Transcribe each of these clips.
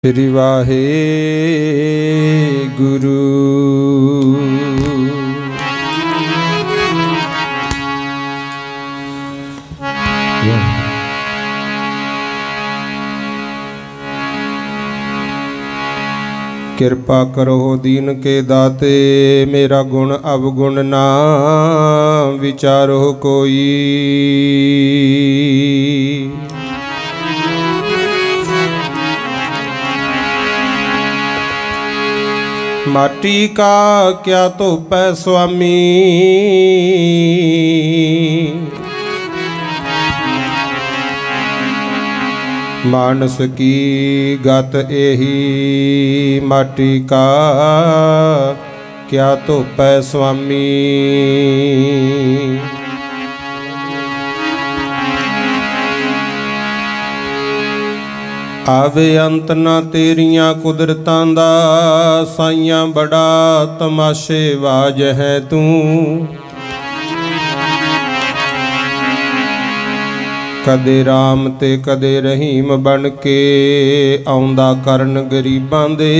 श्री वाहेगुरु। कृपा करो दीन के दाते, मेरा गुण अवगुण ना विचारो कोई। माटी का क्या तो पै स्वामी, मानस की गत एही। माटी का क्या तो पै स्वामी, आवे अंत ना तेरियां कुदरतां दा। साइयां बड़ा तमाशेबाज है तू, कदे राम ते कदे रहीम बन के आउंदा करन गरीबां दे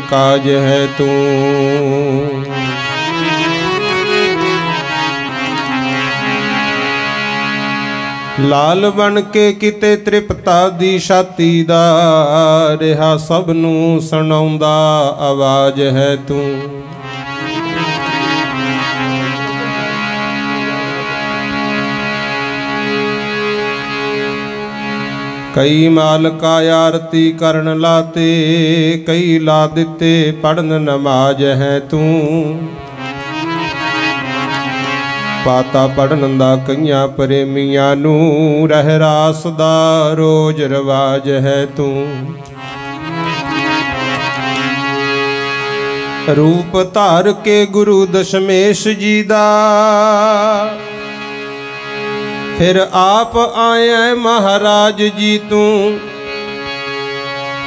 काज है तू। लाल बन के किते तृप्ता दी छाती दा, रिहा सब नू सुणाउंदा आवाज है तू। कई मालका आरती करन लाते, कई ला दिते पढ़न नमाज है तू। पाता पढ़न दा कईयां प्रेमियां नू, रहरास दा रोज रवाज है तू। रूप धार के गुरु दशमेश जी दा, फिर आप आया महाराज जी तू।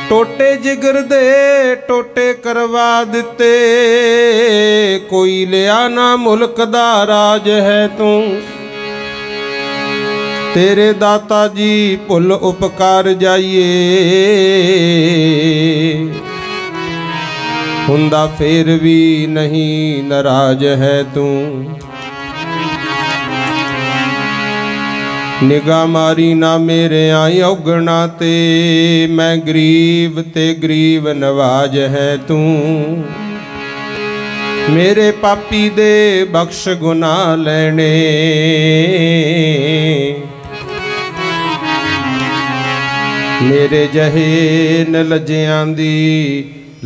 टोटे जिगर दे टोटे करवा दिते, कोई लिया ना मुल्क दा राज है तू। तेरे दाता जी भुल उपकार जाइए, हुंदा फिर भी नहीं नाराज है तू। निगाह मारी ना मेरे आई औगणा ते, मैं गरीब ते गरीब नवाज है तू। मेरे पापी दे बख्श गुनाह लेने, मेरे जहे न लजियां दी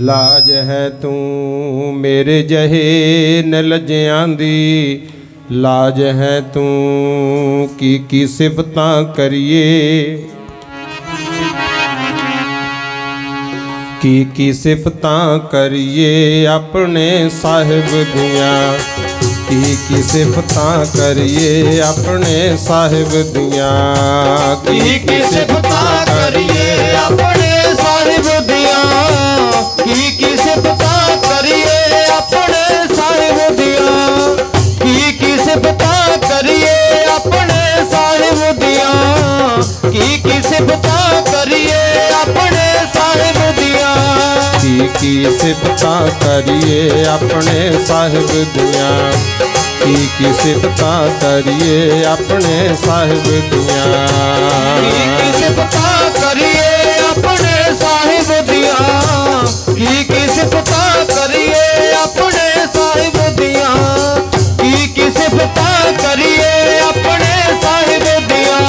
लाज है तू। मेरे जहे न लजियां दी लाज है तू। की सिफतां करिए, की सिफतां करिए अपने साहिब दियां। की सिफतां करिए अपने साहिब दियां। की सिफतां करिए अपने साहिब दियां। की सिफतां करिए अपने साहिब दियां। की सिफतां करिए अपने साहिब दियां। की सिफतां करिए अपने साहिब दियां। की सिफतां करिए अपने साहिब दियां। की सिफतां करिए अपने साहिब दियां। की सिफतां करिए अपने साहिब दियां। की सिफतां करिए अपने साहिब दियां। की सिफतां करिए अपने साहिब दियां।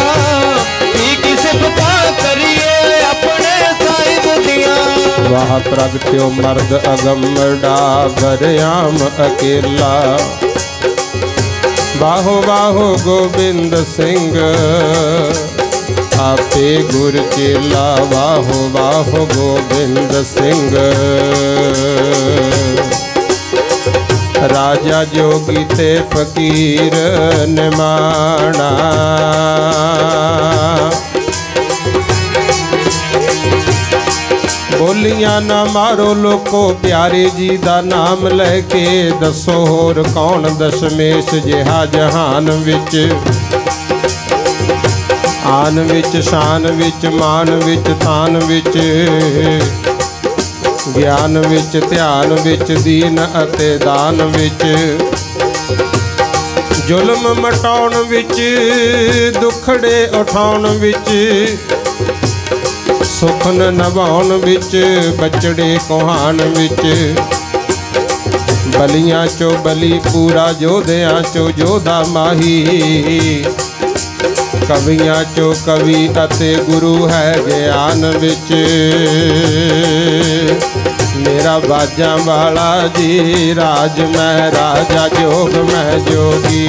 की सिफतां करिए अपने साहिब दियां। वाह प्रगट्यो मर्द अगमड़ा, बरयाम अकेला। बाहो बाहो गोबिंद सिंह, आपे गुर चेला। बाहो बाहो गोबिंद सिंह, राजा जोगी ते फकीर निमाणा। बोलियां ना मारो लोको, प्यारे जी दा नाम लैके दसो होर कौन दशमेश जिहा जहान विच। आन विच शान विच मान विच तान विच ਗਿਆਨ ਵਿੱਚ ਧਿਆਨ ਵਿੱਚ ਦੀਨ ਅਤੇ ਦਾਨ ਵਿੱਚ ਜ਼ੁਲਮ ਮਟਾਉਣ ਵਿੱਚ ਦੁੱਖੜੇ ਉਠਾਉਣ ਵਿੱਚ ਸੁਖਨ ਨਿਭਾਉਣ ਵਿੱਚ ਬਚੜੇ ਕੋਹਾਨ ਵਿੱਚ ਬਲੀਆਂ ਚੋਂ ਬਲੀ ਪੂਰਾ ਯੋਧਿਆਂ ਚੋਂ ਯੋਧਾ ਮਾਹੀ ਕਵੀਆਂ ਚੋਂ ਕਵੀ ਅਤੇ ਗੁਰੂ ਹੈ ਗਿਆਨ ਵਿੱਚ ਮੇਰਾ ਬਾਜਾਂ ਵਾਲਾ ਜੀ ਰਾਜ ਮੈਂ ਰਾਜਾ ਜੋਗ ਮੈਂ ਜੋਗੀ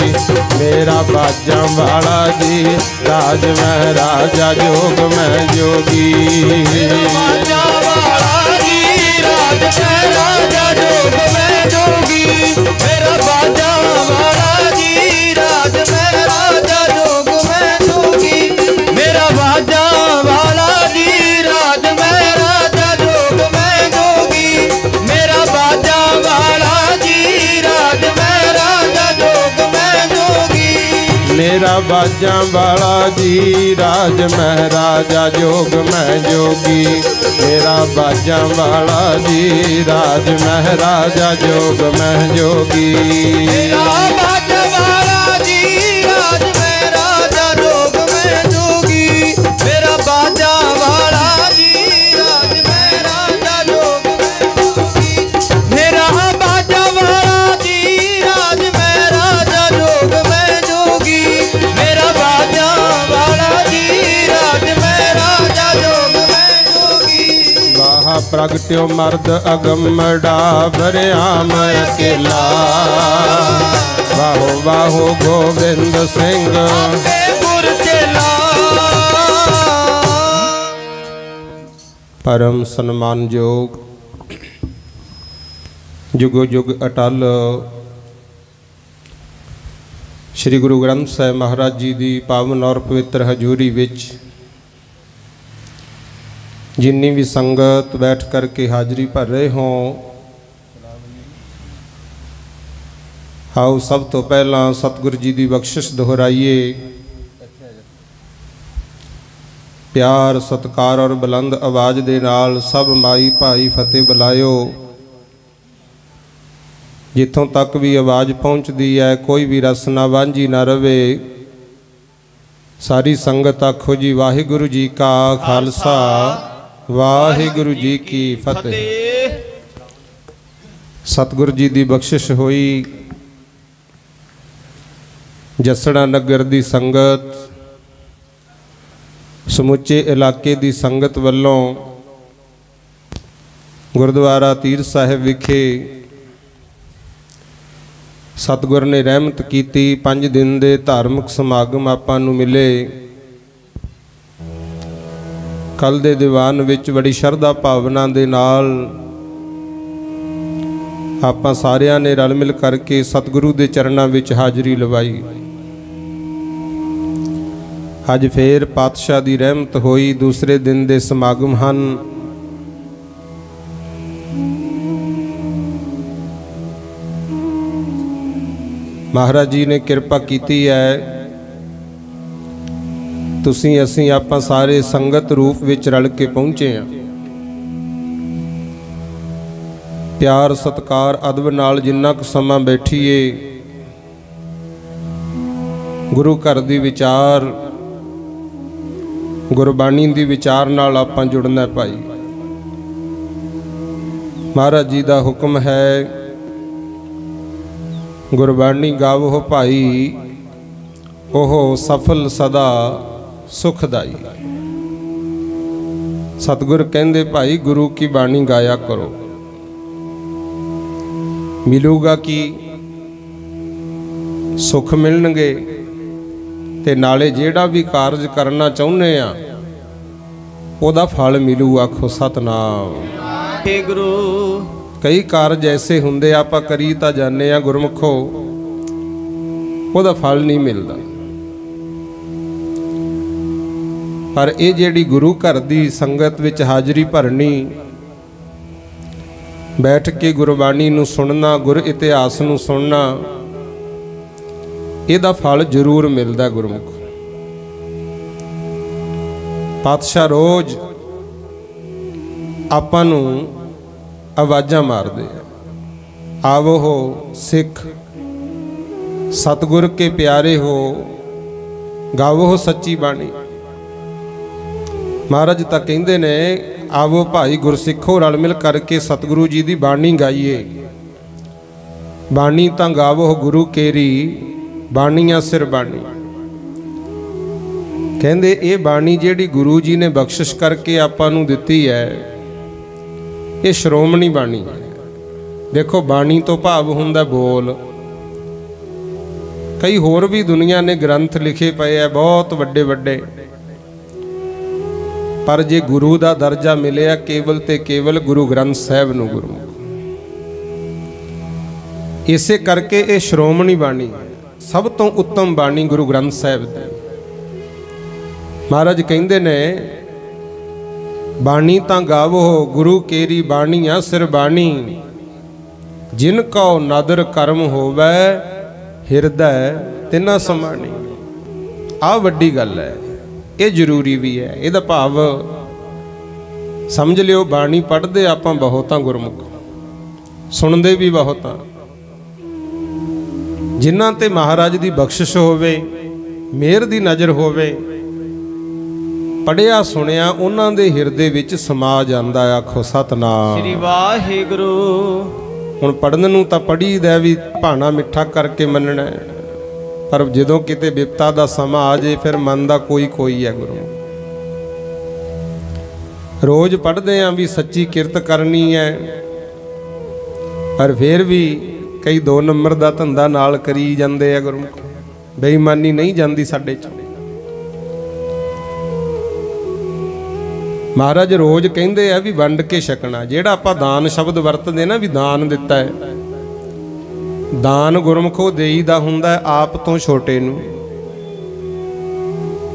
ਮੇਰਾ ਬਾਜਾਂ ਵਾਲਾ ਜੀ ਰਾਜ ਮੈਂ ਰਾਜਾ ਜੋਗ ਮੈਂ ਜੋਗੀ ਮੇਰਾ ਬਾਜਾਂ ਵਾਲਾ ਜੀ ਰਾਜ ਮੈਂ ਰਾਜਾ ਜੋਗ ਮੈਂ ਜੋਗੀ ਮੇਰਾ ਬਾਜਾਂ ਵਾਲਾ ਜੀ ਰਾਜ ਮੈਂ ਰਾਜਾ ਜੋਗ ਮੈਂ ਜੋਗੀ ਮੇਰਾ ਬਾਜਾਂ ਵਾਲਾ ਜੀ ਰਾਜ ਮੈਂ ਰਾਜਾ ਜੋਗ ਮੈਂ ਜੋਗੀ ਮੇਰਾ ਬਾਜਾਂ ਵਾਲਾ ਜੀ ਰਾਜ ਮੈਂ ਰਾਜਾ ਜੋਗ ਮੈਂ ਜੋਗੀ ਮੇਰਾ ਬਾਜਾਂ ਵਾਲਾ ਜੀ ਰਾਜ ਮੈਂ ਰਾਜਾ ਜੋਗ ਮੈਂ ਜੋਗੀ ਮੇਰਾ ਬਾਜਾਂ ਵਾਲਾ ਜੀ ਰਾਜ ਮੈਂ ਰਾਜਾ ਜੋਗ ਮੈਂ ਜੋਗੀ ਮੇਰਾ ਬਾਜਾਂ ਵਾਲਾ ਜੀ ਰਾਜ ਮੈਂ ਰਾਜਾ ਜੋਗ ਮੈਂ ਜੋਗੀ ਮੇਰਾ ਬਾਜਾਂ ਵਾਲਾ ਜੀ ਰਾਜ ਮੈਂ ਰਾਜਾ ਜੋਗ ਮੈਂ ਜੋਗੀ ਮੇਰਾ ਬਾਜਾਂ ਵਾਲਾ ਜੀ ਰਾਜ ਮੈਂ ਰਾਜਾ ਜੋਗ ਮੈਂ ਜੋਗੀ ਮੇਰਾ ਬਾਜਾਂ ਵਾਲਾ ਜੀ ਰਾਜ ਮੈਂ ਰਾਜਾ ਜੋਗ ਮੈਂ ਜੋਗੀ ਵਾਹ ਪ੍ਰਗਟਿਓ ਮਰਦ ਅਗਮ ਡਾਬਰਿਆਮ ਅਕੇਲਾ ਵਾਹੋ ਵਾਹੋ ਗੋਬਿੰਦ ਸਿੰਘ ਆਪੇ ਗੁਰ ਚੇਲਾ ਪਰਮ ਸਨਮਾਨਯੋਗ ਜੁਗੋ ਜੁਗ ਅਟਲ ਸ੍ਰੀ ਗੁਰੂ ਗ੍ਰੰਥ ਸਾਹਿਬ ਮਹਾਰਾਜ ਜੀ ਦੀ ਪਾਵਨ ਔਰ ਪਵਿੱਤਰ ਹਜ਼ੂਰੀ ਵਿੱਚ ਜਿੰਨੀ ਵੀ ਸੰਗਤ बैठ करके हाजिरी भर रहे हों आओ सब तो पहला सतगुरु जी की बख्शिश दोहराइए प्यार सत्कार और बुलंद आवाज़ दे नाल सब माई भाई फतेह बुलायो जिथों तक भी आवाज़ पहुँचती है कोई भी रस ना वांझी ना रवे सारी संगत आखो जी वाहिगुरु जी का खालसा वाहिगुरु जी की फतेह। सतगुरु जी की बख्शिश हुई जसड़ा नगर की संगत समुचे इलाके की संगत वल्लों गुरुद्वारा तीर साहिब विखे सतगुर ने रहमत की 5 दिन के धार्मिक समागम आपां नूं मिले कल दे दीवान विच बड़ी शरधा भावना दे नाल आपां सारियां ने रल मिल करके सतगुरु दे चरणां विच हाज़री लवाई। अज फिर पातशाह दी रहमत होई दूसरे दिन दे समागम हन महाराज जी ने कृपा की है तुसीं असीं आपां सारे संगत रूप विच रल के पहुँचे हैं प्यार सत्कार अदब नाल जिन्ना क समां बैठीए गुरु घर दी विचार गुरबाणी दी विचार नाल आपां जुड़ना भाई। महाराज जी दा हुक्म है गुरबाणी गावो भाई ओहो सफल सदा सुखदाई। सतगुर कहंदे भाई गुरु की बाणी गाया करो मिलूगा कि सुख मिलणगे ते नाले जेड़ा भी कारज करना चाहुंदे आ ओदा फल मिलू। आखो सतनाम गुरु। कई कारज ऐसे हुंदे आपां करी तां जाने आ गुरमुखो ओदा फल नहीं मिलदा पर ये जिहड़ी गुरु घर दी संगत विच हाज़री भरनी बैठ के गुरबाणी नूं सुनना गुर इतिहास नूं सुनना इहदा फल जरूर मिलदा गुरमुख। पातशाह रोज आपां नूं आवाज़ां मारदे आवो हो सिख सतगुर के प्यारे हो, गावो हो सच्ची बाणी। महाराज तां कहिंदे ने आवो भाई गुरसिखो रल मिल करके सतगुरु जी की बाणी गाईए। बाणी तां गावो हो गुरु केरी, बाणियां सिर बाणी। कहंदे ये बाणी जिहड़ी गुरु जी ने बख्शिश करके आपां नूं दित्ती है, ये श्रोमणी बाणी है। देखो बाणी तो भाव हुंदा बोल। कई होर भी दुनिया ने ग्रंथ लिखे पे है बहुत वड्डे वड्डे, पर जे गुरु का दर्जा मिलिया केवल ते केवल गुरु ग्रंथ साहिब नूं गुरमुख। इसे करके ये श्रोमणी बाणी सब तो उत्तम बाणी गुरु ग्रंथ साहिब दी। महाराज कहिंदे ने बाणी तां गावो गुरु केरी बाणियां सिर बाणी, जिन को नादर कर्म होवै हिरदै तिना समाणी। आ वड्डी गल है, ये जरूरी भी है। इहदा भाव समझ लियो, बाणी पढ़दे आपां बहुत हां गुरमुख, सुनदे भी बहुत हां। जिन्हां ते महाराज दी बख्शिश होवे, मेहर दी नज़र होवे, पढ़िया सुनिया उन्हां दे हिरदे विच समा जांदा। आखो सतनाम श्री वाहिगुरू। हुण पढ़न नूं तां पढ़ी दा भी भाना मिठा करके मनना, पर जदों किते विपता दा समा आ जाए फिर मन दा कोई कोई है। गुरु रोज़ पढ़दे आं भी सच्ची किरत करनी है, पर फिर भी कई 2 नंबर दा धंधा नाल करी जांदे आ। गुरु बेईमानी नहीं जांदी साडे च। महाराज रोज़ कहंदे आ भी वंड के छकना। जिहड़ा आपां दान शब्द वरतदे ना, भी दान दिता है, दान गुरमुखो देई दा हुंदा है आप तो छोटे नूं।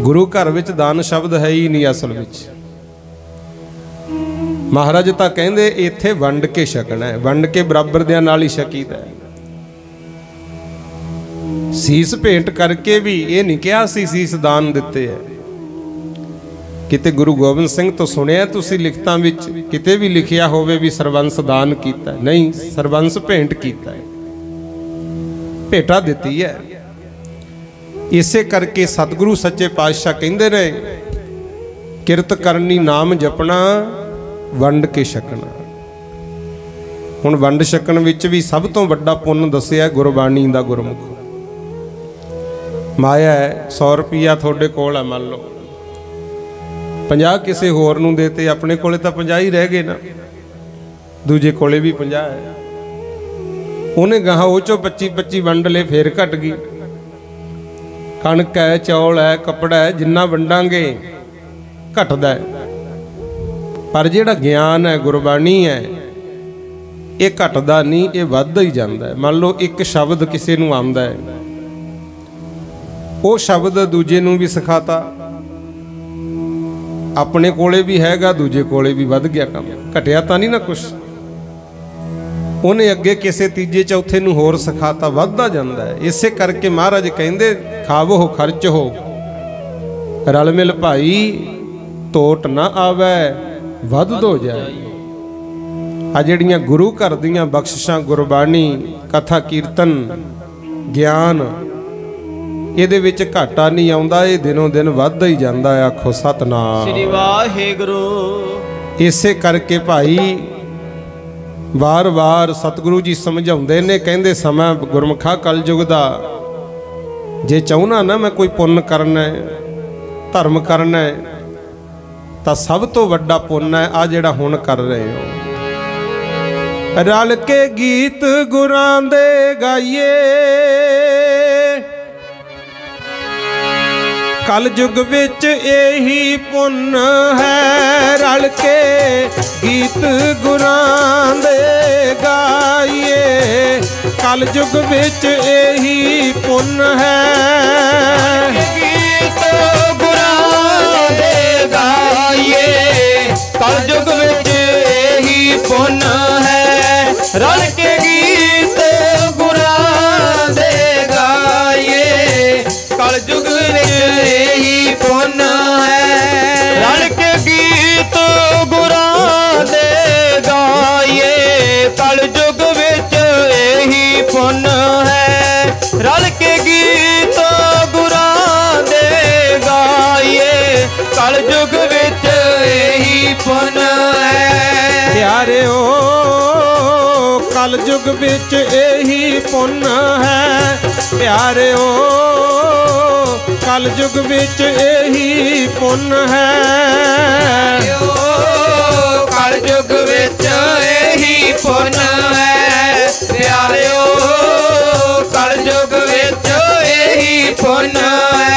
गुरु घर विच दान शब्द है ही नहीं असल विच। महाराज तां कहंदे इत्थे वंड के छकना है, वंड के बराबर दियां नाल ही छकीदा है। सीस भेंट करके भी ये नहीं कहा सी सीस दान दिते है। किते गुरु गोबिंद सिंह तो सुनिया तुसी लिखतां विच किते भी लिखिया होवे भी सरबंस दान कीता, नहीं, सरबंस भेंट कीता है, भेटा दिती है। इसे करके सतगुरु सच्चे पातशाह कहंदे ने किरत करनी नाम जपना वंड के छकना। हुण वंड छकण विच भी सब तो वड्डा पुन्न दस्सिया गुरबाणी दा। गुरमुख माया है 100 रुपया थोड़े कोल है, मान लो 50 किसी होर नूं देते, अपने कोले तो 50 ही रह गए ना, दूजे कोले भी 50 है। उन्हें गहा वो चो 25-25 वंड ले, फिर घट गई। कणक है, चौल है, कपड़ा है, जिन्ना वंडांगे घटदा है। पर जिहड़ा ज्ञान है, गुरबाणी है, ये घटदा नहीं, ये वधदा ही जांदा है। मान लो एक शब्द किसी नूं आंदा है, वो शब्द दूजे नूं भी सिखाता, अपने कोले भी हैगा, दूजे कोले भी वध गया काम, घटिया तो नहीं ना कुछ। उन्हें अगे किसी तीजे चौथे नूं होर सिखाता, वधदा जांदा है। इसे करके महाराज कहंदे खावो हो खर्च हो, रल मिल भाई टोट ना आवे वध दो जाए। आ जिहड़ियां गुरु घर दीयां बख्शिशां, गुरबाणी, कथा कीर्तन, ज्ञान, ਇਹਦੇ ਵਿੱਚ ਘਾਟਾ नहीं आउंदा, ये दिनों दिन वधदा ही जांदा है। आखो सतनाम श्री वाहिगुरू। इसे करके भाई वार वार सतगुरु जी समझाउंदे ने, कहंदे समा गुरमुखा कलयुग दा, जे चाहुना ना मैं कोई पुण्य करना है, धर्म करना है, तां सब तो वड्डा पुण्य है आ जिहड़ा हुण कर रहे हो। रल के गीत गुरां दे गाइए, कल युग विच यही पुण्य है। रल के गीत गुरां दे गाइए, कल युग विच यही पुण्य है। गीत गुरां दे गाइए, कल युग विच यही पुण्य है। रल के गीत गुरां दे गाइए, कल युग यही पुण्य है। रल के गीत गुरां दे गाइए, प्यारिओ कल युग विच यही पुन है। प्यारिओ कल युग विच यही पुन है। कल युग विच यही पुन है। प्यारिओ कल युग विच यही पुन है।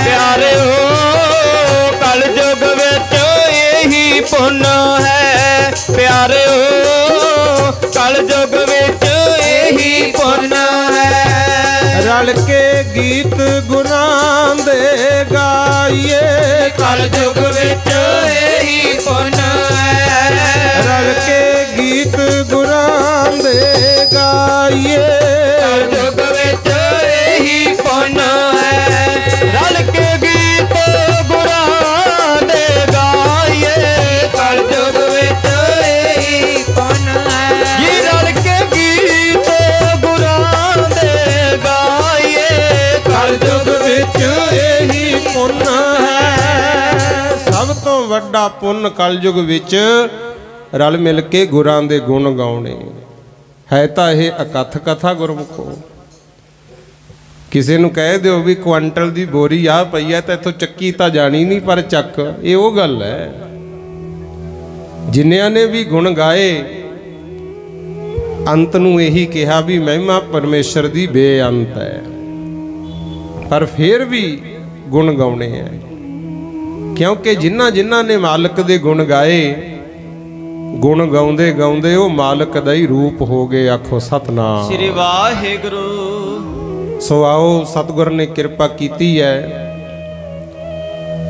प्यारिओ कल युग विच यही पुन है। प्यारिओ कल युग विच यही पुन है। रल के गीत गुनां दे गाइए कल युग विच यही पुन है। रल के गीत गुनां दे गाइए कल युग विच यही पुन है। रल के गीत गुनां दे गाइए कल युग विच यही पुन है। जी रल के गीत गुनां दे गाइए कल युग विच यही पुन है। सब तो वड्डा पुन कल युग विच रल मिल के गुरां दे गुण गाउणे है। तां इह अकथ कथा गुरमुखो। किसी नूं कह दिओ भी क्वांटल दी बोरी आ पई है तां इथों चक्की तां जानी नहीं पर चक ये वो गल है। जिन्नियां ने भी गुण गाए अंत नूं यही कहा भी महिमा परमेश्वर दी बेअंत है। पर फिर भी गुण गाउणे है क्योंकि जिन्हां जिन्हां ने मालक दे गुण गाए गुण गाउंदे गाउंदे वो मालक दा ही रूप हो गए। आखो सतनाम श्री वाहिगुरु। सो आओ सतगुर ने कृपा कीती है।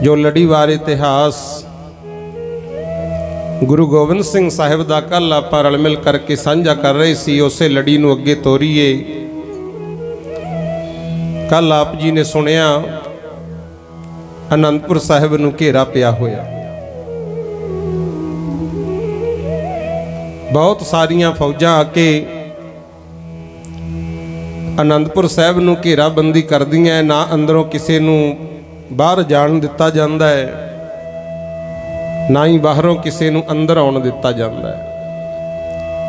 जो लड़ीवार इतिहास गुरु गोबिंद सिंह साहिब दा कल आपां रल मिल करके साझा कर रहे सी उसे लड़ी नूं अगे तोरीए। कल आप जी ने सुनिया आनंदपुर साहिब नूं घेरा पिया होया। बहुत सारियां फौजां आके आनंदपुर साहिब नूं घेराबंदी करदियां। ना अंदरों किसी नूं बाहर जाण दिता जांदा है ना ही बाहरों किसी नूं अंदर आउण दिता जांदा है।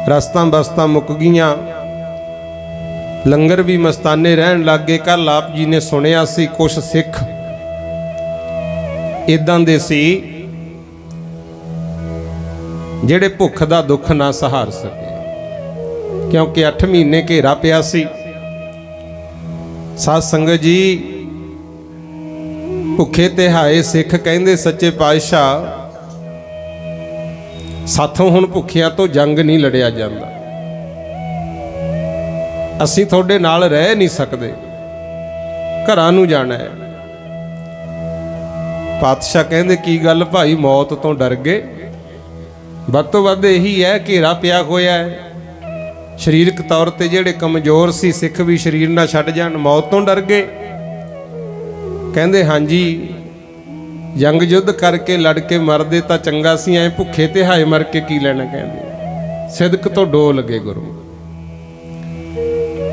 रस्तां बस्तां मुक गईयां। लंगर भी मस्ताने रहन लग गए। कल आप जी ने सुनिया सी कुछ सिख इदां दे सी ਜਿਹੜੇ ਭੁੱਖ ਦਾ ਦੁੱਖ ना सहार सके क्योंकि 8 महीने घेरा पिया सी। साध संगत जी भुखे तिहाए सिख कहंदे सच्चे पातशाह साथों हुण भुखियां तो जंग नहीं लड़िया जांदा। असीं तुहाडे नाल रह नहीं सकदे घरां नूं जाना है। पातशाह कहंदे की गल भाई मौत तो डर गए। ਵੱਧ ਤੋਂ ਵੱਧ ਇਹੀ है घेरा पिया होया है। शरीरक तौर पर ਜਿਹੜੇ कमजोर सी सिख भी शरीर ना छड्ड जाण मौत तो डर गए। कहंदे हाँ जी जंग युद्ध करके लड़ के मरदे तां चंगा सी ऐ भुखे तिहाए मर के की लैणा। कहंदे सिदक तो डोल गए गुरु।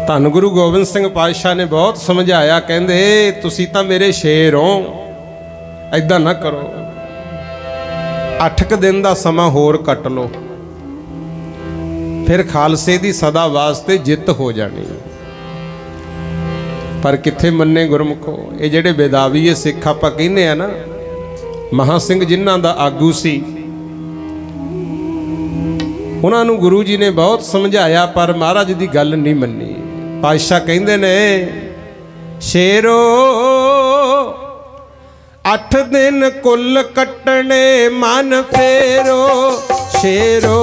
धन गुरु गोबिंद सिंह पातशाह ने बहुत समझाया। कहंदे तुसीं तां मेरे शेर हो ऐदां ना करो। 8 दिन का समा होर कट लो फिर खालसे की सदा वास्ते जित हो जानी। पर किथे मन्ने गुरमुखो। ये जेडे बेदावी है सिख आपां कहने आ ना महा सिंह जिन्हां दा आगू सी उन्हां नूं गुरु जी ने बहुत समझाया पर महाराज की गल नहीं मन्नी। पातशाह कहंदे ने शेरो 8 दिन कुल कटने मन फेरो। शेरो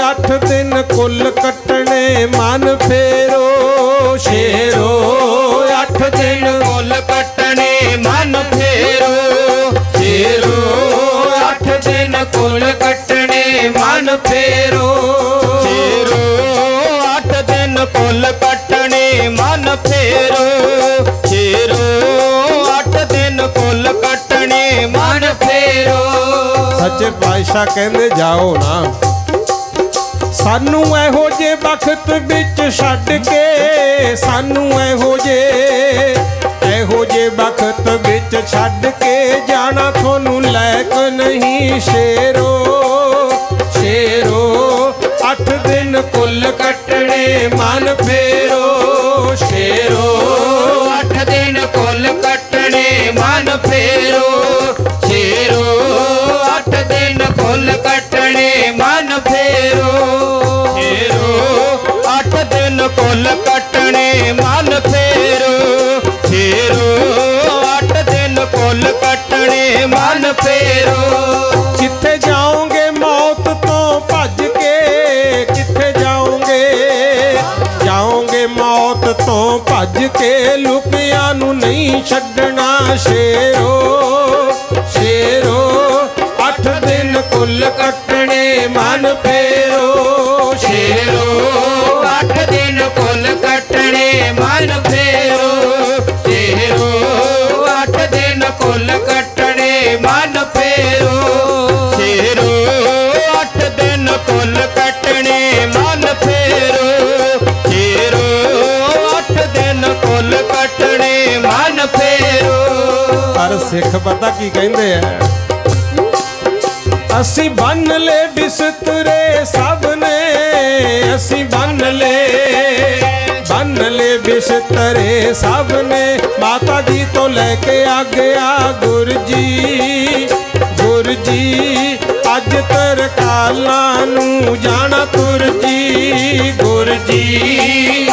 8 दिन कुल कटने मन फेरो। शेरो 8 दिन कुल कटने मन फेरो। शेरो 8 दिन कुल कटने मन फेरो। शेरो 8 दिन कुल कटने मन फेरो। शेरो 8 दिन कुल कटने मन फेरो। सच्चे पातशाह कहंदे जाओ ना सानू एहो जे वक्त विच छड्ड के। सानू एहो जे वक्त विच छड्ड के जाना थोनू लैक नहीं शेरो। शेरो मन फेरो शेरो। 8 दिन कुल कटने मन फेरो शेरो। 8 दिन कुल कटने मन फेरो शेरो। 8 दिन कुल कटने मन फेरो शेरो। 8 दिन कुल कटने मन फेरो। किथे जाओगे मौत तो भज के, किथे जाओगे, जाओगे मौत तो भज के, लुकिया नू नहीं छड्डना शेरो शेरो। 8 दिन कुल कटने मन फेरो शेरो। 8 दिन कुल कटने मन फेरो शेरो। 8 दिन कुल कटने मन फेरो शेरो। 8 दिन कुल कटने मन फेरो शेरो। 8 दिन कुल कटने मन फेरो। पर सिख पता की कहंदे है, असी बन ले बिस्तरे सब ने, असी बन ले बिस्तरे सब ने, माता जी तो लेके आ गया गुरु जी, गुरु जी अज तरकाला नू जाना तुर जी, गुरु जी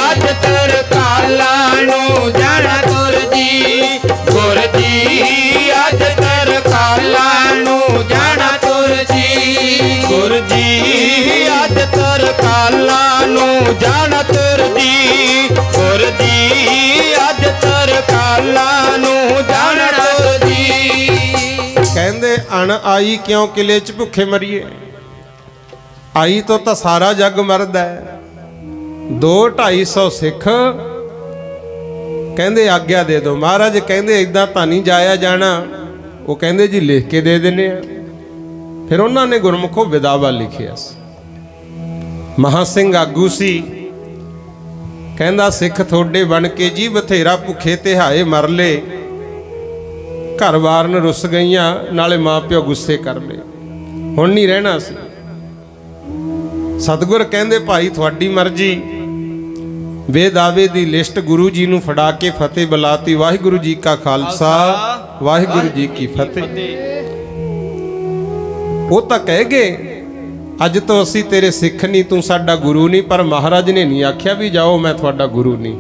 अज तरकाला नू जाना तुर जी, गुरु जी अज तरकाला नू जाना तुर जी, गुरु जी अज तरकाला नू जाना तुर जी, गुरु जी अज तरकाला नू जाना तुर जी। कहंदे अण आई क्यों किले च भुखे मरीए, आई तो सारा जग मरदा है। 200-250 सिख कहंदे आग्ञा दे दो। महाराज कहंदे इदां तां नहीं जाया जाना। वो कहंदे जी लिख के दे देने। फिर उन्होंने गुरमुखों विदावा लिखिया। महासिंह आगू सी, कहंदा सिख थोड़े बन के जी बथेरा भुखे तिहाए मर ले, घर वार न रुस गईयां, नाले माँ प्यो गुस्से कर ले, हुण नहीं रहना सी। सतगुर कहंदे भाई थोड़ी मर्जी। बेदावे दी लिस्ट गुरु जी नूं फड़ा के फतेह बुलाती। वाहिगुरु जी का खालसा वाहिगुरु जी की फतेह। वो तो कह गए अज तो असी तेरे सिख नहीं, तू साडा गुरु नहीं, पर महाराज ने नहीं आख्या भी जाओ मैं थोड़ा गुरु नहीं।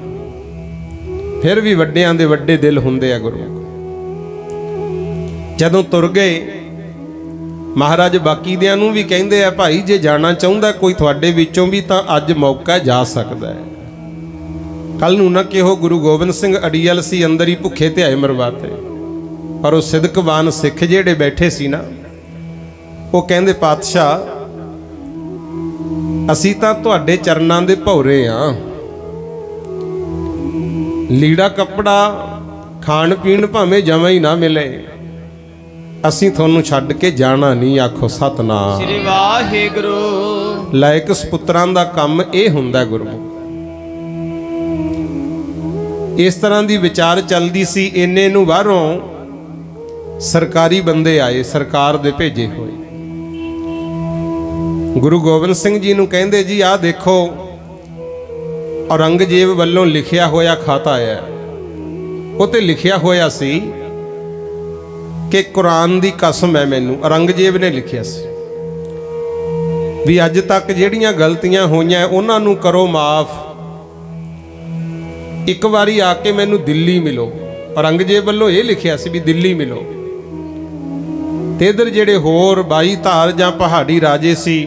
फिर भी वड्डियां दे वड्डे दिल हुंदे आ गुरु। जदों तुर गए महाराज बाकी दियां नूं भी कहंदे आ भाई जे जाना चाहुंदा कोई तुहाडे विचों भी तां अज मौका जा सकदा है। कल नूं ना कहो गुरु गोबिंद सिंह अड़ीअल सी अंदर ही भुखे धिआए मरवाते। पर वो सिदकवान सिख जिहड़े बैठे सी ना, वो कहंदे पातशाह असी तां तुहाडे चरनां दे भौरे आ। लीड़ा कपड़ा खाण पीण भावें जमां ही ना मिले, असी तुहानूं छड्ड के जाना नहीं। आखो सतनाम श्री वाहिगुरू। लायक सपुत्रां दा काम यह हुंदा गुरमुख। इस तरह की विचार चलती सी। इन्ने नूं बाहरों सरकारी बंदे आए, सरकार दे भेजे हुए। गुरु गोबिंद सिंह जी नूं कहंदे जी आ देखो औरंगजेब वल्लों लिखिया होया खाता है। उते लिखिया होया सी कि कुरान दी कसम है मैनू। औरंगजेब ने लिखिया सी भी अज तक जिहड़ियां गलतियां होईयां उन्हां नूं करो माफ, एक बारी आके मैनू दिल्ली मिलो। औरंगजेब वल्लों ये लिखिया सी भी दिल्ली मिलो। ते इधर जिहड़े होर 22 धार जां पहाड़ी राजे सी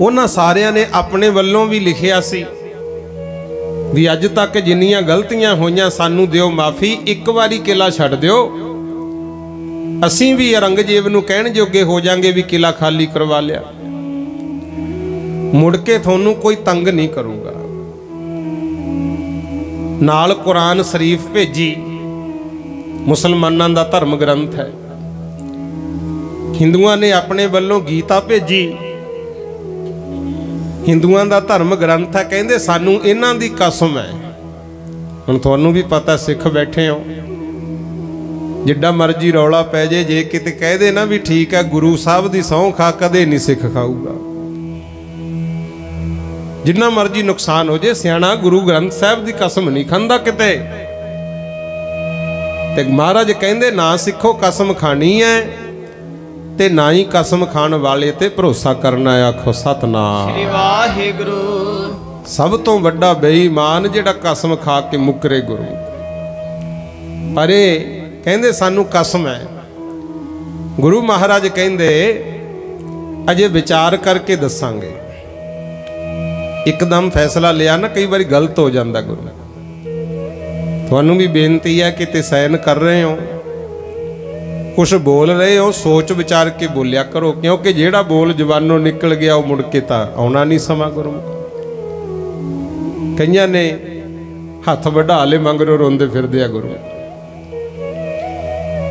उन्हां सारियां ने अपने वल्लों भी लिखिया सी भी अज तक जिन्नियां गलतियां होईयां सानू दिओ माफ़ी, एक बारी किला छड्ड दिओ, असीं भी औरंगजेब नूं कहण जोगे हो जांगे भी किला खाली करवा लिया, मुड़ के तुहानूं कोई तंग नहीं करूगा। नाल कुरान शरीफ भेजी, मुसलमानां दा धर्म ग्रंथ है। हिंदुआं ने अपने वल्लों गीता भेजी, हिंदुआं दा धर्म ग्रंथ है। कहंदे सानू इन्हां दी कसम है। हुण तुहानूं भी पता सिख बैठे हो, जिड्डा मर्जी रौला पै जे, जे किते कह दे ना भी ठीक है गुरु साहब दी सौं खा, कदे नहीं सिख खाऊगा। जिन्ना मर्जी नुकसान हो जाए, सियाणा गुरु ग्रंथ साहब की कसम नहीं खांदा किते। ते महाराज कहंदे ना सिखो कसम खानी है ते ना ही कसम खाण वाले ते भरोसा करना है। आखो सतनाम श्री वाहिगुरु। सब तो वड्डा बेईमान जिहड़ा कसम खा के मुकरे गुरु। पर ये कहंदे सानू कसम है। गुरु महाराज कहंदे अजे विचार करके दसांगे। एकदम फैसला लिया ना कई बार गलत हो जाता। गुरु तुहानू भी बेनती है कि सैन कर रहे हो, कुछ बोल रहे हो, सोच विचार के बोलिया करो, क्योंकि जेड़ा बोल जवानों निकल गया वो मुड़ के तो आना नहीं समा। गुरु कईयां ने हथ वढ़ा ले मंगरों रोंदे फिरदे आ। गुरु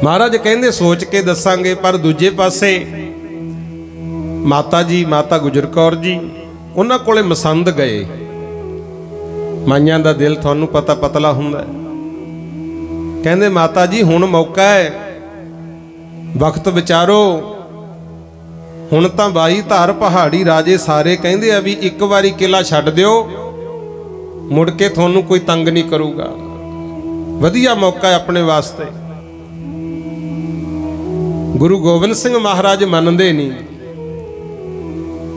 महाराज कहंदे सोच के दसांगे। पर दूजे पासे माता जी, माता गुजर कौर जी, उन्हां कोले मसंद गए। माइयां दा दिल तुहानू पता पतला हुंदा है। कहंदे माता जी हुण मौका है, वक्त विचारो। हुण तां बाई धार पहाड़ी राजे सारे कहंदे आ भी एक वारी किला छड्ड दिओ, मुड़ के तुहानू कोई तंग नहीं करूगा। वधिया मौका है अपने वास्ते। गुरु गोबिंद सिंह महाराज मनदे नहीं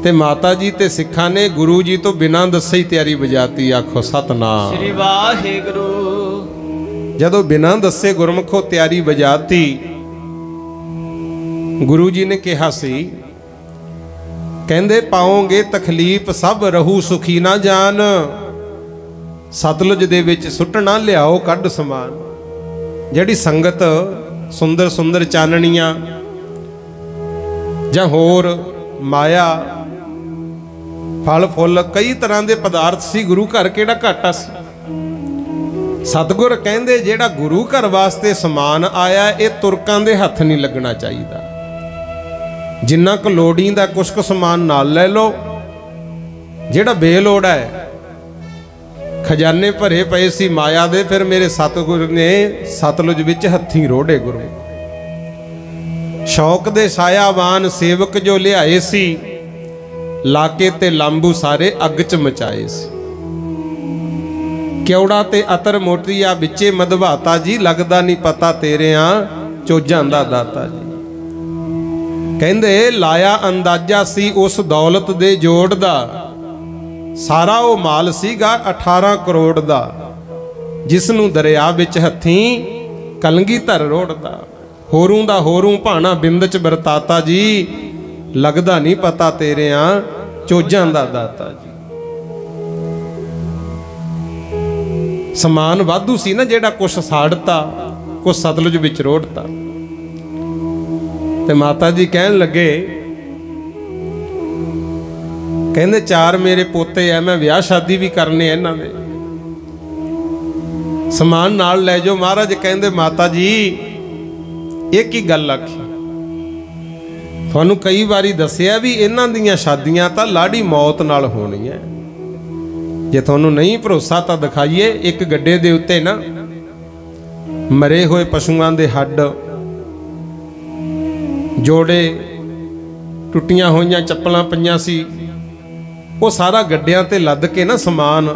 ते माता जी ते सिखां ने गुरु जी तो बिना दसे ही तैयारी बजाती। आखो सतनाम श्री वाहिगुरु। जदों बिना दसे गुरमुखों तैयारी बजाती, गुरु जी ने कहा सी, कहंदे पाओगे तकलीफ सब रहू सुखी ना जान, सतलुज दे विच सुटना लियाओ कढ समान। जिहड़ी संगत सुंदर सुंदर चानणियां जां होर माया फल फुल कई तरह के पदार्थ सी, गुरु घर केड़ा घाटा सी। सतगुर कहंदे जेड़ा गुरु घर वास्ते समान आया ये तुरकां दे हथ नहीं लगना चाहिए। जिन्ना क लोड़ींदा कुछ क समान नाल लै लो, जेड़ा बेलोड़ा है। खजाने भरे पए सी माया दे, फिर मेरे सतगुर ने सतलुज विच हत्थीं रोड़े। गुरु शौक दे सायावान सेवक जो लियाए सी, लाके ते लांबू सारे अग च मचाए सी। क्योड़ा ते अतर मोटिया बिचे मधवाता जी, लगदा नहीं पता तेरियां चोजां दा दाता जी। कहंदे लाया अंदाजा सी उस दौलत दे जोड़ दा, सारा वो माल सीगा 18 करोड़ दा, जिसनू दरिया विच हत्थीं कलंगीधर रोड़दा। होरूं दा होरूं भाणा बिंद च बरताता जी, लगदा नहीं पता तेरियां चोजां दा दाता जी। समान वाधू सी ना, जेड़ा कुछ साड़ता कुछ सतलुज विच रोड़ता। ते माता जी कहन लगे, कहंदे 4 मेरे पोते है, मैं विआह शादी भी करने इन्हां दे, समान नाल लै जाओ। महाराज कहंदे माता जी एक ही गल आखी, तुहानू कई बारी दसिया भी इन्हां दीयां शादियां तां लाड़ी मौत नाल होनी है। जे तुहानू नहीं भरोसा तां दिखाइए, एक गड्डे दे उत्ते ना मरे हुए पशुआं दे हड्ड, जोड़े, टुटियां होईयां चप्पलां पईयां सी, वो सारा गड्डियां ते लद के ना समान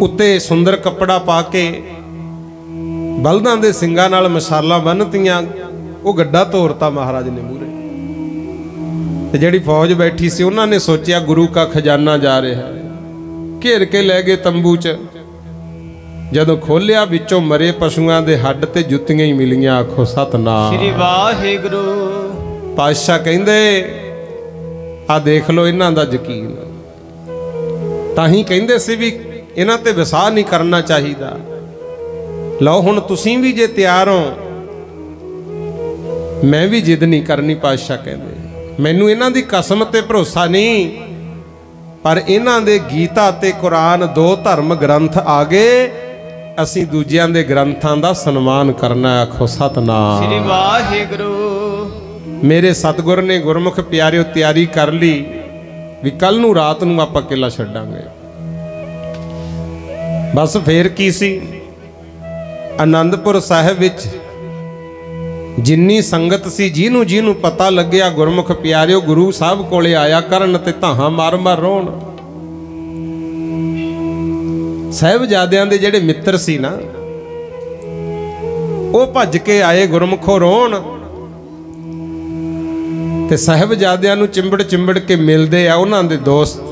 उत्ते सुंदर कपड़ा पा के बलदां दे सिंगां नाल मशाला बन्नतियां, वो गड्ढा तोरता महाराज ने मूरे। ते जिहड़ी फौज बैठी सी उन्होंने सोचा गुरु का खजाना जा रहा है, घेर के लै गए तंबू च। जदों खोलिया विचों मरे पशुआं दे हड्ड ते जुत्तियां ही मिलियां। आखो सतनाम श्री वाहिगुरु। पातशाह कहंदे आ देख लो इन्हां दा यकीन, ताही कहंदे सी भी इन्हां ते विसाह नहीं करना चाहिदा। लो हुण तुसीं भी जे तैयार हो, मैं भी जिद नहीं करनी। पातशाह कहंदे मैनू इन्हां दी कसम ते भरोसा नहीं, पर इन्हां दे गीता ते कुरान 2 धर्म ग्रंथ आ गए, असीं दूजियां दे ग्रंथां दा सन्मान करना। आखो सतनाम श्री वाहिगुरु। मेरे सतगुर ने गुरमुख प्यारिओ तैयारी कर ली भी कल नूं रात नूं आपां किला छड्डांगे। बस फेर की सी, आनंदपुर साहिब विच जिन्नी संगत सी जिन्हों जिन्हों पता लग्या गुरमुख प्यारिओ गुरु साहब कोले आया करन ते धाहां मार मार रोण। साहिबजादियां दे जेड़े मित्र सी ना वो भज के आए गुरमुखों रोण ते साहिबजादियां नूं चिंबड़ चिंबड़ के मिलदे आ उन्हां दे दोस्त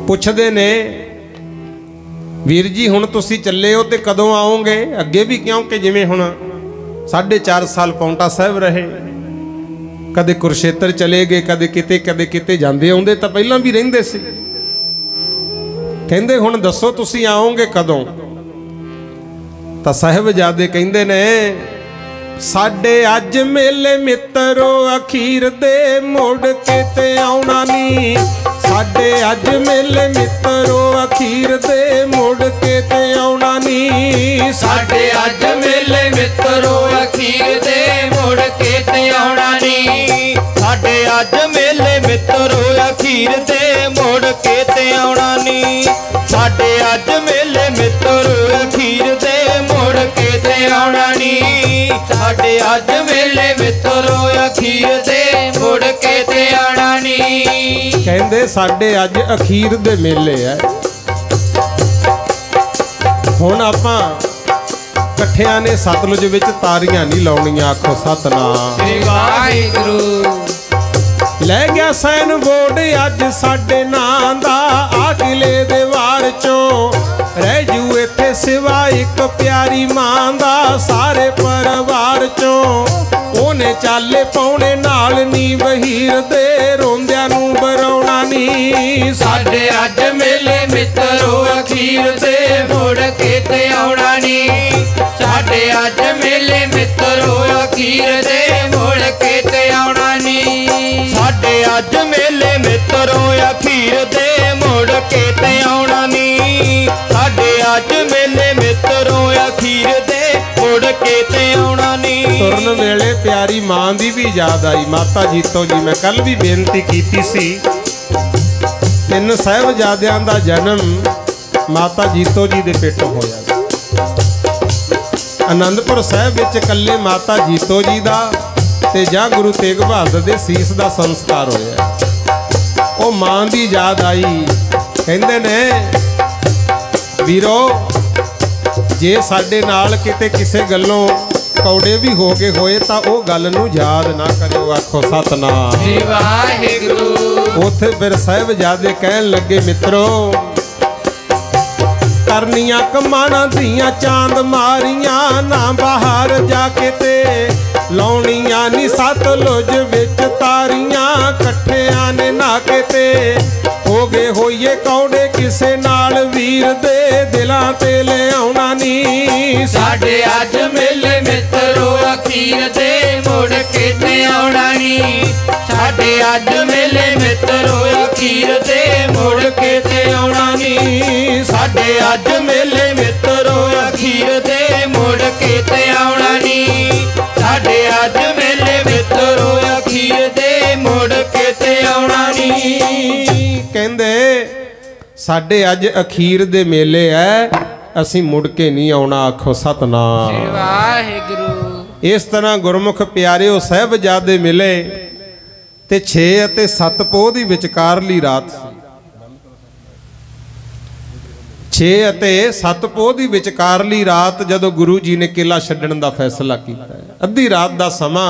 पुछदे ने वीर जी हुण तुसीं चले हो ते कदों आओगे अगे भी क्योंकि जिवें हुण 4.5 साल पौंटा साहिब रहे कदे कुरुक्षेत्र चले गए कदे किते जांदे आउंदे तां पहलां भी रहिंदे सी कहंदे हुण दसो तुसीं आओगे कदों तां साहिबजादे कहंदे ने साडे अज मेले मित्रो अखीर दे मुड़ के ते आउणा नी साडे अज मेले मित्रो अखीर दे मुड़ के ते आउणा नी साडे अज मेले मित्रो अखीर दे मुड़ के ते आउणा नी साडे अज मेले मित्रो अखीर दे मुड़ के ते आउणा नी साडे अज मेले मित्रो अखीर दे मुड़ के ते आउणा नी साडे अज मेले मित्रो अखीर दे मुड़ के ते आउणा नी कहंदे साडे अज अखीर दे मेले है हुण आपां कट्ठियां ने सतलुज विच तारियां नहीं लाउणियां आखो सतनाम श्री वाहिगुरू लै गया सैन बोर्ड अज साडे नां दा आ किले दे वार चों रह जू इत्थे सिवा एक प्यारी मां दा सारे परिवार चों ओने चाले पौने नाल नी वहीर दे रोंदियां नूं बरौणा नी साडे अज मेले मित्रो अखीर दे मुड़ के ते आउणा नी साडे अज मेले मित्रो अखीर दे मुड़ के ते आउणा नी साडे अज मेले मित्रो अखीर दे मुड़ के ते आउणा नी साडे अज मेले मित्रो अखीर दे मुड़ के ते आउणा नी तुरन वेले प्यारी मां दी भी याद आई माता जीतो जी मैं कल भी बेनती कीती सी 3 साहिबजादियां दा जन्म माता जीतो जी दे पेटों होया आनंदपुर साहिब विच कल्ले माता जीतो जी दा ते जां गुरु तेग बहादुर दे सीस दा संस्कार होया ओ मां दी याद आई कहंदे ने वीरो जे साडे नाल किते किसे गल्लों कौड़े भी हो गए होए तां ओ गल नूं याद ना करियो आखो सतनाम श्री वाहिगुरू उथे फिर साहिबजादे कहन लगे मित्रो करनियां कमाना दियां चांद मारियां ना बाहर जाके ते लाउणियां नी सतलुज विच तारियां कट्ठियां ने नाके ते हो गए होइए कौड़े किसे नाल वीर दे दिलां ते ले आउणा नी साडे अज मेले मित्रो अखीर दे मुड़ के ते आउणा नी साडे अज मेले मित्रो अखीर दे मुड़ के ते आउणा नी साडे अज मेले मित्रो अखीर दे मुड़ के ते आउणा नी साडे अज मेले मित्रो अखीर दे मुड़ के ते आउणा नी कहंदे साडे अज अखीर दे मेले है असीं मुड़ के नहीं आउणा आखो सतनाम वाहिगुरू इस तरह गुरमुख प्यारिओ साहिबजादे मिले ते 6 ਅਤੇ 7 ਪੋਹ ਦੀ ਵਿਚਕਾਰਲੀ ਰਾਤ 6 ਅਤੇ 7 ਪੋਹ ਦੀ ਵਿਚਕਾਰਲੀ ਰਾਤ ਜਦੋਂ ਗੁਰੂ ਜੀ ਨੇ ਕਿਲਾ ਛੱਡਣ ਦਾ ਫੈਸਲਾ ਕੀਤਾ ਅੱਧੀ ਰਾਤ ਦਾ ਸਮਾਂ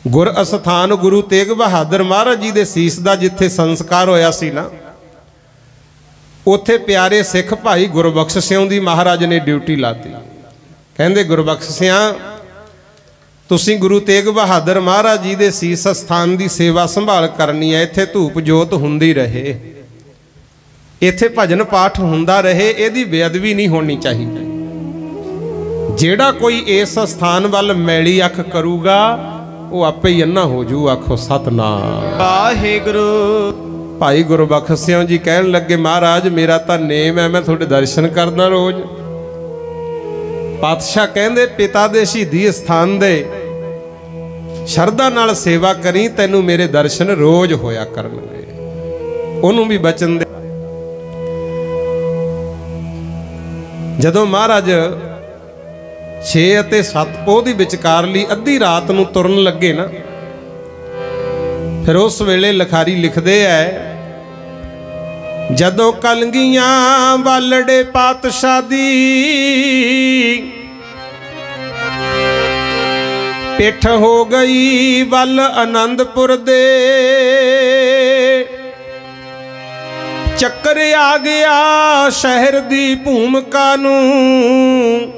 ਗੁਰ ਅਸਥਾਨ ਗੁਰੂ ਤੇਗ ਬਹਾਦਰ ਮਹਾਰਾਜ ਜੀ ਦੇ ਸੀਸ ਦਾ ਜਿੱਥੇ ਸੰਸਕਾਰ ਹੋਇਆ ਸੀ ਨਾ ਉੱਥੇ ਪਿਆਰੇ ਸਿੱਖ ਭਾਈ ਗੁਰਬਖਸ਼ ਸਿੰਘ ਦੀ ਮਹਾਰਾਜ ਨੇ ਡਿਊਟੀ ਲਾਤੀ ਕਹਿੰਦੇ ਗੁਰਬਖਸ਼ ਸਿੰਘ ਤੁਸੀਂ ਗੁਰੂ ਤੇਗ ਬਹਾਦਰ ਮਹਾਰਾਜ ਜੀ ਦੇ ਸੀਸ ਸਥਾਨ ਦੀ ਸੇਵਾ ਸੰਭਾਲ ਕਰਨੀ ਹੈ ਇੱਥੇ ਧੂਪ ਜੋਤ ਹੁੰਦੀ ਰਹੇ ਇੱਥੇ ਭਜਨ ਪਾਠ ਹੁੰਦਾ ਰਹੇ ਇਹਦੀ ਬੇਅਦਬੀ ਨਹੀਂ ਹੋਣੀ ਚਾਹੀਦੀ ਜਿਹੜਾ ਕੋਈ ਇਸ ਸਥਾਨ ਵੱਲ ਮੈਲੀ ਅੱਖ ਕਰੂਗਾ ਉਹ ਆਪੇ ਹੀ ਅੰਨਾ ਹੋ ਜੂ ਆਖੋ ਸਤਨਾਮ ਵਾਹਿਗੁਰੂ ਭਾਈ ਗੁਰਬਖਸ਼ ਸਿੰਘ ਜੀ ਕਹਿਣ ਲੱਗੇ ਮਹਾਰਾਜ ਮੇਰਾ ਤਾਂ ਨੇਮ ਹੈ ਮੈਂ ਤੁਹਾਡੇ ਦਰਸ਼ਨ ਕਰਦਾ ਰੋਜ਼ ਪਾਤਸ਼ਾਹ ਕਹਿੰਦੇ ਪਿਤਾ ਦੇ ਸ਼ਹੀਦੀ ਸਥਾਨ ਦੇ ਸ਼ਰਧਾ ਨਾਲ ਸੇਵਾ ਕਰੀ ਤੈਨੂੰ ਮੇਰੇ ਦਰਸ਼ਨ ਰੋਜ਼ ਹੋਇਆ ਕਰਨਗੇ ਉਹਨੂੰ ਵੀ ਬਚਨ ਦੇ ਜਦੋਂ ਮਹਾਰਾਜ 6 ਅਤੇ 7 ਪੋਹ ਦੀ ਵਿਚਕਾਰਲੀ ਅੱਧੀ ਰਾਤ ਨੂੰ ਤੁਰਨ ਲੱਗੇ ਨਾ, ਫਿਰ ਉਸ ਵੇਲੇ ਲਿਖਾਰੀ ਲਿਖਦੇ ਐ, ਜਦੋਂ ਕਲਗੀਆਂ ਵਾਲੜੇ ਪਾਤਸ਼ਾਹ ਦੀ ਪਿੱਠ ਹੋ ਗਈ ਵੱਲ ਆਨੰਦਪੁਰ ਦੇ, ਚੱਕਰ ਆ ਗਿਆ ਸ਼ਹਿਰ ਦੀ ਭੂਮਿਕਾ ਨੂੰ,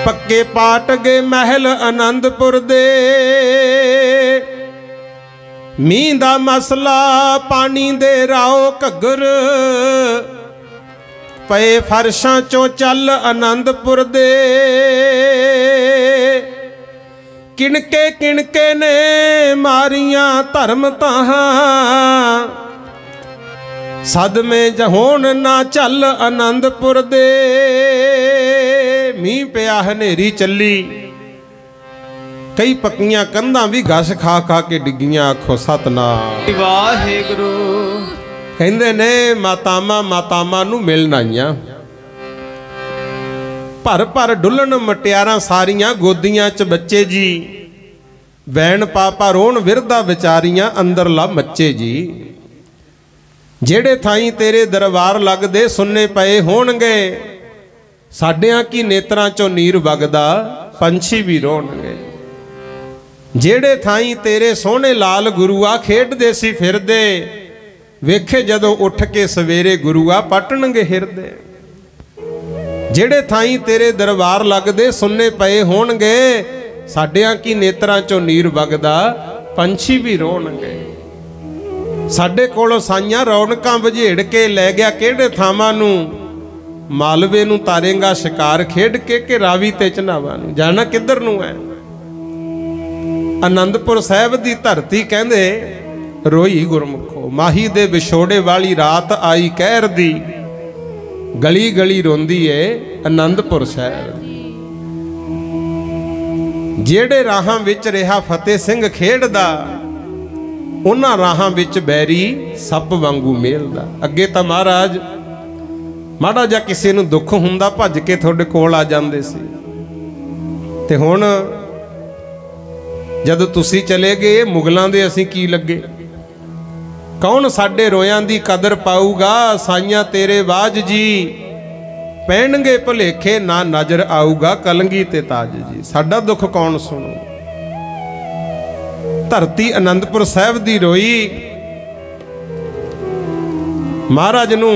ਪੱਕੇ ਪਾਟ ਗਏ ਮਹਿਲ ਆਨੰਦਪੁਰ ਦੇ, ਮੀਂਹ ਦਾ ਮਸਲਾ ਪਾਣੀ ਦੇ ਰਾਓ ਘੱਗਰ, ਪਏ ਫਰਸ਼ਾਂ ਚੋਂ ਚੱਲ ਆਨੰਦਪੁਰ ਦੇ, ਕਿਣਕੇ ਕਿਣਕੇ ਨੇ ਮਾਰੀਆਂ ਧਰਮ ਤਾਹਾਂ, ਸਦਮੇ ਜਹੋਣ ਨਾ ਚੱਲ ਆਨੰਦਪੁਰ ਦੇ, ਮੀਂਹ ਪਿਆ ਹਨੇਰੀ ਚੱਲੀ, ਕਈ ਪੱਕੀਆਂ ਕੰਧਾਂ ਵੀ ਘਸ ਖਾ ਖਾ ਕੇ ਡਿੱਗੀਆਂ, ਆਖੋ ਸਤਨਾਮ ਵਾਹਿਗੁਰੂ। ਕਹਿੰਦੇ ਨੇ ਮਾਤਾਵਾਂ ਨੂੰ ਮਿਲਣ ਆਈਆਂ, ਭਰ ਭਰ ਡੁੱਲਣ ਮਟਿਆਰਾਂ ਸਾਰੀਆਂ, ਗੋਦੀਆਂ 'ਚ ਬੱਚੇ ਜੀ, ਵੈਣ ਪਾਪਾ ਰੋਣ ਵਿਰਦਾ ਵਿਚਾਰੀਆਂ, ਅੰਦਰਲਾ ਮੱਚੇ ਜੀ, ਜਿਹੜੇ ਥਾਈਂ ਤੇਰੇ ਦਰਬਾਰ ਲੱਗਦੇ ਸੁੰਨੇ ਪਏ ਹੋਣਗੇ, ਸਾਡਿਆਂ ਕੀ ਨੇਤਰਾਂ 'ਚੋਂ ਨੀਰ ਵਗਦਾ ਪੰਛੀ ਵੀ ਰੋਣਗੇ, ਜਿਹੜੇ ਥਾਈਂ ਤੇਰੇ ਸੋਹਣੇ ਲਾਲ ਗੁਰੂਆ ਖੇਡਦੇ ਸੀ ਫਿਰਦੇ, ਵੇਖੇ ਜਦੋਂ ਉੱਠ ਕੇ ਸਵੇਰੇ ਗੁਰੂਆ ਪਟਣਗੇ ਹਿਰਦੇ, ਜਿਹੜੇ ਥਾਈਂ ਤੇਰੇ ਦਰਬਾਰ ਲੱਗਦੇ ਸੁੰਨੇ ਪਏ ਹੋਣਗੇ, ਸਾਡਿਆਂ ਕੀ ਨੇਤਰਾਂ 'ਚੋਂ ਨੀਰ ਵਗਦਾ ਪੰਛੀ ਵੀ ਰੋਣਗੇ, ਸਾਡੇ ਕੋਲੋਂ ਸਾਈਆਂ ਰੌਣਕਾਂ ਵਝੇੜ ਕੇ ਲੈ ਗਿਆ ਕਿਹੜੇ ਥਾਵਾਂ ਨੂੰ, ਮਾਲਵੇ ਨੂੰ ਤਾਰੇਂਗਾ ਸ਼ਿਕਾਰ ਖੇਡ ਕੇ ਕਿ ਰਾਵੀ ਤੇ ਚਨਾਵਾ ਨੂੰ, ਜਾਣਾ ਕਿੱਧਰ ਨੂੰ ਹੈ। ਆਨੰਦਪੁਰ ਸਾਹਿਬ ਦੀ ਧਰਤੀ ਕਹਿੰਦੇ ਰੋਈ ਗੁਰਮੁਖੋ, ਮਾਹੀ ਦੇ ਵਿਛੋੜੇ ਵਾਲੀ ਰਾਤ ਆਈ ਕਹਿਰ ਦੀ, ਗਲੀ ਗਲੀ ਰੋਂਦੀ ਏ ਆਨੰਦਪੁਰ ਸਾਹਿਬ। ਜਿਹੜੇ ਰਾਹਾਂ ਵਿੱਚ ਰਿਹਾ ਫਤਿਹ ਸਿੰਘ ਖੇਡਦਾ, ਉਹਨਾਂ ਰਾਹਾਂ ਵਿੱਚ ਬੈਰੀ ਸੱਪ ਵਾਂਗੂ ਮੇਲਦਾ। ਅੱਗੇ ਤਾਂ ਮਹਾਰਾਜ ਮਾੜਾ ਜਿਹਾ ਕਿਸੇ ਨੂੰ ਦੁੱਖ ਹੁੰਦਾ ਭੱਜ ਕੇ ਤੁਹਾਡੇ ਕੋਲ ਆ ਜਾਂਦੇ ਸੀ, ਤੇ ਹੁਣ ਜਦੋਂ ਤੁਸੀਂ ਚਲੇ ਗਏ ਮੁਗਲਾਂ ਦੇ ਅਸੀਂ ਕੀ ਲੱਗੇ, ਕੌਣ ਸਾਡੇ ਰੋਇਆਂ ਦੀ ਕਦਰ ਪਾਊਗਾ, ਸਾਈਆਂ ਤੇਰੇ ਬਾਜ ਜੀ, ਪੈਣਗੇ ਭੁਲੇਖੇ ਨਾ ਨਜ਼ਰ ਆਊਗਾ ਕਲੰਗੀ ਤੇ ਤਾਜ ਜੀ, ਸਾਡਾ ਦੁੱਖ ਕੌਣ ਸੁਣੂ। ਧਰਤੀ ਆਨੰਦਪੁਰ ਸਾਹਿਬ ਦੀ ਰੋਈ, ਮਹਾਰਾਜ ਨੂੰ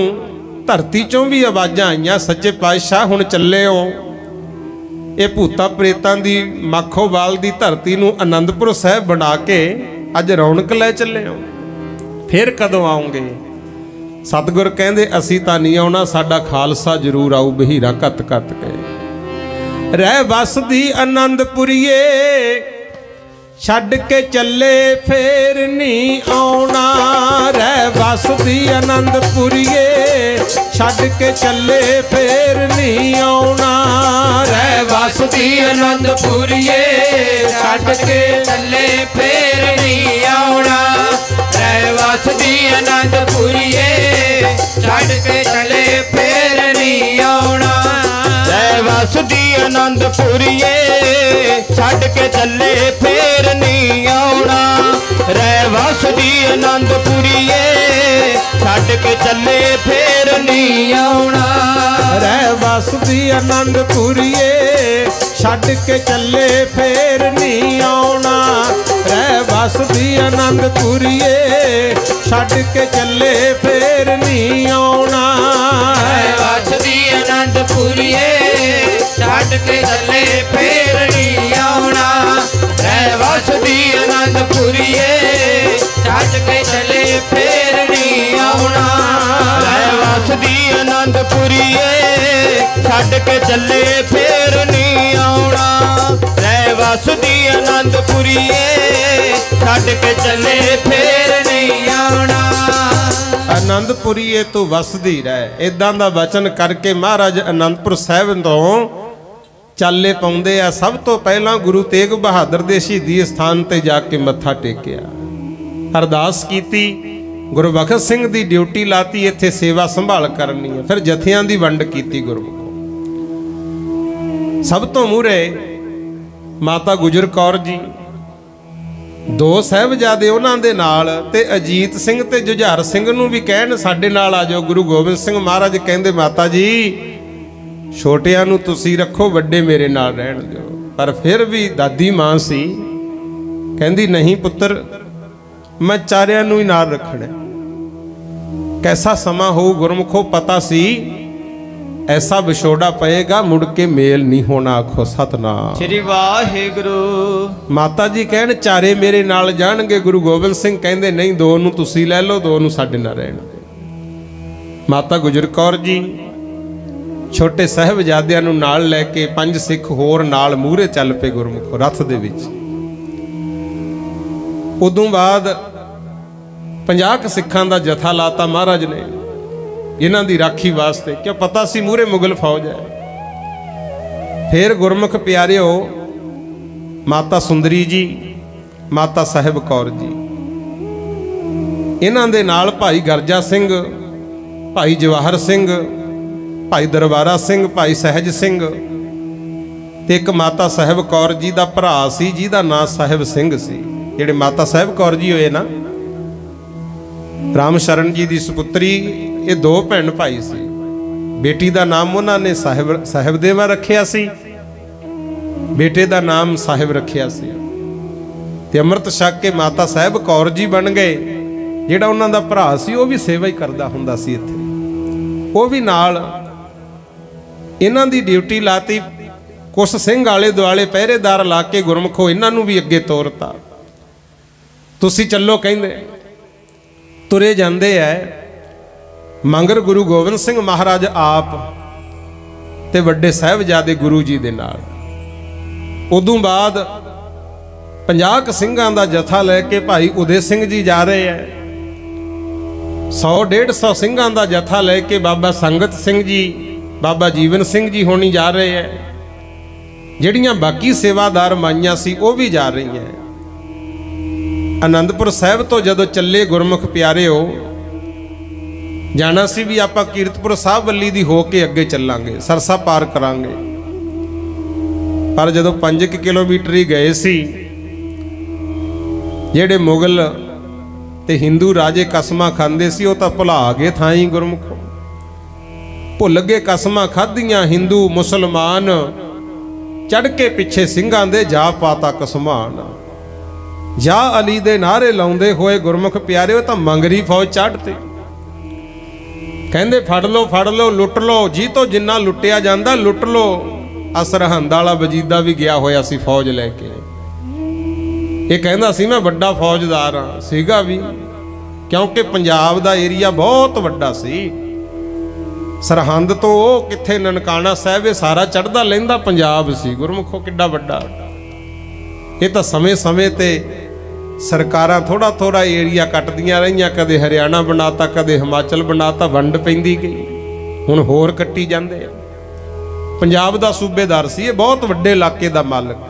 ਧਰਤੀ ਚੋਂ ਵੀ ਆਵਾਜ਼ਾਂ ਆਈਆਂ, ਸੱਚੇ ਪਾਤਸ਼ਾਹ ਹੁਣ ਚੱਲੇ ਹੋ, ਇਹ ਭੂਤਾਂ ਪ੍ਰੇਤਾਂ ਦੀ ਮਾਖੋਵਾਲ ਦੀ ਧਰਤੀ ਨੂੰ ਆਨੰਦਪੁਰ ਸਾਹਿਬ ਬਣਾ ਕੇ ਅੱਜ ਰੌਣਕ ਲੈ ਚੱਲੇ ਹੋ, ਫਿਰ ਕਦੋਂ ਆਉਂਗੇ। ਸਤਿਗੁਰ ਕਹਿੰਦੇ ਅਸੀਂ ਤਾਂ ਨਹੀਂ ਆਉਣਾ, ਸਾਡਾ ਖਾਲਸਾ ਜ਼ਰੂਰ ਆਊ ਬਹੀਰਾ ਕੱਤ ਕੱਤ ਕੇ। ਰਹਿ ਵਸਦੀ ਆਨੰਦਪੁਰੀਏ ਛੱਡ ਕੇ ਚੱਲੇ ਫੇਰ ਨਹੀਂ ਆਉਣਾ, ਰਹਿ ਵਸਦੀ ਆਨੰਦਪੁਰੀਏ ਛੱਡ ਕੇ ਚੱਲੇ ਫੇਰ ਨਹੀਂ ਆਉਣਾ, ਰਹਿ ਵਸਦੀ ਆਨੰਦਪੁਰੀਏ ਛੱਡ ਕੇ ਚੱਲੇ ਫੇਰ ਨਹੀਂ ਆਉਣਾ, ਰਹਿ ਵਸਦੀ ਆਨੰਦਪੁਰੀਏ ਛੱਡ ਕੇ ਚੱਲੇ ਫੇਰ ਨਹੀਂ ਆਉਣਾ, ਰਹਿ ਵਸਦੀ ਆਨੰਦਪੁਰੀਏ ਛੱਡ ਕੇ ਚੱਲੇ ਫੇਰ ਨਹੀਂ ਆਉਣਾ, ਰਹਿ ਵਸਦੀ ਆਨੰਦਪੁਰੀਏ ਛੱਡ ਕੇ ਚੱਲੇ ਫੇਰ ਨਹੀਂ ਆਉਣਾ, ਰਹਿ ਵਸਦੀ ਆਨੰਦਪੁਰੀਏ ਛੱਡ ਕੇ ਚੱਲੇ ਫੇਰ ਨਹੀਂ ਆਉਣਾ, ਰਹਿ ਵਸਦੀ ਆਨੰਦਪੁਰੀਏ ਛੱਡ ਕੇ ਚੱਲੇ ਫੇਰ ਨਹੀਂ ਆਉਣਾ, ਰਹਿ ਵਸਦੀ ਆਨੰਦਪੁਰੀਏ ਛੱਡ ਕੇ ਚੱਲੇ ਫੇਰ ਨਹੀਂ ਆਉਣਾ, ਰਹਿ ਵਸਦੀ ਆਨੰਦਪੁਰੀਏ ਛੱਡ ਕੇ ਚੱਲੇ ਫੇਰ ਨਹੀਂ ਆਉਣਾ, ਰਹਿ ਵਸਦੀ ਆਨੰਦਪੁਰੀਏ ਛੱਡ ਕੇ ਚੱਲੇ ਫੇਰ ਨਹੀਂ ਆਉਣਾ, ਰਹਿ ਵਸਦੀ ਆਨੰਦਪੁਰੀਏ ਛੱਡ ਕੇ ਚੱਲੇ ਫੇਰ ਨਹੀਂ ਆਉਣਾ। ਆਨੰਦਪੁਰੀਏ ਤੂੰ ਵਸਦੀ ਰਹਿ, ਇਦਾਂ ਦਾ ਵਚਨ ਕਰਕੇ ਮਹਾਰਾਜ ਆਨੰਦਪੁਰ ਸਾਹਿਬ ਤੋਂ ਚਾਲੇ ਪਾਉਂਦੇ ਆ। ਸਭ ਤੋਂ ਪਹਿਲਾਂ ਗੁਰੂ ਤੇਗ ਬਹਾਦਰ ਦੇ ਸ਼ਹੀਦੀ ਸਥਾਨ ਤੇ ਜਾ ਕੇ ਮੱਥਾ ਟੇਕਿਆ, ਅਰਦਾਸ ਕੀਤੀ, ਗੁਰਬਖਸ਼ ਸਿੰਘ ਦੀ ਡਿਊਟੀ ਲਾਤੀ, ਇੱਥੇ ਸੇਵਾ ਸੰਭਾਲ ਕਰਨੀ ਹੈ। ਫਿਰ ਜਥਿਆਂ ਦੀ ਵੰਡ ਕੀਤੀ ਗੁਰਮੁਖੋ। सब तो मूहरे माता गुजर कौर जी, दो साहिबजादे उन्हां दे नाल ते अजीत सिंह ते जुझार सिंह नूं भी कहण साडे नाल आ जाओ। गुरु गोबिंद सिंह महाराज कहंदे माता जी छोटियां नूं तुसीं रखो, वड्डे मेरे नाल रहण दिओ। पर फिर भी दादी मां सी, कहंदी नहीं पुत्र मैं चारियां नूं ही नाल रखना। कैसा समा हो गुरमुखो पता सी ऐसा विछोड़ा पएगा, मुड़ के मेल नहीं होना। आखो सतनाम श्री वाहिगुरु। माता जी कहण चारे मेरे नाल जाणगे। गुरु गोबिंद सिंह कहंदे नहीं, दो नूं तुसीं लै लो, दो नूं साडे नाल रहण दिओ। माता गुजर कौर जी छोटे साहिबजादिਆਂ ਨੂੰ ਨਾਲ ਲੈ ਕੇ 5 सिख होर नाल मूहरे ਚੱਲ ਪਏ गुरमुखो रथ ਦੇ ਵਿੱਚ। ਉਦੋਂ ਬਾਅਦ 50 ਸਿੱਖਾਂ ਦਾ ਜਥਾ ਲਾਤਾ महाराज ने इन्हां दी राखी वास्ते, क्यों पता सी मूहरे मुगल फौज है। फिर गुरमुख प्यारिओ माता सुंदरी जी, माता साहिब कौर जी, इन्हां दे नाल भाई गरजा सिंह, भाई जवाहर सिंह, भाई दरबारा सिंह, भाई सहज सिंह ते एक माता साहिब कौर जी दा भरा सी जिहदा नाम साहिब सिंह सी। जिहड़े माता साहिब कौर जी होए ना, राम शरण जी दी सुपुत्री, ये दो भैन भाई सी। बेटी का नाम उन्होंने साहिब देवा रखिया सी, बेटे का नाम साहिब रखिया सी। ते अमृत छक के माता साहिब कौर जी बन गए। जिहड़ा उन्हां दा भरा सी वो भी सेवा ही करदा हुंदा सी इत्थे, वो भी नाल इन्हां दी ड्यूटी लाती। कुछ सिंह आले दुआले पहरेदार ला के गुरमुखो इन्हां नूं भी अगे तोरता। तुसीं चलो कहंदे तुरे जांदे है। मंगर गुरु गोबिंद सिंह महाराज आप ते वड्डे साहिबजादे गुरु जी दे नाल। उदों बाद 50 सिंघां दा जथा लैके भाई उदय सिंह जी जा रहे हैं। 100-150 सिंघां दा जथा लैके बाबा संगत सिंह जी, बाबा जीवन सिंह जी होनी जा रहे हैं। जिहड़ियां बाकी सेवादार माइयां सी वो भी जा रही हैं। आनंदपुर साहिब तो जदों चले गुरमुख प्यारिओ, जाना सी भी आपां कीरतपुर साहब वल्ली दी हो के अगे चलांगे, सरसा पार करांगे। पर जदों 5 किलोमीटर ही गए सी, जेड़े मुगल ते हिंदू राजे कसमां खांदे सी, वो तां भुला गए थाई गुरमुखो। भुल गए कसमां खाधियां। हिंदू मुसलमान चढ़ के पिछे सिंघां दे जा पाता कसमान। जा अली दे नारे लाउंदे होए गुरमुख प्यारिओ तां मंगरी फौज चढ़ते। कहंदे फड़ लो लुट लो, जी तो जिन्ना लुटिया जांदा लुट लो। आ सरहंद वाला वजीदा भी गया होया सी फौज लैके। ये कहंदा सी मैं वड्डा फौजदार हां, सीगा भी, क्योंकि पंजाब दा एरिया बहुत वड्डा सी। सरहंद तो वो किथे ननकाना साहिब सारा चढ़दा लैंदा पंजाब सी। गुरमुखो किड्डा वड्डा। ये तो समय समय ते सरकारां थोड़ा थोड़ा एरिया कटदियां रहियां, कदे हरियाणा बनाता, कदे हिमाचल बनाता, वंड पैंदी गई, हुण होर कट्टी जांदे आ। पंजाब दा सूबेदार सी, बहुत वड्डे इलाके दा मालक।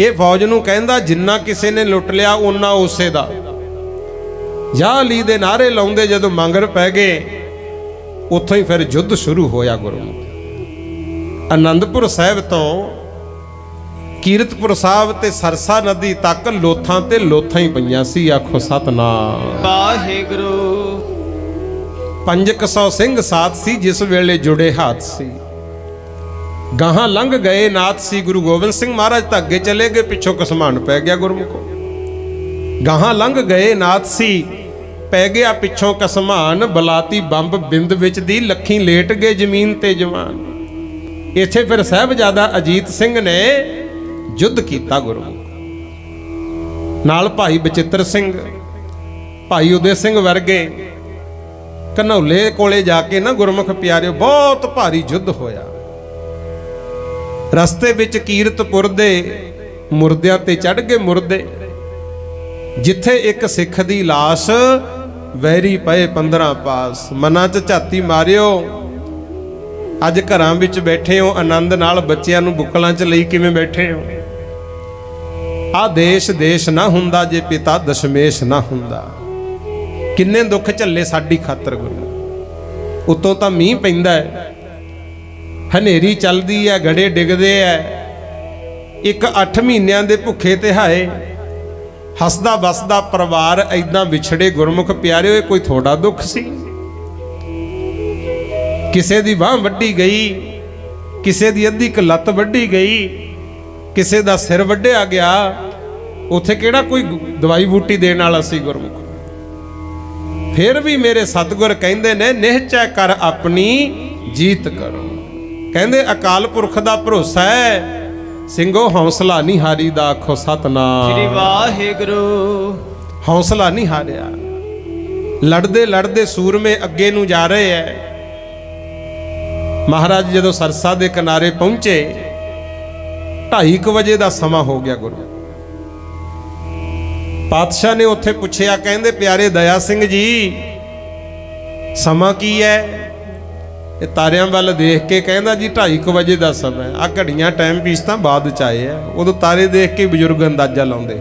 ये फौज नूं कहंदा जिन्ना किसी ने लुट लिया उन्ना उसे दा। जा अली दे नारे लाउंदे जदों मंगर पै गए, उत्थों ही फिर युद्ध शुरू होया। गुरमुख आनंदपुर साहिब तो कीरतपुर साहब ते सरसा नदी तक लोथां ते लोथां ही पईयां सी। आखो सतनाम वाहिगुरु। 500 सिंह साथ सी जिस वेले जुड़े हाथ सी। गाहां लंघ गए नाथ सी। गुरु गोबिंद सिंह महाराज तां अगे चले गए, पिछों कसमान पै गया गुरमुखो। गाहां लंघ गए नाथ सी, पै गया पिछों कसमान। बलाती बंब बिंद विच दी, लखी लेट गए जमीन ते जवान। इत्थे फिर साहिबजादा अजीत सिंह ने युद्ध किया गुरमुख नाल। भाई बचित्र सिंह, भाई उदय सिंह वर्गे घनौले कोले जाके ना गुरमुख प्यारे बहुत भारी युद्ध होया। रस्ते विच कीरतपुर दे मुरदियां ते चढ़ गए मुरदे। जिथे एक सिख दी लाश वैरी पए 15 पास। मना च झाती मारियो, अज घरां विच बैठे हो आनंद नाल, बच्चियां नूं बुक्कलां च लई किवें बैठे हो। आ देश देश ना हुंदा जे पिता दशमेश ना हुंदा। किन्ने दुख झल्ले साडी खातर गुरु। उतों तां मींह पैंदा है, हनेरी चलती है, गड़े डिगदे है, एक 8 महीनों के भुखे तिहाए, हसदा बसदा परिवार इदां विछड़े गुरमुख प्यारे, कोई थोड़ा दुख सी? किसे दी बांह वड्डी गई, किसे दी अद्धी क लत्त वड्डी गई, किसे दा सिर वड्डिया गया, उत्थे किहड़ा कोई दवाई बूटी देने वाला सी गुरमुख। फिर भी मेरे सतगुर कहंदे ने निहचै कर अपनी जीत करो। कहंदे अकाल पुरख दा भरोसा है, ਸਿੰਘੋ हौसला नहीं हारी दा आखो सतनाम। श्री वाहिगुरु। हौसला नहीं हारिया, लड़दे लड़दे सूरमे अगे नूं जा रहे है। महाराज जदों सरसा दे किनारे पहुंचे, 2:30 बजे का समा हो गया। गुरु पातशाह ने उत्थे पुछया, कहंदे प्यारे दया सिंह जी समा की है? ये तारियां वाल देख के कहंदा जी 2:30 बजे का समय। आ घड़ियां टाइम पीस तां बाद च आए है, उदों तारे देख के बजुर्ग अंदाजा लाउंदे।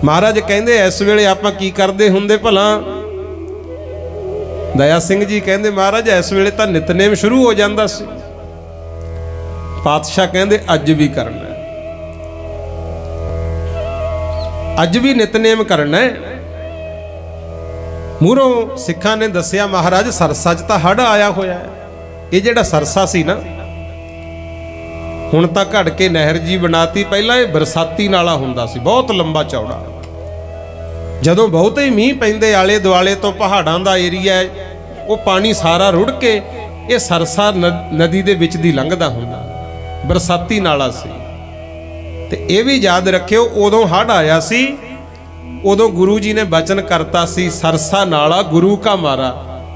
महाराज कहंदे इस वेले आपां की करदे हुंदे भला? दया सिंह जी कहंदे महाराज इस वेले तां नितनेम शुरू हो जांदा सी। पातशाह कहंदे अज भी करना, अज भी नितनेम करना है। मूरों सिखा ने दसिया महाराज सरसा च तां हड़ आया होया है। ये जिहड़ा सरसा सी ना, हुण तां घड़ के नहर जी बनाती, पहला ये बरसाती नाला हुंदा सी, बहुत लंबा चौड़ा। जदों बहुते ही मींह पैंदे आले दुआले तो पहाड़ां दा एरिया है, वो पानी सारा रुड़ के ये सरसा नदी दे विच दी लंघदा हुंदा, बरसाती नाला सी। ते ये भी याद रखियो, उदों हड़ आया सी, उदों गुरु जी ने बचन करता सी सरसा नाला गुरु का मारा,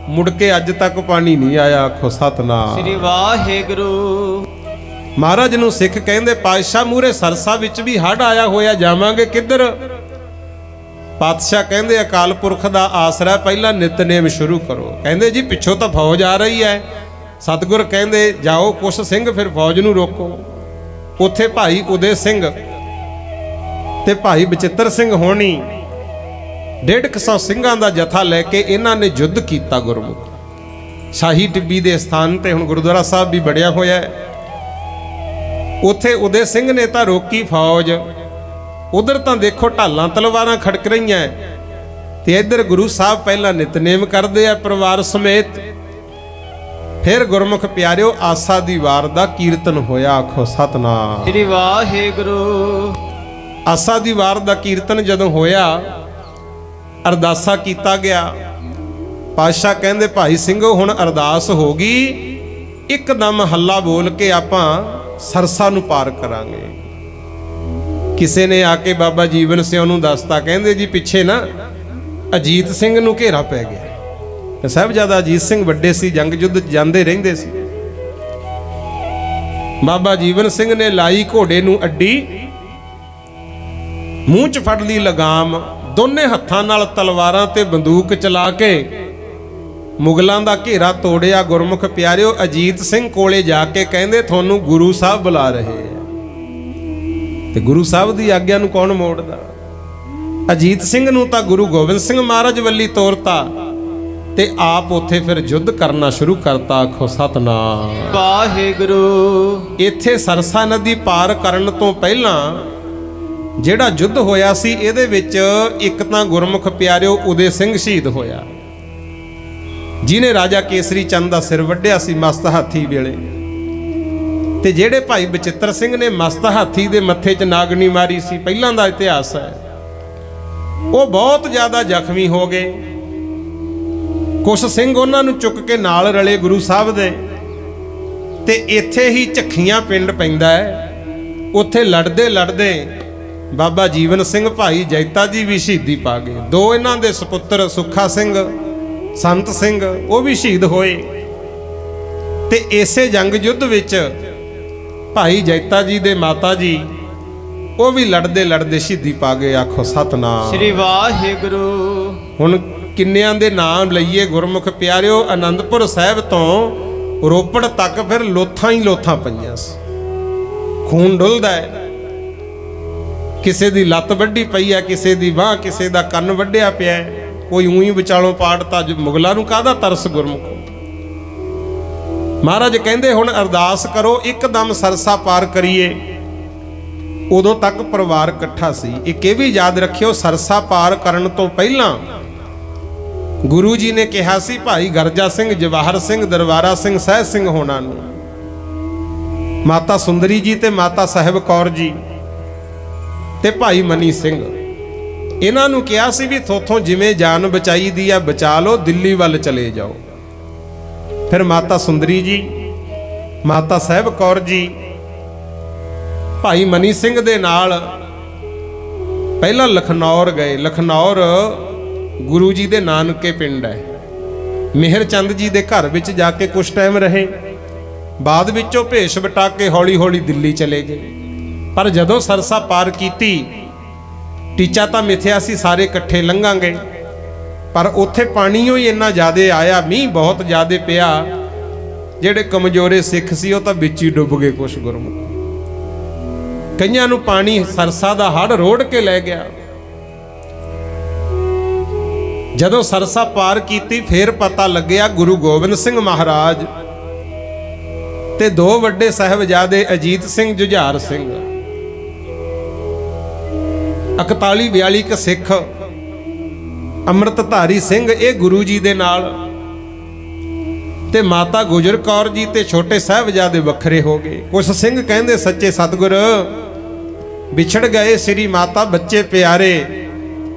मुड़ के अज तक पानी नहीं आया। आखो सतनाम। श्री वाहिगुरु। महाराज नूं सिख कहंदे पातशाह मूरे सरसा विच भी हड़ आया होया, जावांगे किधर? पातशाह कहंदे अकाल पुरख दा आसरा, पहला नितनेम शुरू करो। कहंदे जी पिछों तो फौज आ रही है। सतगुर कहंदे जाओ कुछ सिंह फिर फौज नूं रोको। उत्थे भाई उदय सिंह ते भाई बचित्र सिंह होनी 150 ਸਿੰਘਾਂ ਦਾ ਜਥਾ ਲੈ ਕੇ ਇਹਨਾਂ ਨੇ युद्ध ਕੀਤਾ गुरमुख। शाही टिब्बी ਦੇ ਸਥਾਨ ਤੇ ਹੁਣ ਗੁਰਦੁਆਰਾ ਸਾਹਿਬ ਵੀ ਬਣਿਆ ਹੋਇਆ ਹੈ। ਉੱਥੇ ਉਦੇ ਸਿੰਘ ਨੇ ਤਾਂ ਰੋਕੀ ਫੌਜ, ਉਧਰ ਤਾਂ ਦੇਖੋ ਢਾਲਾਂ ਤਲਵਾਰਾਂ ਖੜਕ ਰਹੀਆਂ ਤੇ ਇੱਧਰ ਗੁਰੂ ਸਾਹਿਬ ਪਹਿਲਾਂ ਨਿਤਨੇਮ ਕਰਦੇ ਆ ਪਰਿਵਾਰ ਸਮੇਤ। फिर गुरमुख प्यारियो आसा दी वार दा कीर्तन होया। आखो सतनाम। श्री वाहिगुरु। आसा दी वार दा कीर्तन जदों होया, अरदासा कीता गया। पातशाह कहंदे भाई ਸਿੰਘੋ हुण अरदास हो गई, एकदम हल्ला बोल के आपां सरसा नूं पार करांगे। किसी ने आके बाबा जीवन सिंह नूं दसता, कहंदे जी पिछे ना अजीत सिंह नूं घेरा पै गया। साहिबजादा अजीत सिंह वड्डे सी, जंग युद्ध जांदे रहिंदे सी। बाबा जीवन सिंह ने लाई घोड़े नूं अड्डी, मूँह च फड़ ली लगाम, दोने हत्थां नाल तलवारां ते बंदूक चला के मुगलों का घेरा तोड़िया। गुरमुख प्यारियो अजीत सिंह कोले जाके कहंदे थोनू गुरु साहब बुला रहे हैं। ते गुरु साहब की आग्या नूं कौन मोड़दा? अजीत सिंह नूं तां गुरु गोबिंद सिंह महाराज वल्ली तोरता ते आप उत्थे फिर युद्ध करना शुरू करता। आखो सतनाम वाहिगुरु। इत्थे सरसा नदी पार करन तो पहला जिहड़ा युद्ध होया सी, इहदे विच एक तां गुरमुख प्यारियो उदय सिंह शहीद होया, जिन्हें राजा केसरी चंद दा सिर वड्डिया सी मस्त हाथी वेले। ते जिहड़े भाई बचित्र सिंह ने मस्त हाथी दे मत्थे च नागनी मारी सी, पहलां दा इतिहास है, वो बहुत ज़्यादा जख्मी हो गए। कुछ सिंह उन्होंने चुक के नाल रले गुरु साहब दे, ते इत्थे ही झक्खियां पिंड पैंदा है। उत्थे लड़दे लड़दे बाबा जीवन सिंह भाई जैता जी भी शहीदी पा गए। दो इन्हां दे सपुत्र सुखा सिंह संत सिंह वो भी शहीद होए। ते इसे जंग युद्ध विच भाई जैता जी दे माता जी वो भी लड़दे लड़दे शहीदी पा गए। आखो सतनाम श्री वाहिगुरु। हुण किन्नियां दे नाम लईए गुरमुख प्यारियो। आनंदपुर साहिब तो रोपड़ तक फिर लोथां ही लोथां पईयां सी, खून डुलदा है। किसे दी लत्त वड्डी पई है, किसे दी बांह, किसे दा कंन वड्डिया पिया है, कोई ऊई विचालों पाड़ता। मुगलां नूं काहदा तरस गुरमुख। महाराज कहते हुण अरदास करो, एकदम सरसा पार करिए। उदों तक परिवार इकट्ठा सी। एक भी याद रखियो, सरसा पार करन तो पहला गुरु जी ने कहा सी भाई गरजा सिंह, जवाहर सिंह, दरबारा सिंह, सहज सिंह होना नूं, माता सुंदरी जी ते माता साहिब कौर जी ते भाई मनी सिंह, इन्हां नूं कहा सी भी थोथों जिवें जान बचाई दी है बचा लो, दिल्ली वल चले जाओ। फिर माता सुंदरी जी, माता साहिब कौर जी, भाई मनी सिंह दे नाल पहला लखनौर गए। लखनौर गुरु जी दे नानके पिंड है। मेहर चंद जी दे घर विच जाके कुछ टाइम रहे, बाद विचों भेष बटा के हौली हौली दिल्ली चले गए। पर जदों सरसा पार कीती, टीचा तां मिथया सी सारे इकट्ठे लंघांगे, पर उत्थे पाणीओ ही इन्ना ज़्यादा आया, मींह बहुत ज़्यादा पिया, जिहड़े कमजोरे सिख सी वो तां विच ही डुब गए। कुछ गुरमुख कईयां नूं पानी सरसा दा हड़ रोड़ के लै गया। जदों सरसा पार कीती, फिर पता लग्या गुरु गोबिंद सिंह महाराज ते दो वड्डे साहिबजादे अजीत सिंह, जुझार सिंह, 41-42 क सिख अमृतधारी सिंह, ये गुरु जी दे नाल ते माता गुजर कौर जी ते छोटे साहिबजादे वखरे हो गए। कुछ सिंह कहंदे सच्चे सतगुर बिछड़ गए श्री माता बच्चे प्यारे,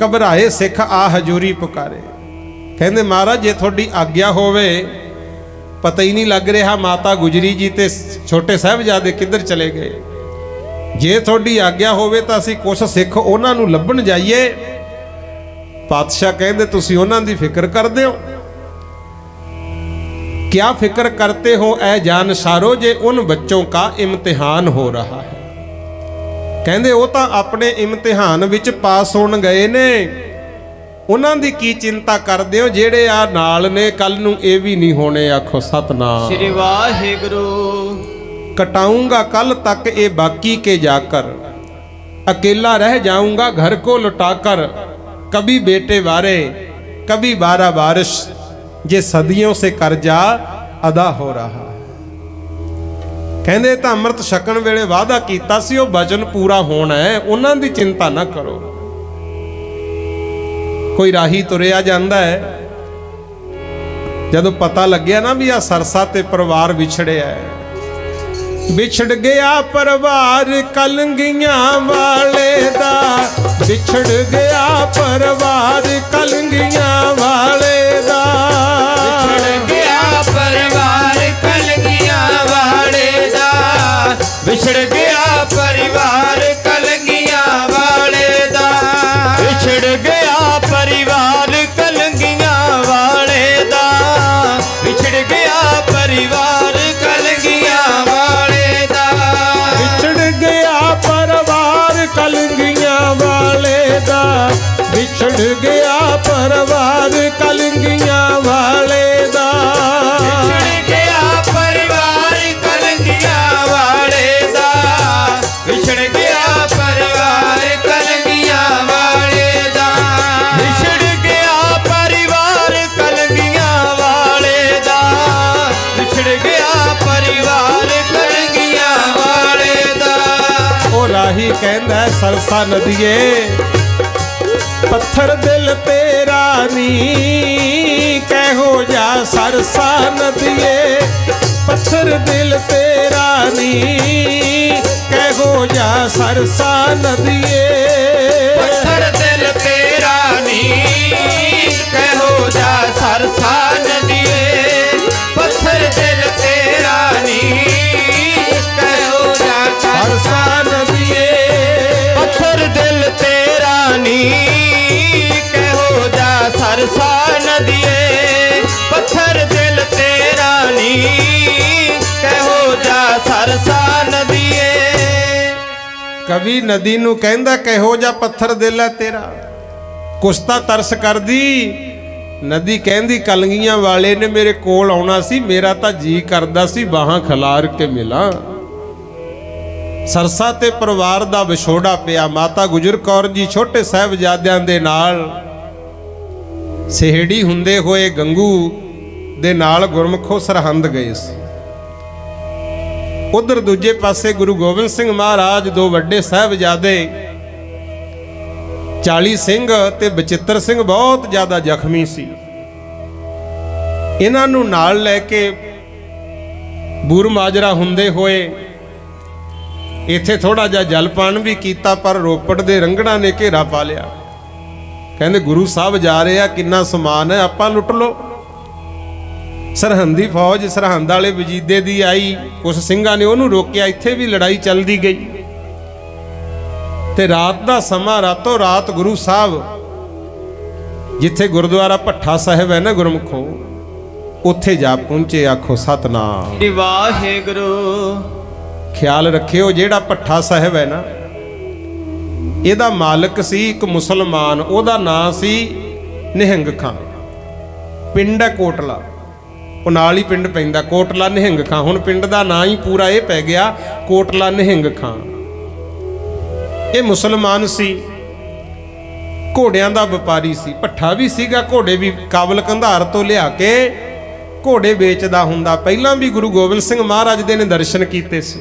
घबराए सिख आ हजूरी पुकारे। कहंदे महाराज जे थोड़ी आग्ञा होवे, पता ही नहीं लग रहा माता गुजरी जी ते छोटे साहिबजादे किधर चले गए। जे थोड़ी आग्ञा होवे तां असीं कुछ सिख उन्हां नूं लभण जाइए। पातशाह कहंदे तुसीं उन्हां दी फिक्र करदे हो, क्या फिक्र करते हो ऐ जानसारो, जे उन बच्चों का इम्तिहान हो रहा है। कहंदे वो तां अपने इम्तिहान विच पास होण गए ने, उन्हां दी की चिंता करदे हो, जेड़े आ नाल ने कल नूं ये भी नहीं होने। आखो सतनाम श्री वाहिगुरू। कटाऊंगा कल तक ये बाकी के जाकर, अकेला रह जाऊंगा घर को लुटाकर, कभी बेटे वारे कभी 12 बारिश, जे सदियों से कर्जा अदा हो रहा है। कहंदे तां अमृत छकण वेले वादा कीता सी, वो वचन पूरा होना है, उन्हां दी चिंता ना करो। कोई राही तुरिया जांदा है, जदों पता लग्या ना भी आ सरसा ते परिवार विछड़िया है, बिछड़ गया परिवार कलंगियां वाले दा, बिछड़ गया परिवार कलंगियां वाले दा, बिछड़ गया परिवार कलंगियां वाले दा, बिछड़ गया परिवार कलंगियां वाले दा, बिछड़ गया परिवार कलंगियां वाले दा, बिछड़ गया परिवार कलंगियां वाले दा, बिछड़ गया परिवार कलंगियां वाले दा, बिछड़ गया परिवार कलंगियां वाले दा, बिछड़ गया परिवार कलंगियां वाले दा, बिछड़ गया परिवार कलंगियां वाले दा, बिछड़ गया परिवार कलंगियां वाले दा, बिछड़ गया परिवार कलंगियां वाले दा। ओ राही कहंदा सरसा नदिए, पत्थर दिल तेरा नी, कहो जा सरसा नदिए, पत्थर दिल तेरा नी, कहो जा सरसा नदिए, पत्थर दिल तेरा नी, कहो जा सरसा नदिए, पत्थर दिल तेरा नी, कहो जा सरसा नदिए, पत्थर दिल तेरा नी, कहो जा सरसा नदिए, पत्थर दिल तेरा नी, कहो जा सरसा नदिए। कवि नदी नूं कहंदा कहो जा पत्थर दिल है तेरा, कुछ तां तरस कर दी। नदी कहंदी कलंगियां वाले ने मेरे कोल आउणा सी, मेरा तां जी करदा सी बाहां खलार के मिलां। सरसा ते परिवार दा विछोड़ा पिया। माता गुजर कौर जी छोटे साहिबजादियां दे नाल सिहड़ी हुंदे होए गंगू दे नाल गुरमुखो सरहंद गए सी। उधर दूजे पासे गुरु गोबिंद सिंह महाराज दो वड्डे साहिबजादे 40 सिंह ते बचित्र सिंह बहुत ज़्यादा जख्मी सी। इन्हां नूं नाल लैके बूर माजरा हुंदे होए इत्थे थोड़ा जिहा जलपान भी कीता, पर रोपड़ दे रंगड़ा ने घेरा पा लिया। कहंदे गुरु साहब जा रहे आ, किन्ना समान है, आपां लुट लो। सरहंदी फौज सरहंद वाले वजीदे दी आई, कुछ सिंघां ने उहनूं रोकिया, इत्थे भी लड़ाई चलदी गई। ते रात दा समा, रातों रात गुरु साहब जिथे गुरुद्वारा भट्ठा साहिब है ना गुरमुखो, उत्थे जा पहुंचे। आखो सतनाम वाहिगुरू। ख्याल रखियो जेड़ा भट्ठा साहिब है ना, इहदा मालिक सी एक मुसलमान, ओहदा नां सी निहंग खां। पिंड है कोटला, ਉਹ ਨਾਲ ਹੀ ਪਿੰਡ ਪੈਂਦਾ ਕੋਟਲਾ ਨਿਹੰਗ ਖਾਂ। ਹੁਣ ਪਿੰਡ ਦਾ ਨਾਂ ਹੀ ਪੂਰਾ ਇਹ ਪੈ ਗਿਆ ਕੋਟਲਾ ਨਿਹੰਗ ਖਾਂ। ਇਹ ਮੁਸਲਮਾਨ ਸੀ, ਘੋੜਿਆਂ ਦਾ ਵਪਾਰੀ ਸੀ, ਭੱਠਾ ਵੀ ਸੀਗਾ, ਘੋੜੇ ਵੀ ਕਾਬਲ ਕੰਧਾਰ ਤੋਂ ਲਿਆ ਕੇ ਘੋੜੇ ਵੇਚਦਾ ਹੁੰਦਾ। ਪਹਿਲਾਂ ਵੀ ਗੁਰੂ ਗੋਬਿੰਦ ਸਿੰਘ ਮਹਾਰਾਜ ਦੇ ਨੇ ਦਰਸ਼ਨ ਕੀਤੇ ਸੀ,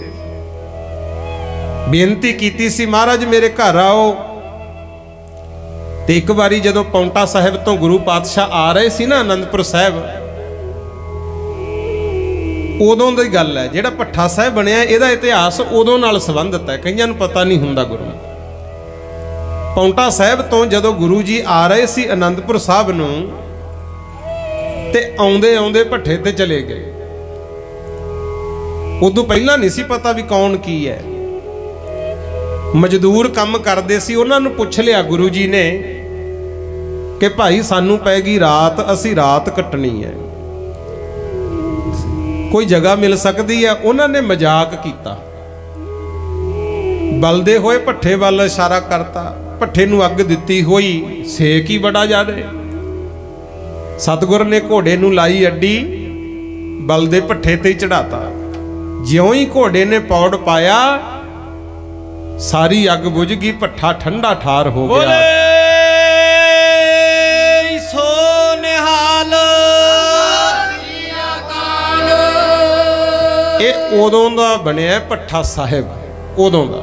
ਬੇਨਤੀ ਕੀਤੀ ਸੀ ਮਹਾਰਾਜ ਮੇਰੇ ਘਰ ਆਓ। ਤੇ ਇੱਕ ਵਾਰੀ ਜਦੋਂ ਪੌਂਟਾ ਸਾਹਿਬ ਤੋਂ ਗੁਰੂ ਪਾਤਸ਼ਾਹ ਆ ਰਹੇ ਸੀ ਨਾ ਆਨੰਦਪੁਰ ਸਾਹਿਬ, उदों की गल है। जिहड़ा भट्ठा साहिब बनया इहदा इतिहास उदों नाल संबंधित है, कईयां नूं पता नहीं हुंदा। गुरु पौंटा साहिब तो जदों गुरु जी आ रहे सी आनंदपुर साहिब नूं, ते आउंदे आउंदे भट्ठे ते चले गए। उदों पहलां नहीं सी पता भी कौन की है। मजदूर काम करदे सी, उन्हां नूं पुछ लिया गुरु जी ने कि भाई सानूं पै गई रात, असीं रात कट्टनी है, कोई जगह मिल सकती है। उन्होंने मजाक किया, बलदे होए भट्ठे वाल इशारा करता, भट्ठे नूं अग दिती हुई, सेक ही बड़ा ज्यादा। सतगुर ने घोड़े नूं लाई अड्डी, बलदे भट्ठे ते चढ़ाता। ज्यों ही घोड़े ने पौड़ पाया, सारी अग बुझ गई, भट्ठा ठंडा ठार हो गया। उदों दा बनया भट्ठा साहिब, उदों दा।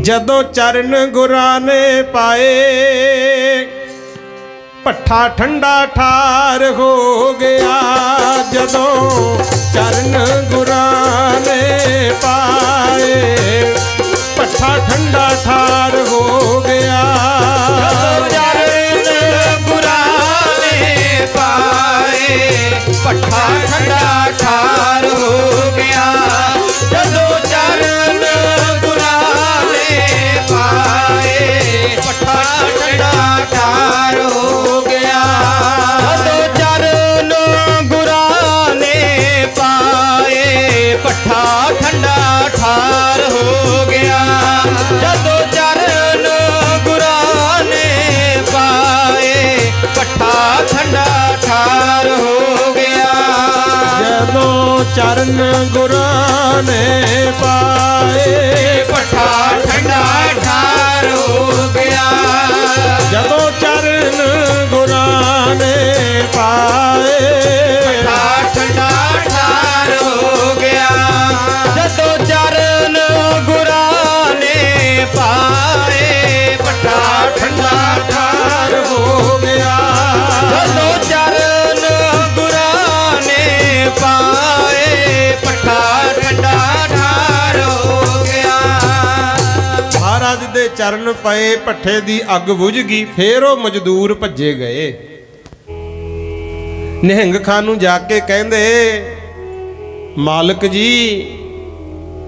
जदों चरण गुरां ने पाए, भट्ठा ठंडा ठार हो गया। जदों चरण गुरां ने पाए, भट्ठा ठंडा ठार हो गया। चरण गुरां ने पाए, भट्ठा ठंडा ठार हो गया। जदों चरण गुरां ने पाए, भट्ठा ठंडा ठार हो गया। जदों चरण गुरां ने पाए, भट्ठा ठंडा ठार हो गया। जदों चरण गुरां ने पाए, भट्ठा ठंडा ठार हो गया। जदों चरण गुरां ने पाए, भट्ठा ठंडा ठार हो गया। जदों चरण गुरां ने पाए, भट्ठा ठंडा ठार हो गया। जदों चरण गुरां ने पाए, भट्ठा ठंडा ठार हो गया। जदों चरण गुरां ने पाए, भट्ठा ठंडा ठार हो गया। महाराज दे चरण पए, भट्ठे दी अग बुझ गई। फिर वो मजदूर भज्जे गए। निहंग खां नूं जाके कहंदे मालिक जी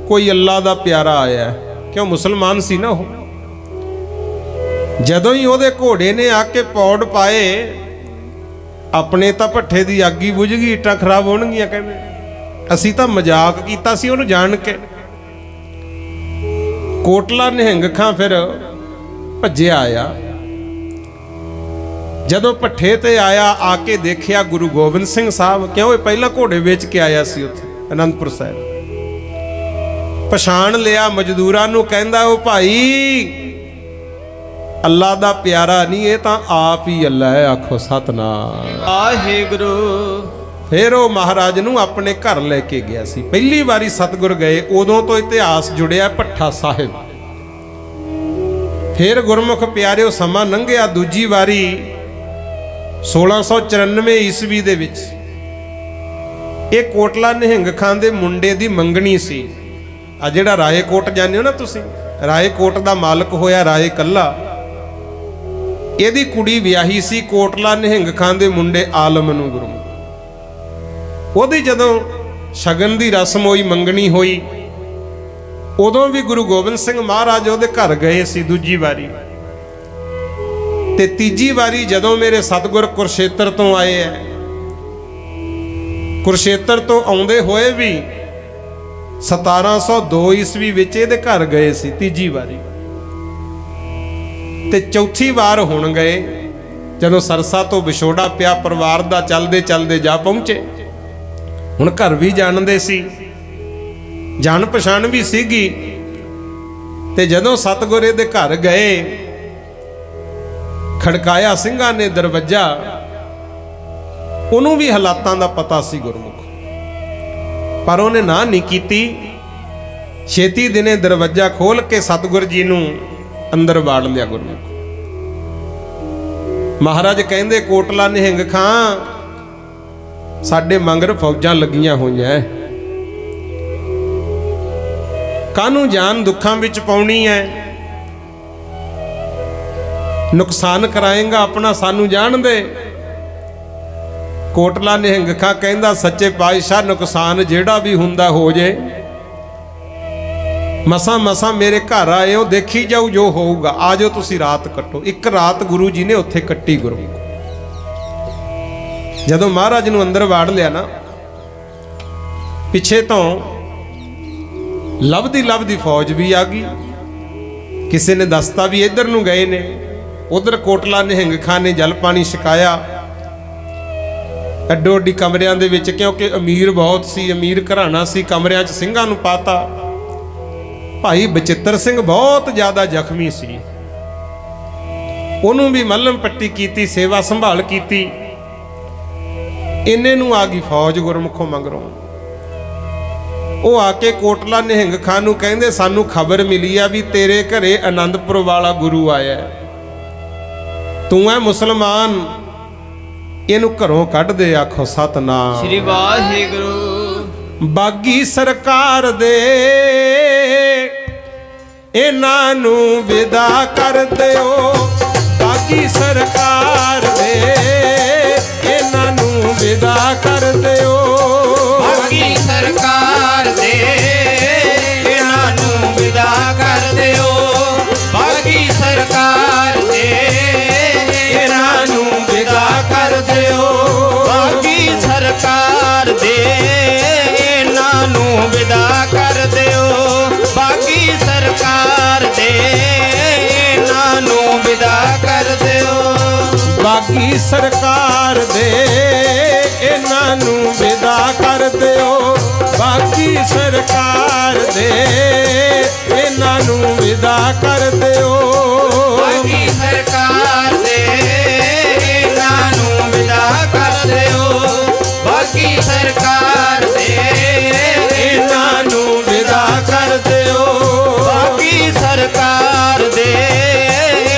कोई अल्लाह दा प्यारा आया। क्यों मुसलमान सी ना हो। जदों ही ओहदे घोड़े ने आके पौड़ पाए, अपने तां भट्ठे दी अग ही बुझ गई, इट्टां खराब होणगीਆਂ। कहंदे असीं तां मजाक कीता सी ओहनूं जाण के। कोटला निहंग खां फिर भज्जे आया। जदों भट्ठे ते आया, आके देखिया गुरु गोबिंद सिंह साहब। क्यों ये पहला घोड़े बेच के आया सी उत्थे आनंदपुर साहिब। पछाण लिया मजदूरां नूं, कहंदा ओ भाई अल्लाह दा प्यारा नहीं, ये तां आप ही अल्लाह है। आखो सतनाम वाहिगुरू। फिर वो महाराज नूं अपने घर लेके गया सी। पहली बारी सतगुर गए उदों तो इतिहास जुड़िया भट्ठा साहिब। फिर गुरमुख प्यारिओ समा लंघिया दूजी वारी 1694 ईस्वी दे विच ये कोटला निहंग खान दे मुंडे दी मंगनी सी। आ जिहड़ा रायकोट जाने हो ना तुसीं, रायकोट दा मालक होया राय कल्ला, इहदी कुड़ी विआही सी कोटला निहंग खान दे मुंडे आलम नूं गुरमुख। ओहदी जदों शगन दी रस्म होई, मंगनी होई, उदों भी गुरु गोबिंद सिंह महाराज उहदे घर गए सी दूजी वारी। ते तीजी वारी जदों मेरे सतगुर कुरुक्षेत्र तो आए है, कुरुक्षेत्र तो आउंदे होए भी 1702 ईस्वी विच इहदे घर गए सी तीजी वारी। ते चौथी वार हुण गए जदों सरसा तो विछोड़ा पिया परिवार दा, चलदे चलदे जा पहुंचे। हुण घर भी जानदे सी, जान पछाण भी सीगी। ते जदों सतगुर इहदे घर गए, खड़काया ਸਿੰਘਾਂ ने दरवाजा, उन्होंने भी हालातों का पता सी गुरमुख, पर उन्हें ना नहीं की। छेती दिने दरवाजा खोल के सतगुर जी नूं अंदर वाड़ लिया गुरमुख। महाराज कहंदे कोटला निहंग खां साडे मंगर फौजां लगियां होईयां, कानू जान दुखां विच पाउणी है, नुकसान कराएगा अपना सानू जान दे। कोटला निहंग खां कहंदा सच्चे पातशाह नुकसान जेड़ा भी हुंदा हो जे, मसा मसा मेरे घर आए हो, देखी जाओ जो होऊगा, आ जाओ तुसी रात कट्टो। एक रात गुरु जी ने उत्थे कट्टी गुरमुख। जदों महाराज नूं अंदर वाड़ लिया ना, पिछे तो लभदी फौज भी आ गई। किसी ने दसता भी इधर नूं गए ने, उधर कोटला निहंग खां ने जल पानी छकाया अड्डो अड्डी कमरियां दे विच, क्योंकि अमीर बहुत सी, अमीर घराना सी। कमरियां च ਸਿੰਘਾਂ नूं पाता। भाई बचित्र सिंह बहुत ज्यादा जख्मी सी, उन्होंने भी मलम पट्टी की, सेवा संभाल की। इन्ने नूं आ गई फौज गुरमुखों मगरों। वो आके कोटला निहंग खां नूं कहंदे सानू खबर मिली है भी तेरे घरे आनंदपुर वाला गुरु आया, तू है मुसलमान, इनू घरों कढ़ दे। आखो सतनाम श्री वाहिगुरू। बागी सरकार दे इन्हां नू विदा कर दिओ, बागी सरकार दे इन्हां नू विदा कर दिओ, बागी सरकार दे इन्हां नू विदा कर दिओ, बागी सरकार दे इन्हां नू विदा कर दिओ, बागी सरकार दे इन्हां नू विदा कर दिओ, बागी सरकार दे इन्हां नू विदा कर दिओ, बागी सरकार दे इन्हां नू विदा कर दिओ, बागी सरकार दे इन्हां नू विदा कर दिओ, बागी सरकार दे इन्हां नू विदा कर दिओ, बागी सरकार दे इन्हां नू विदा कर दिओ, बागी सरकार दे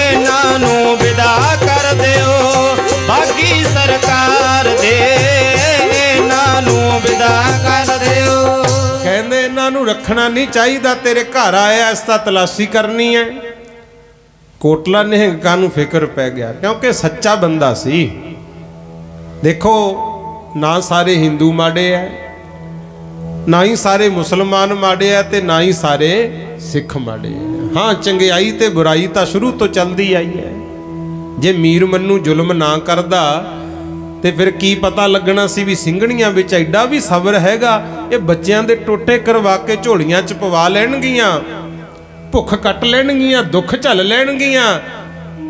इन्हां नू विदा कर दिओ, बागी सरकार दे इन्हां नू विदा कर दिओ। कहंदे इन्हां नू रखना नहीं चाहिदा, तेरे घर आया इसदा तलाशी करनी है। कोटला निहंग खां नू फिक्र पै गया, क्योंकि सच्चा बंदा सी। देखो ना सारे हिंदू माड़े है, ना ही सारे मुसलमान माड़े है, ते ना ही सारे सिख माड़े है। हाँ चंगियाई ते बुराई तो शुरू तो चलती आई है। जे मीर मन्नू जुल्म ना करदा ते फिर की पता लगना सी भी ਸਿੰਘਣੀਆਂ ਵਿੱਚ ਐਡਾ भी सबर हैगा। ये बच्चों के टोटे करवा के झोलियां च पवा लैणगीਆਂ, भुख कट लैणगीਆਂ, दुख झल लैणगीਆਂ,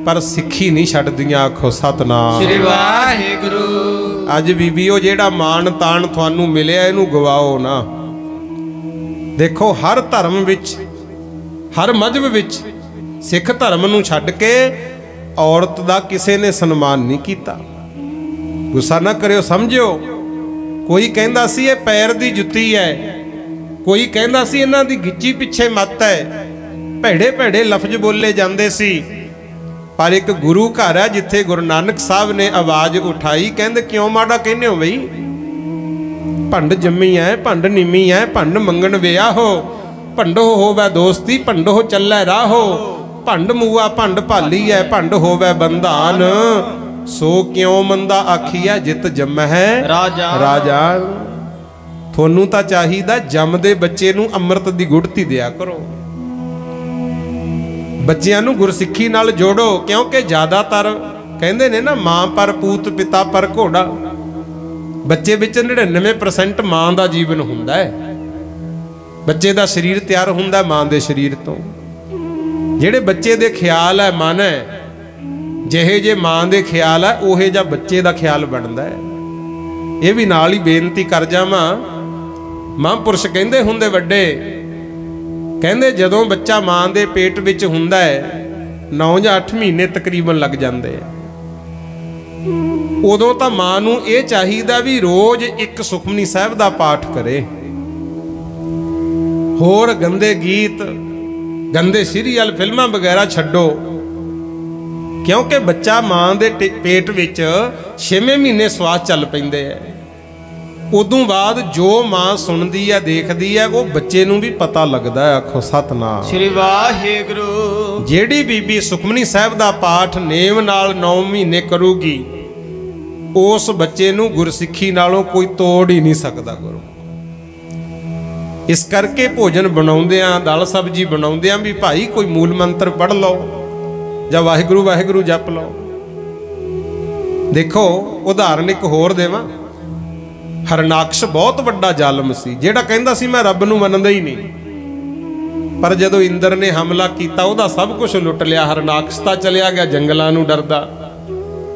पर सिक्खी नहीं छड्डदियां। आखो सतनाम श्री वाहिगुरू। अज बीबीओ जेड़ा मान तान थानू मिलिया इनू गवाओ ना। देखो हर धर्म विच, हर मजहब विच सिख धर्म नू छड्ड के औरत दा किसी ने सन्मान नहीं किया। गुस्सा ना करियो, समझियो कोई कहता सी ये पैर दी जुत्ती है, कोई कहता सी इन्हां दी गिच्ची पिछे मत है। भैड़े भैड़े लफ्ज बोले जाते सी। पर एक गुरु घर है जिथे गुरु नानक साहब ने आवाज उठाई, कहते क्यों माड़ा कहने हो बई, भंड जम्मी है भंड नीमी है, भंड मंगन विया हो, भंडो होवे दोस्ती भंडो चलै राहो, भंड मूआ भंड भाली है भंड होवे बंधान, सो क्यों मंदा आखिया जित जम है राजा राजा। थोनू तां चाहिदा जमदे बच्चे नूं अमृत दी गुड़ती दिया करो, बच्चियां नूं गुरसिੱਖੀ नाल जोड़ो, क्योंकि ज़्यादातर कहंदे ने ना मां पर पूत पिता पर घोड़ा। बच्चे विच 99% मां दा जीवन हुंदा है। बच्चे दा शरीर तैयार हुंदा मां दे शरीर तो। जिहड़े बच्चे दे ख्याल है मन है, जिहे जे मां दे ख्याल है उहे जा बच्चे दा ख्याल बनदा है। ये भी नाल ही बेनती कर जावां, महापुरुष कहंदे हुंदे वड्डे, कहंदे जदों बच्चा मां दे पेट विच हुंदा है 9 ਜਾਂ 8 महीने तकरीबन लग जाते हैं, उदों तां मां नूं ये चाहिदा भी रोज एक सुखमनी साहिब दा पाठ करे। होर गंदे गीत गंदे सीरियल फिल्मां वगैरह छड्डो, क्योंकि बच्चा मां दे पेट विच 6वें महीने श्वास चल पैंदे है। उदों बाद जो मां सुनती है देखती है वो बच्चे नूं भी पता लगता है। आखो सतनाम श्री वाहिगुरू। जेड़ी बीबी सुखमनी साहिब दा पाठ नेम नाल 9 महीने करूगी, उस बच्चे नूं गुरसिੱਖੀ नालों कोई तोड़ ही नहीं सकता गुरु। इस करके भोजन बनाउंदियां दाल सब्जी बनाउंदियां भी भाई कोई मूल मंत्र पढ़ लो जां वाहिगुरू वाहिगुरू जप लो। देखो उदाहरण एक होर देवां, हरनाकश बहुत वड्डा जालम सी, जेड़ा कहंदा सी मैं रब नूं मनदा ही नहीं, पर जदों इंद्र ने हमला कीता उहदा सब कुछ लुट लिया। हरनाकश तां चलिया गया जंगलां नूं डरदा।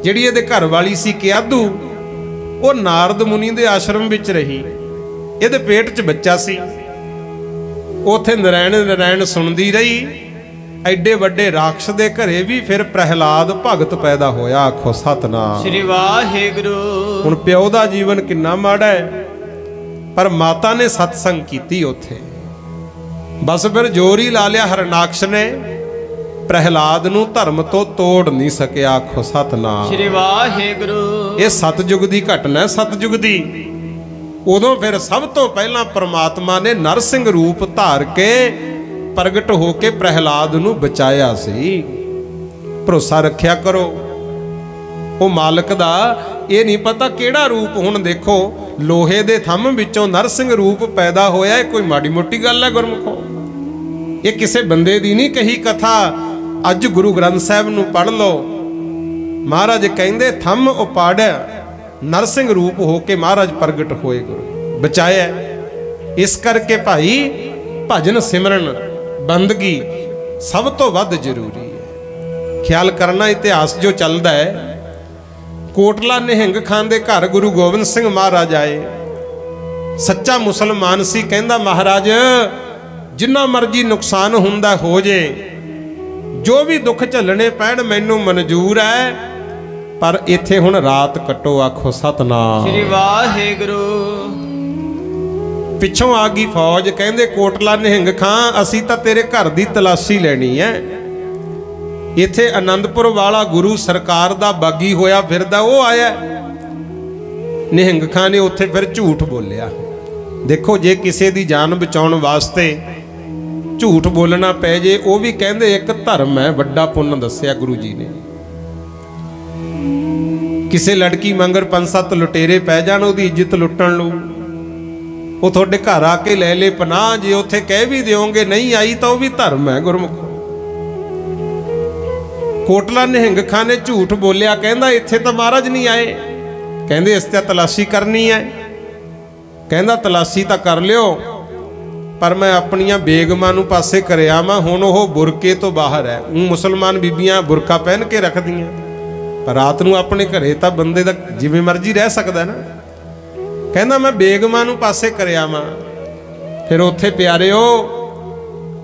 जिहड़ी इहदे घर वाली सी कियादू, वो नारद मुनि दे आश्रम विच रही, इहदे पेट च बच्चा सी, उत्थे नरैण नरैण सुनदी रही। एडे वड्डे राक्षस दे घरे भी फिर प्रहलाद भगत पैदा होया। आखो सतनाम श्री वाहिगुरू। हुण प्यो दा जीवन किन्ना माड़ा है, पर माता ने सत्संग कीती उत्थे, बस फिर जोर ही ला लिया। हरनाकश ने प्रहलाद नूं धर्म तो तोड़ नहीं सकिया। आखो सतनाम श्री वाहिगुरू। ये सतयुग दी घटना है, सतयुग दी। उदों फिर सब तो पहला परमात्मा ने नरसिंह रूप धार के प्रगट होके प्रहलाद नूं बचाया सी। भरोसा रखिया करो, वो मालिक दा ये नहीं पता केड़ा रूप। हुण देखो लोहे दे थंम विचों नरसिंह रूप पैदा होया, कोई माड़ी मोटी गल है गुरमुखो? ये किसी बंदे दी नहीं कही कथा। अज गुरु ग्रंथ साहिब नूं पढ़ लो, महाराज कहंदे थंम उपाड़िया नरसिंह रूप होके महाराज प्रगट होए, गुरु बचाया। इस करके भाई भजन सिमरन बंदगी सब तो वध जरूरी है। ख्याल करना इतिहास जो चलता है, कोटला निहंग खान दे घर गुरु गोबिंद सिंह महाराज आए। सच्चा मुसलमान सी, कहंदा महाराज जिन्ना मर्जी नुकसान हुंदा हो जे, जो भी दुख झलने पैण मैनू मंजूर है, पर इत्थे हुण रात कटो। आखो सतनाम श्री वाहिगुरू। पिछों आ गई फौज, कहंदे कोटला निहंग खां असी तां तेरे घर दी तलाशी लैनी है। इत्थे आनंदपुर वाला गुरु सरकार दा बागी होया फिरदा वो आया। निहंग खां ने उत्थे फिर झूठ बोलिया। देखो जे किसी दी जान बचाउण वास्ते झूठ बोलना पै जे, वो भी कहंदे एक धर्म है, वड्डा पुण्य दस्सिया गुरु जी ने। किसी लड़की मंगर 5-7 लुटेरे पै जाण उहदी इज्जत लुट्टण लू, वो थोड़े घर आके ले ले पनाह। जे उत्थे कह भी दोगे नहीं आई तो वह भी धर्म है गुरमुख। कोटला निहंग खां ने झूठ बोलिया, कहंदा इत्थे तो महाराज नहीं आए। कहंदे इस ते तलाशी करनी है। कहंदा तलाशी तो कर लियो, पर मैं अपनियां बेगमां नूं पासे करे आवां। हुण ओह बुरके तो बाहर है। मुसलमान बीबियां बुरका पहन के रखदियां, पर रात नूं अपने घरे तां बंदे दा जिवें मर्जी रह सकदा ना। कहना मैं बेगमां नूं पासे करे आवां। फिर उत्थे प्यारिओ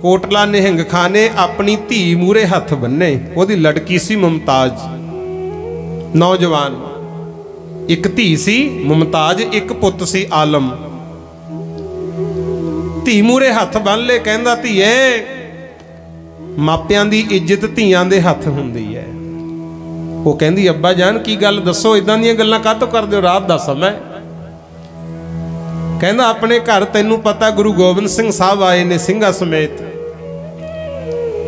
कोटला निहंग खां ने अपनी धी मूरे हथ बन्ने। ओहदी लड़की सी मुमताज, नौजवान। एक धी सी मुमताज, एक पुत सी आलम। धी मूरे हथ बन ले, कहंदा धीए मापियां दी इज्जत धीआं दे हथ हुंदी है। वो कहंदी अब्बा जान की गल दसो, इदां दीयां गल्लां काहतों करदे हो, रात दा समय। कहंदा अपने घर तैनूं पता गुरु गोबिंद सिंह साहब आए ने ਸਿੰਘਾਂ समेत।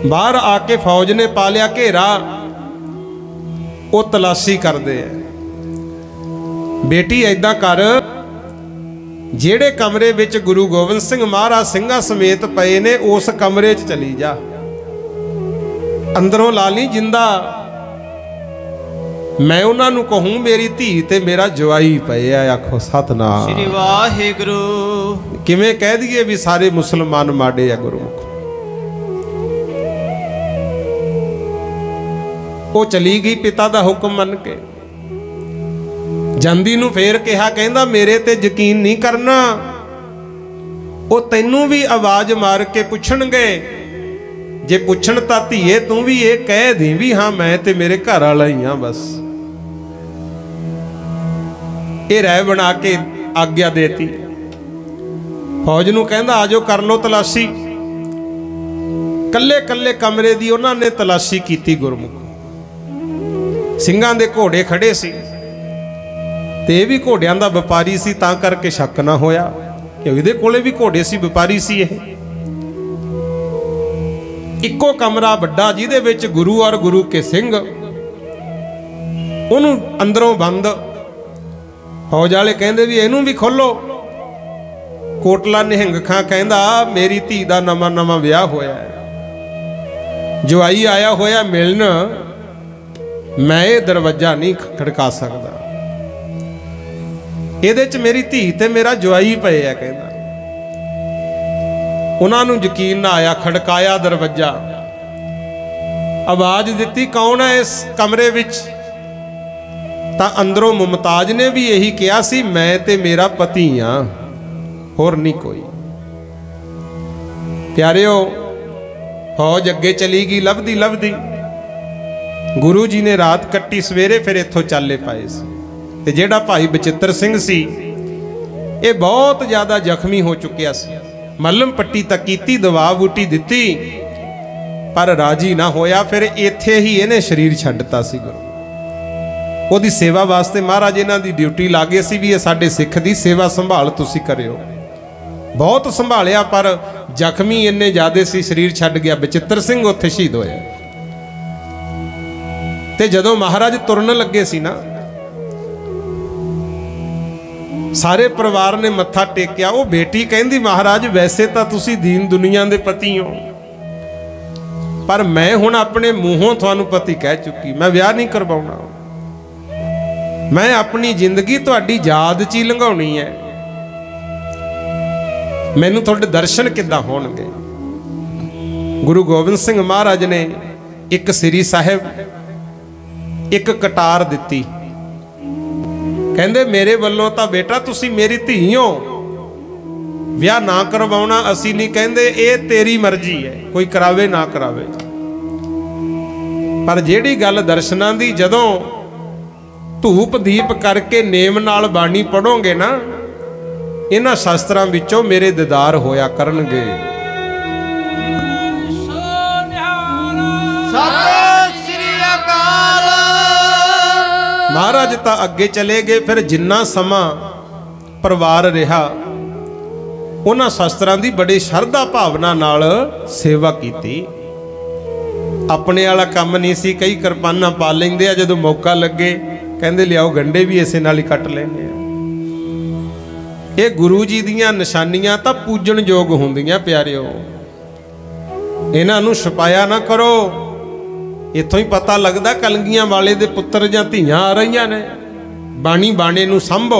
बाहर आके फौज ने पा लिया घेरा, वो तलाशी करते हैं। बेटी ऐदा कर, जेड़े कमरे विच गुरु गोबिंद सिंह महाराज ਸਿੰਘਾਂ समेत पए ने उस कमरे च चली जा, अंदरों ला ली जिंदा। मैं उन्होंने कहूँ मेरी धी ते मेरा जवाई पए आ। आखो सतनाम श्री वाहिगुरू। किवें कह दिए भी सारे मुसलमान माड़े आ गुरुमुख। वो चली गई पिता दा हुक्म मन के। ਜਾਂਦੀ ਨੂੰ ਫੇਰ ਕਿਹਾ, ਕਹਿੰਦਾ ਮੇਰੇ ਤੇ ਯਕੀਨ नहीं करना, वो ਤੈਨੂੰ भी आवाज मार के पुछणगे। जे पुछण तां धीए तू भी ये कह दी भी हाँ मैं ते मेरे घर वाला ही हाँ बस। ये राय बना के आग्ञा देती। फौज नूं कहंदा आजो कर लो तलाशी। कल्ले कल्ले कमरे दी उन्होंने तलाशी की। गुरमुख ਸਿੰਘਾਂ दे घोड़े खड़े सी ते भी घोड़ियां दा व्यापारी सी, तां करके शक ना होया कि इहदे कोले भी घोड़े सी, व्यापारी सी। ये इक्को कमरा वड्डा जिहदे विच गुरु और गुरु के सिंह, उहनूं अंदरों बंद। फौज वाले कहंदे भी इहनूं भी खोलो। कोटला निहंग खां कहंदा मेरी धी दा नवां नवां विआह होया, जवाई आया होया मिलन, मैं ये दरवाजा नहीं खड़का सकदा, ਇਹਦੇ ਚ मेरी धी ते मेरा जवाई पए आ। कहंदा उन्होंने यकीन ना आया, खड़काया दरवाजा, आवाज दी कौन है इस कमरे विच? तां अंदरों मुमताज ने भी यही कहा सी, मैं ते मेरा पति हाँ, होर नहीं कोई। प्यारिओ फौज अगे चली गई लभदी लभदी। गुरु जी ने रात कट्टी, सवेरे फिर इत्थों चाले पाए सी। ते जेड़ा भाई बचित्र सिंह सी ये बहुत ज़्यादा जख्मी हो चुकिया सी। मलम पट्टी तक की, दवा बूटी दी, पर राजी ना होया। फिर इत्थे ही इहने शरीर छड्डता सी। गुरु ओदी सेवा वास्ते महाराज इन्हां दी ड्यूटी ला गए सी भी ये साडे सिख दी सेवा संभाल तुसी करियो। बहुत संभालिया पर जख्मी इन्ने ज़्यादा सी, शरीर छड्ड गया। बचित्र सिंह उत्थे शहीद होया। ते जदों महाराज तुरन लगे सी ना, सारे परिवार ने मत्था टेकिया। वो बेटी कहंदी महाराज वैसे तो तुसी दीन दुनिया दे पति हो, पर मैं हुण अपने मूहों तुहानू पति कह चुकी, मैं विआह नहीं करवाउणा, मैं अपनी जिंदगी तुहाडी याद च ही लंघाउणी है, मैनू तुहाडे दर्शन किद्दां होणगे। गुरु गोबिंद सिंह महाराज ने एक श्री साहिब एक कटार दिती। कहंदे मेरे वल्लों तां बेटा तुसी मेरी धी हो, विआह ना करवाउणा असी नहीं कहंदे, ये तेरी मर्जी है, कोई करावे ना करावे। पर जेड़ी गल दर्शनां दी, जदों धूप दीप करके नेम नाल बाणी पढ़ोगे ना, इन्हां शास्त्रां विचों मेरे दीदार होया करनगे। महाराज तां अगे चले गए। फिर जिन्ना समा परिवार रहा, उन्हां शास्त्रां दी बड़ी शरधा भावना नाल सेवा कीती। अपने वाला काम नहीं सी, कई किरपानां पा लैंदे आ, जदों मौका लगे कहंदे लियाओ गंढे भी इसे नाल ही कट लैंदे आ। ये गुरु जी दीयां निशानियां तां पूजण योग हुंदियां। प्यारिओ इन्हां नूं छपाया ना करो। इत्थों ही पता लगदा कलंगियां वाले दे पुत्तर जां धीआं आ रहीआं ने। बाणी बाणे नूं संभो।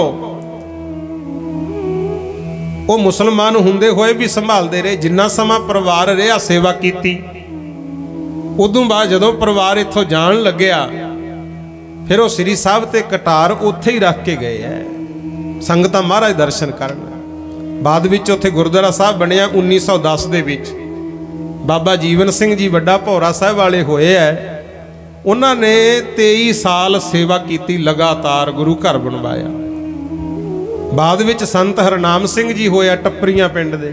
वो मुसलमान हुंदे होए भी संभालते रहे। जिन्ना समा परिवार रहा सेवा की। उदों बाद जदों परिवार इत्थों जाण लग्या, फिर वो श्री साहब ते कटार उत्थे ही रख के गए है, संगतां महाराज दर्शन करन। बाद विच उत्थे गुरुद्वारा साहब बनिया 1910 दे विच। बाबा जीवन सिंह जी वड्डा भौरा साहब वाले होए है, उन्होंने 23 साल सेवा की लगातार, गुरु घर बनवाया। बाद विच संत हरनाम सिंह जी होया टप्परियां पिंड दे,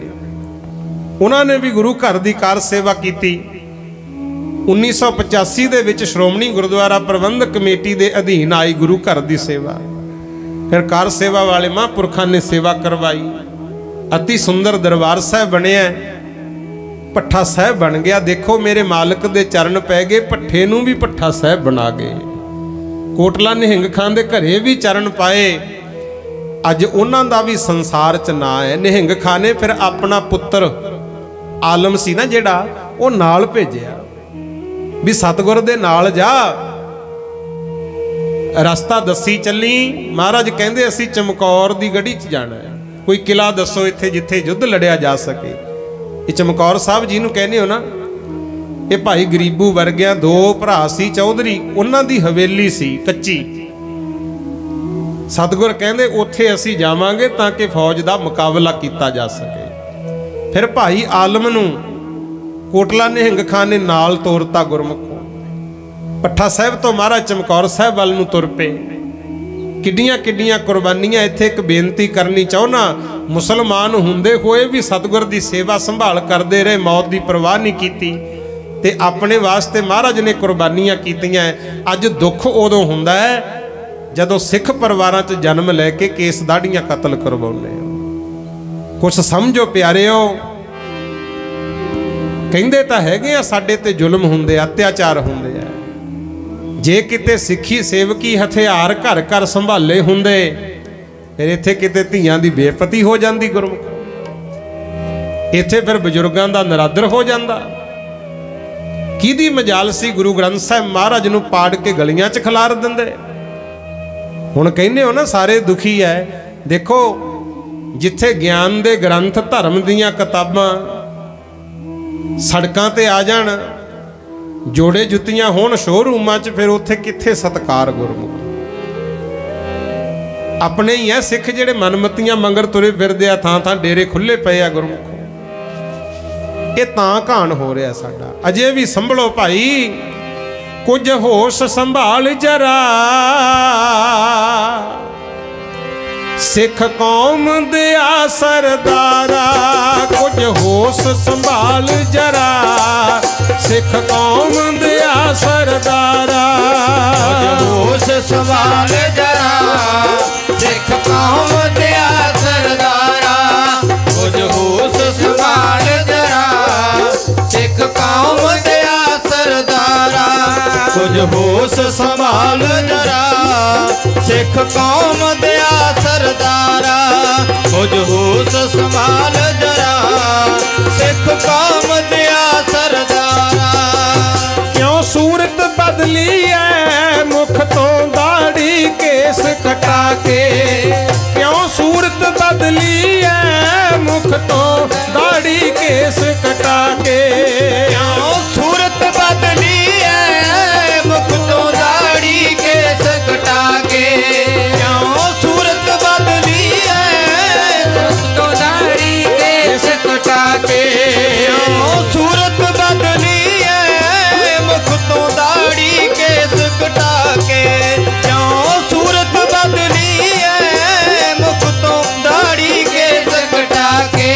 उन्होंने भी गुरु घर की कार सेवा की। 1985 दे विच श्रोमणी गुरुद्वारा प्रबंधक कमेटी के अधीन आई गुरु घर की सेवा। फिर कार सेवा वाले महापुरखों ने सेवा करवाई। अति सुंदर दरबार साहब बनया, भट्ठा साहब बन गया। देखो मेरे मालिक दे चरण पै गए, भट्ठे नूं भी भट्ठा साहब बना गए। कोटला निहंग खान दे घरे भी चरण पाए। अज उन्हां दा भी संसार च ना है। निहंग खान ने फिर अपना पुत्र आलम सी ना जिहड़ा, वो नाल भेजिया भी सतगुर दे नाल जा, रस्ता दसी चली। महाराज कहंदे असीं चमकौर दी गढ़ी च जाना है, कोई किला दसो इत्थे जिथे युद्ध लड़िया जा सके। ये चमकौर साहब जी नूं कहने हो ना, ये भाई गरीबू वर्गिया दो भरा सी चौधरी, उन्हां दी हवेली सी कच्ची। सतगुर कहंदे उत्थे असीं जावांगे ताकि फौज दा मुकाबला कीता जा सके। फिर भाई आलम नूं कोटला निहंग खान ने नाल तोरता गुरमुखों। भट्ठा साहब तो महाराज चमकौर साहब वाल नूं तुर पे। किड्डियां किड्डियां कुर्बानियां। इत्थे एक बेनती करनी चाहुंदा, मुसलमान हुंदे होए भी सतगुर दी सेवा संभाल करते रहे, मौत की परवाह नहीं कीती ते अपने वास्ते महाराज ने कुर्बानियां कीतियां। अज दुख उदों हुंदा है जदों सिख परिवारां च जन्म लैके केस दाढ़ियां कतल करवाउंदे। कुछ समझो प्यारिओ, कहंदे तां हैगे आ साडे ते जुल्म हुंदे, अत्याचार हुंदे आ। जे किते सिੱਖੀ सेवकी हथियार घर घर संभाले हुंदे, फिर इत्थे किते धीआं दी बेपती हो जांदी गुरमुख, इत्थे फिर बजुर्गां दा नरादर हो जांदा। किहदी मजाल सी गुरु ग्रंथ साहिब महाराज नूं पाड़ के गलियां च खिलार दिंदे। हुण कहने हो ना सारे दुखी है। देखो जिथे ज्ञान दे ग्रंथ धर्म दीआं किताबां सड़कां ते आ जाण, जोड़े जुत्तियां होण शोरूमां च, फिर उत्थे कित्थे सत्कार गुरमुख। अपने ही है सिख जिहड़े मनमतियां मंगर तुरे फिरदे आ, थां थां डेरे खुले पे आ गुरमुख। ये तां घाण हो रहा साडा। अजे भी संभलो भाई, कुछ होश संभाल जरा, सिख कौम दिया सरदारा। कुछ होश संभाल जरा, सिख कौम दिया सरदारा। कुछ होश संभाल जरा, सिख कौम दिया सरदारा। कुछ होश संभाल जरा, सिख कौम दिया सरदारा। कुछ होश संभाल जरा, सिख कौम दिया सरदारा। कुछ होश संभाल जरा, सिख कौम दिया सरदारा। क्यों सूरत बदली है मुख तो दाढ़ी केस कटा के। क्यों सूरत बदली है मुख तो दाढ़ी केस कटा के। क्यों सूरत बदली है मुख तो दाढ़ी केस कटा के। क्यों सूरत बदली है मुख तो दाढ़ी केस कटा के। क्यों सूरत बदली है मुख तो दाढ़ी केस कटा के। क्यों सूरत बदली है मुख तो दाढ़ी केस कटा के।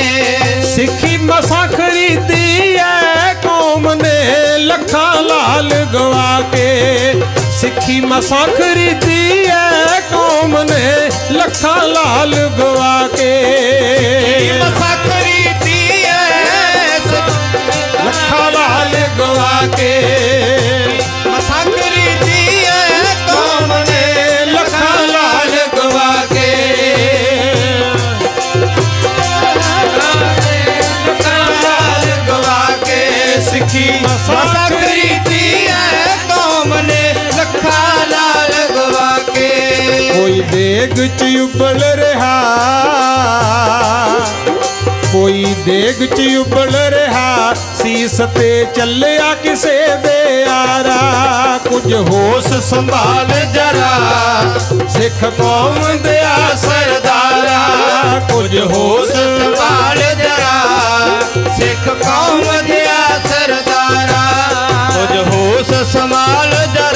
सिखी मसा खरीदी है कौम ने लखा लाल गवा के। सिखी मसा खरीदी है कौम ने लखा लाल गवा के। मसा खरीदी है लखा लाल गवा के। मसा खरीदी है कौम ने लखा लाल गवा के। लखा लाल गवा के। सिखी मसा खरीदी है कौम ने लखा लाल गवा के। कोई देग च उबल रहा, कोई देग च उबल रहा, सीस ते चलिया किसे दे यारा। कुछ होश संभाल जरा, सिख कौम दिया सरदारा। कुछ होश संभाल जरा, सिख कौम दिया सरदारा। कुछ होश संभाल जरा,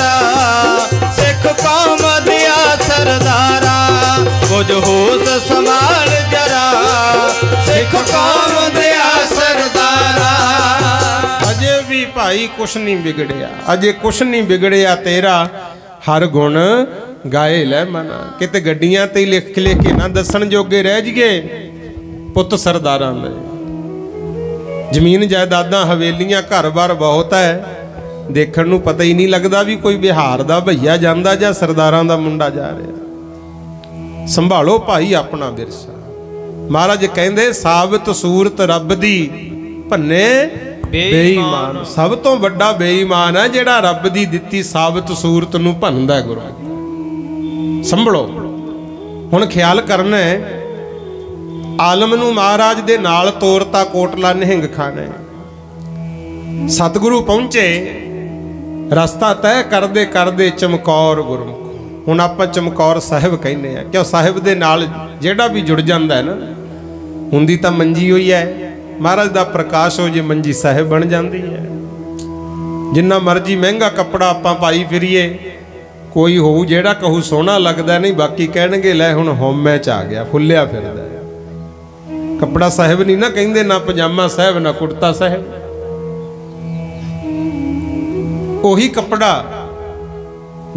ਕੁਝ ਹੋਸ਼ ਸੰਭਾਲ ਜਰਾ, ਸਿੱਖ ਕੌਮ ਦਿਆ ਸਰਦਾਰਾ। ਅਜੇ ਵੀ ਭਾਈ ਕੁਛ ਨਹੀਂ ਵਿਗੜਿਆ, ਅਜੇ ਕੁਛ ਨਹੀਂ ਵਿਗੜਿਆ ਤੇਰਾ, ਹਰ ਗੁਣ ਗਾਏ ਲੈ ਮਨਾ। ਕਿਤੇ ਗੱਡੀਆਂ ਤੇ ਲਿਖ ਲਿਖ ਕੇ ਨਾ ਦੱਸਣ ਜੋਗੇ ਰਹਿ ਜੀਏ ਪੁੱਤ ਸਰਦਾਰਾਂ ਦੇ। ਜ਼ਮੀਨ ਜਾਇਦਾਦਾਂ ਹਵੇਲੀਆਂ ਘਰ-ਬਾਰ ਬਹੁਤ ਹੈ, ਦੇਖਣ ਨੂੰ ਪਤਾ ਹੀ ਨਹੀਂ ਲੱਗਦਾ ਵੀ ਕੋਈ ਬਿਹਾਰ ਦਾ ਭਈਆ ਜਾਂਦਾ ਜਾਂ ਸਰਦਾਰਾਂ ਦਾ ਮੁੰਡਾ ਜਾ ਰਿਹਾ। ਸੰਭਾਲੋ ਭਾਈ ਆਪਣਾ ਵਿਰਸਾ। ਮਹਾਰਾਜ ਕਹਿੰਦੇ ਸਾਬਤ ਸੂਰਤ ਰੱਬ ਦੀ ਭੰਨੇ ਬੇਈਮਾਨ। ਸਭ ਤੋਂ ਵੱਡਾ ਬੇਈਮਾਨ ਹੈ ਜਿਹੜਾ ਰੱਬ ਦੀ ਦਿੱਤੀ ਸਾਬਤ ਸੂਰਤ ਨੂੰ ਭੰਨਦਾ। ਗੁਰੂ ਸੰਭਲੋ। ਹੁਣ ਖਿਆਲ ਕਰਨਾ ਹੈ, ਆਲਮ ਨੂੰ ਮਹਾਰਾਜ ਦੇ ਨਾਲ ਤੋਰਤਾ ਕੋਟਲਾ ਨਿਹੰਗ ਖਾਨੇ। ਸਤਿਗੁਰੂ ਪਹੁੰਚੇ, ਰਸਤਾ ਤੈਅ ਕਰਦੇ ਕਰਦੇ ਚਮਕੌਰ ਗੁਰਮੁਖ। ਹੁਣ ਆਪਾਂ ਚਮਕੌਰ ਸਾਹਿਬ ਕਹਿੰਦੇ ਆ, ਕਿਉਂ ਸਾਹਿਬ ਦੇ ਨਾਲ ਜਿਹੜਾ ਵੀ ਜੁੜ ਜਾਂਦਾ ਹੈ ਨਾ, ਹੁੰਦੀ ਤਾਂ ਮੰਜੀ ਹੋਈ ਹੈ, ਮਹਾਰਾਜ ਦਾ ਪ੍ਰਕਾਸ਼ ਹੋ ਜੇ ਮੰਜੀ ਸਾਹਿਬ ਬਣ ਜਾਂਦੀ ਹੈ। ਜਿੰਨਾ ਮਰਜੀ ਮਹਿੰਗਾ ਕੱਪੜਾ ਆਪਾਂ ਪਾਈ ਫਿਰੀਏ, ਕੋਈ ਹੋਊ ਜਿਹੜਾ ਕਹੂ ਸੋਹਣਾ ਲੱਗਦਾ, ਨਹੀਂ ਬਾਕੀ ਕਹਿਣਗੇ ਲੈ ਹੁਣ ਹਉਮੈ ਚ ਆ ਗਿਆ, ਫੁੱਲਿਆ ਫਿਰਦਾ। ਕੱਪੜਾ ਸਾਹਿਬ ਨਹੀਂ ਨਾ ਕਹਿੰਦੇ, ਨਾ ਪਜਾਮਾ ਸਾਹਿਬ ਨਾ ਕੁੜਤਾ ਸਾਹਿਬ। ਉਹੀ ਕੱਪੜਾ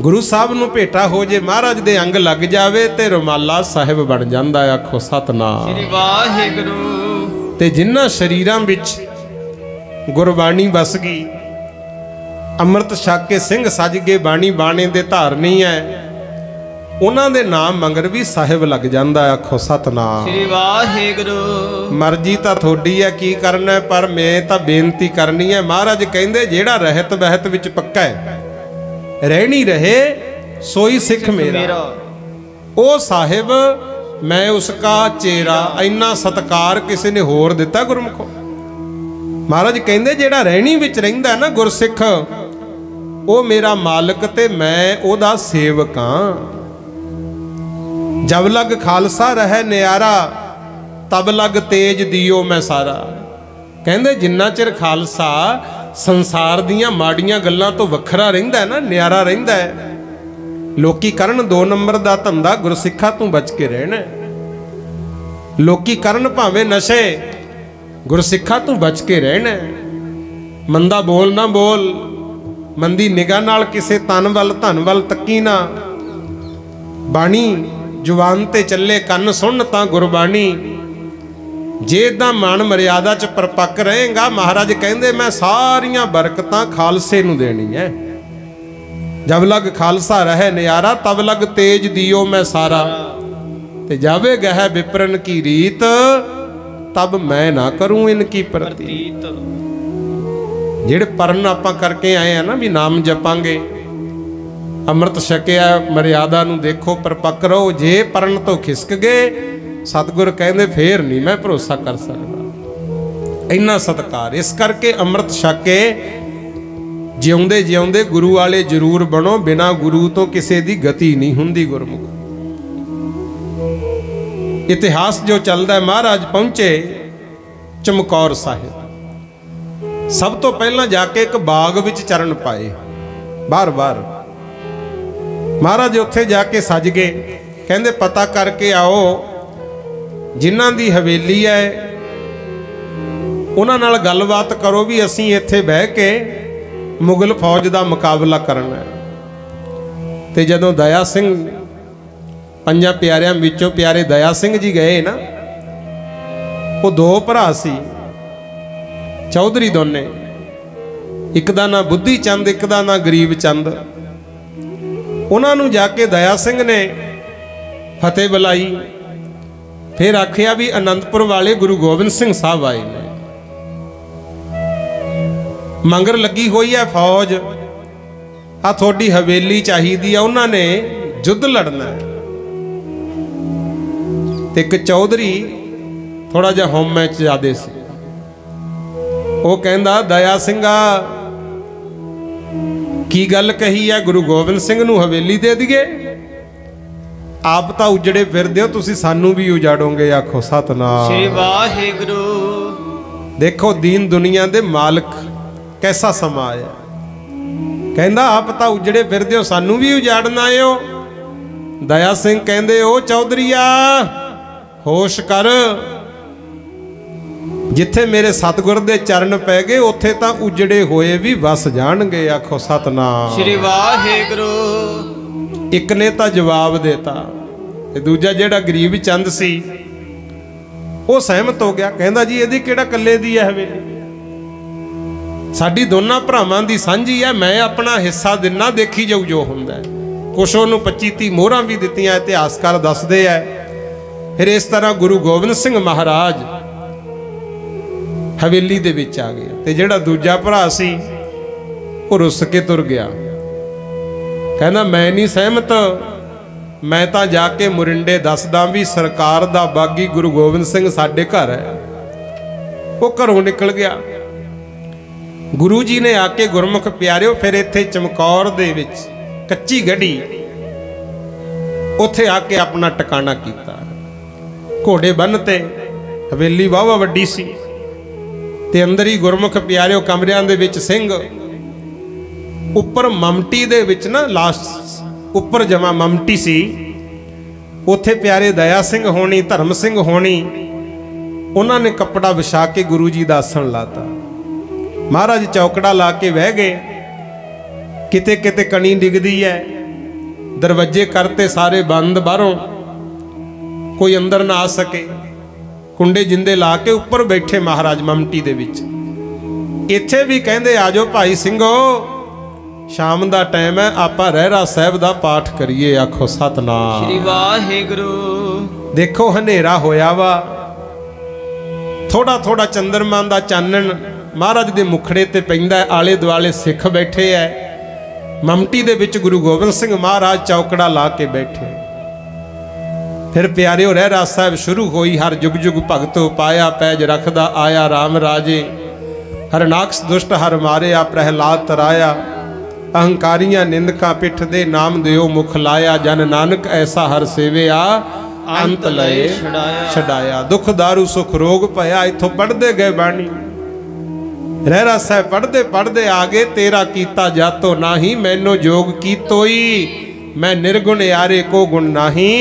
ਗੁਰੂ ਸਾਹਿਬ ਨੂੰ ਭੇਟਾ ਹੋ ਜੇ, ਮਹਾਰਾਜ ਦੇ ਅੰਗ ਲੱਗ ਜਾਵੇ ਤੇ ਰੁਮਾਲਾ ਸਾਹਿਬ ਬਣ ਜਾਂਦਾ। ਆਖੋ ਸਤਨਾਮ ਸ੍ਰੀ ਵਾਹਿਗੁਰੂ। ਤੇ ਜਿਨ੍ਹਾਂ ਸ਼ਰੀਰਾਂ ਵਿੱਚ ਗੁਰਬਾਣੀ ਵਸ ਗਈ, ਅੰਮ੍ਰਿਤ ਛਕ ਕੇ ਸਿੰਘ ਸਜ ਗਏ, ਬਾਣੀ ਬਾਣੇ ਦੇ ਧਾਰਨੀ ਹੈ, ਉਹਨਾਂ ਦੇ ਨਾਮ ਮੰਗਰ ਵੀ ਸਾਹਿਬ ਲੱਗ ਜਾਂਦਾ। ਆਖੋ ਸਤਨਾਮ ਸ੍ਰੀ ਵਾਹਿਗੁਰੂ। ਮਰਜ਼ੀ ਤਾਂ ਤੁਹਾਡੀ ਹੈ ਕੀ ਕਰਨਾ, ਪਰ ਮੈਂ ਤਾਂ ਬੇਨਤੀ ਕਰਨੀ ਹੈ। ਮਹਾਰਾਜ ਕਹਿੰਦੇ ਜਿਹੜਾ ਰਹਿਤ ਬਹਿਤ ਵਿੱਚ ਪੱਕਾ ਹੈ, ਰਹਿਣੀ ਰਹੇ ਸੋਈ ਸਿੱਖ ਮੇਰਾ। ਉਹ ਸਾਹਿਬ ਮੈਂ ਉਸਕਾ ਚੇਰਾ। ਇੰਨਾ ਸਤਕਾਰ ਕਿਸੇ ਨੇ ਹੋਰ ਦਿੱਤਾ ਗੁਰਮੁਖੋ। ਮਹਾਰਾਜ ਕਹਿੰਦੇ ਜਿਹੜਾ ਰਹਿਣੀ ਵਿੱਚ ਰਹਿੰਦਾ ਨਾ ਗੁਰਸਿੱਖ, ਉਹ ਮੇਰਾ ਮਾਲਕ ਤੇ ਮੈਂ ਉਹਦਾ ਸੇਵਕ ਹਾਂ। ਜਬ ਲਗ ਖਾਲਸਾ ਰਹਿ ਨਿਆਰਾ, ਤਬ ਲਗ ਤੇਜ ਦਿਓ ਮੈਂ ਸਾਰਾ। ਕਹਿੰਦੇ ਜਿੰਨਾ ਚਿਰ ਖਾਲਸਾ ਸੰਸਾਰ ਦੀਆਂ ਮਾੜੀਆਂ ਗੱਲਾਂ ਤੋਂ ਵੱਖਰਾ ਰਹਿੰਦਾ ਨਾ, ਨਿਆਰਾ ਰਹਿੰਦਾ ਹੈ। ਲੋਕੀ ਕਰਨ 2 ਨੰਬਰ ਦਾ ਧੰਦਾ, ਗੁਰਸਿੱਖਾ ਤੂੰ ਬਚ ਕੇ ਰਹਿਣਾ। ਲੋਕੀ ਕਰਨ ਭਾਵੇਂ ਨਸ਼ੇ, ਗੁਰਸਿੱਖਾ ਤੂੰ ਬਚ ਕੇ ਰਹਿਣਾ। ਮੰਦਾ ਬੋਲ ਨਾ ਬੋਲ, ਮੰਦੀ ਨਿਗਾਹ ਨਾਲ ਕਿਸੇ ਤਨ ਵੱਲ ਧਨ ਵੱਲ ਤੱਕੀ ਨਾ। ਬਾਣੀ ਜ਼ੁਬਾਨ ਤੇ ਚੱਲੇ, ਕੰਨ ਸੁਣ ਤਾਂ ਗੁਰਬਾਣੀ। ਜੇ ਇਦਾਂ ਮਨ ਮਰਿਆਦਾ ਚ ਪਰਪੱਕ ਰਹੇਗਾ, ਮਹਾਰਾਜ ਕਹਿੰਦੇ ਮੈਂ ਸਾਰੀਆਂ ਬਰਕਤਾਂ ਖਾਲਸੇ ਨੂੰ ਦੇਣੀ ਹੈ। ਜਬ ਲਗ ਖਾਲਸਾ ਰਹਿ ਨਿਆਰਾ, ਤਬ ਲਗ ਤੇਜ ਦਿਓ ਮੈਂ ਸਾਰਾ। ਤੇ ਜਾਵੇ ਗਹਿ ਵਿਪਰਨ ਕੀ ਰੀਤ, ਤਬ ਮੈਂ ਨਾ ਕਰੂੰ ਇਨ ਕੀ ਪ੍ਰਤੀਤ। ਜਿਹੜੇ ਪਰਨ ਆਪਾਂ ਕਰਕੇ ਆਏ ਆ ਨਾ, ਵੀ ਨਾਮ ਜਪਾਂਗੇ, ਅੰਮ੍ਰਿਤ ਛਕਿਆ, ਮਰਿਆਦਾ ਨੂੰ ਦੇਖੋ, ਪਰਪੱਕ ਰਹੋ। ਜੇ ਪਰਨ ਤੋਂ ਖਿਸਕ ਗਏ, ਸਤਿਗੁਰ ਕਹਿੰਦੇ ਫੇਰ ਨਹੀਂ ਮੈਂ ਭਰੋਸਾ ਕਰ ਸਕਦਾ। ਇੰਨਾ ਸਤਿਕਾਰ। ਇਸ ਕਰਕੇ ਅੰਮ੍ਰਿਤ ਛਕ ਕੇ ਜਿਉਂਦੇ ਜਿਉਂਦੇ ਗੁਰੂ ਵਾਲੇ ਜ਼ਰੂਰ ਬਣੋ। ਬਿਨਾਂ ਗੁਰੂ ਤੋਂ ਕਿਸੇ ਦੀ ਗਤੀ ਨਹੀਂ ਹੁੰਦੀ ਗੁਰਮੁਖ। ਇਤਿਹਾਸ ਜੋ ਚੱਲਦਾ, ਮਹਾਰਾਜ ਪਹੁੰਚੇ ਚਮਕੌਰ ਸਾਹਿਬ। ਸਭ ਤੋਂ ਪਹਿਲਾਂ ਜਾ ਕੇ ਇੱਕ ਬਾਗ ਵਿੱਚ ਚਰਨ ਪਾਏ, ਬਾਰ-ਬਾਰ। ਮਹਾਰਾਜ ਉੱਥੇ ਜਾ ਕੇ ਸੱਜ ਗਏ। ਕਹਿੰਦੇ ਪਤਾ ਕਰਕੇ ਆਓ, ਜਿਨ੍ਹਾਂ ਦੀ ਹਵੇਲੀ ਹੈ ਉਹਨਾਂ ਨਾਲ ਗੱਲਬਾਤ ਕਰੋ ਵੀ ਅਸੀਂ ਇੱਥੇ ਬਹਿ ਕੇ ਮੁਗਲ ਫੌਜ ਦਾ ਮੁਕਾਬਲਾ ਕਰਨਾ ਹੈ। ਤੇ ਜਦੋਂ ਦਇਆ ਸਿੰਘ, 5 ਪਿਆਰਿਆਂ ਵਿੱਚੋਂ ਪਿਆਰੇ ਦਇਆ ਸਿੰਘ ਜੀ ਗਏ ਨਾ, ਉਹ 2 ਭਰਾ ਸੀ, ਚੌਧਰੀ ਦੋਨੇ। ਇੱਕ ਦਾ ਨਾਂ ਬੁੱਧੀ ਚੰਦ, ਇੱਕ ਦਾ ਨਾਂ ਗਰੀਬ ਚੰਦ। ਉਹਨਾਂ ਨੂੰ ਜਾ ਕੇ ਦਇਆ ਸਿੰਘ ਨੇ ਫਤਿਹ ਬੁਲਾਈ। ਫਿਰ ਆਖਿਆ ਵੀ ਅਨੰਦਪੁਰ ਵਾਲੇ ਗੁਰੂ ਗੋਬਿੰਦ ਸਿੰਘ ਸਾਹਿਬ ਆਏ ਨੇ, ਮੰਗਰ ਲੱਗੀ ਹੋਈ ਹੈ ਫੌਜ, ਆ ਤੁਹਾਡੀ ਹਵੇਲੀ ਚਾਹੀਦੀ ਆ। ਉਹਨਾਂ ਨੇ ਯੁੱਧ ਲੜਨਾ ਹੈ। ਤੇ ਇੱਕ ਚੌਧਰੀ ਥੋੜਾ ਜਿਹਾ ਹਉਮੈ ਚ ਜ਼ਿਆਦੇ ਸੀ। ਉਹ ਕਹਿੰਦਾ ਦਇਆ ਸਿੰਘਾ ਕੀ ਗੱਲ ਕਹੀ ਹੈ, ਗੁਰੂ ਗੋਬਿੰਦ ਸਿੰਘ ਨੂੰ ਹਵੇਲੀ ਦੇ ਦਈਏ? ਆਪ ਤਾਂ ਉਜੜੇ ਫਿਰਦੇ ਹੋ, ਤੁਸੀਂ ਸਾਨੂੰ ਵੀ ਉਜਾੜੋਗੇ। ਆਖੋ ਸਤਨਾਮ ਸ੍ਰੀ ਵਾਹਿਗੁਰੂ। ਦੇਖੋ ਦੀਨ ਦੁਨੀਆ ਦੇ ਮਾਲਕ ਕੈਸਾ ਸਮਾਂ ਆਇਆ। ਕਹਿੰਦਾ ਆਪ ਤਾਂ ਉਜੜੇ ਫਿਰਦੇ ਹੋ, ਸਾਨੂੰ ਵੀ ਉਜਾੜਨ ਆਏ ਹੋ। दया सिंह कहंदे ओ चौधरीआ होश कर, जिथे मेरे सतगुर दे चरण पै गए उत्थे तां उजड़े होए भी वस जाणगे। आखो सतनाम श्री वाहिगुरू। एक ने तां जवाब देता ते दूजा जिहड़ा गरीब चंद सी वो सहमत हो गया। कहंदा जी इहदी किहड़ा कल्ले दी है हवेली, साडी दोनां भरावां दी सांझी है, मैं अपना हिस्सा दिना, देखी जाऊ जो हुंदा है। कुछ उहनूं 25-30 मोहरां भी दित्तियां, इतिहासकार दसदे है। फिर इस तरह गुरु गोबिंद सिंह महाराज हवेली दे विच आ गया ते जिहड़ा दूजा भरा सी वो रुस के तुर गया। कहना मैं नहीं सहमत, मैं तां जाके मुरिंडे दसदा भी सरकार दा बागी गुरु गोबिंद सिंह साडे घर है। वो घरों निकल गया। गुरु जी ने आके गुरमुख प्यारिओ फिर इत्थे चमकौर दे विच कच्ची गढ़ी उत्थे आके अपना टिकाणा कीता। घोड़े बन्नते, हवेली वाहवा वड्डी सी ते अंदर ही गुरमुख प्यारिओ कमरियां दे विच सिंह, उपर ममटी दे विच ना लास्ट उपर जमा ममटी सी, उत्थे प्यारे दया सिंह होनी, धर्म सिंह होनी, उन्होंने कपड़ा विछा के गुरु जी दा आसन लाता। महाराज चौकड़ा ला के बह गए। किते किते कणी डिगदी है, दरवाजे करते सारे बंद, बाहरों कोई अंदर ना आ सके। कुंडे जिंदे ला के उपर बैठे महाराज ममटी दे विच। इत्थे भी कहंदे आजो भाई सिंघो, शाम दा टाइम है, आपां रहरा साहिब दा पाठ करिए। आखो सतनाम श्री वाहिगुरू। देखो हनेरा होया वा, थोड़ा थोड़ा चंद्रमा दा चानन महाराज दे मुखड़े ते पैंदा है, आले दुआले सिख बैठे है। ममटी दे विच गुरु गोबिंद सिंह महाराज चौकड़ा ला के बैठे। फिर प्यारिओ रहरा साहिब शुरू होई। हर जुग जुग भगत पाया, पैज रखदा आया राम राजे। हरनाक्ष दुष्ट हर मारिया, प्रहलाद तराया। अहंकारियां निंदका पिठ दे, नाम देओ मुख लाया। जन नानक ऐसा हर सेविया, अंत लए छड़ाया। दुख दारू सुख रोग पया। इथों पढ़दे गए बाणी। रहरा साहिब पढ़दे पढ़दे आगे, तेरा कीता जातो नाही, मैनो जोग कीतोई। मैं निर्गुण यारे को गुण नाही,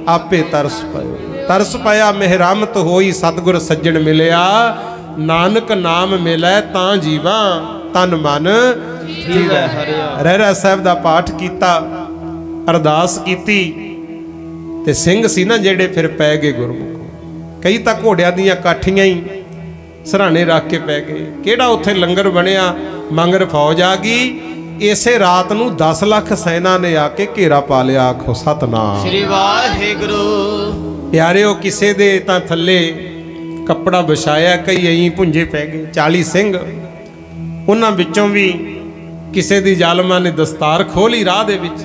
आपे तरस पायो। तरस पाया मेहरामत होई, सतगुर सज्जन मिलिया। नानक नाम मिलै तां जीवा, तन मन जीवै हरिया। रहरा साहिब दा पाठ कीता, अरदास कीती ते सिंह सी ना जेड़े फिर पै गए गुरमुख। कई तां घोड़ियां दियां काठियां ही सराने रख के पै गए। केड़ा उत्थे लंगर बनिया, मंगर फौज आ गई। इसे रात नूं 10 लाख सेना ने आके घेरा पा लिया। आखो सतनाम श्री वाहिगुरू। प्यारिओ किसे दे तां थल्ले कपड़ा विछाया, कई अई भुंजे पै गए। 40 सिंह, उन्हां विचों भी किसे दी जालमा ने दस्तार खोली राह दे विच।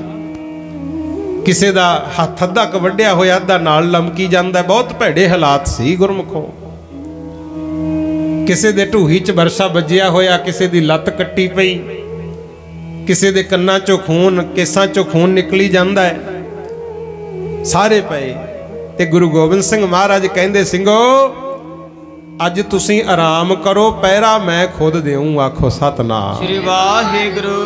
किसे दा हत्थ अद्धा क वड्डिया होया, अद्धा नाल लमकी जांदा। बहुत भैड़े हालात सी गुरमुखों। किसे दे ढूही च बरछा बजिया होया, किसे दी लत्त कट्टी पई, किसे दे कन्नां चों खून, केसां चों खून निकली जांदा है। सारे पए ते गुरु गोबिंद सिंह महाराज कहंदे, सिंघो अज तुसीं आराम करो, पहरा मैं खुद देऊं। आखो सतनाम श्री वाहिगुरू।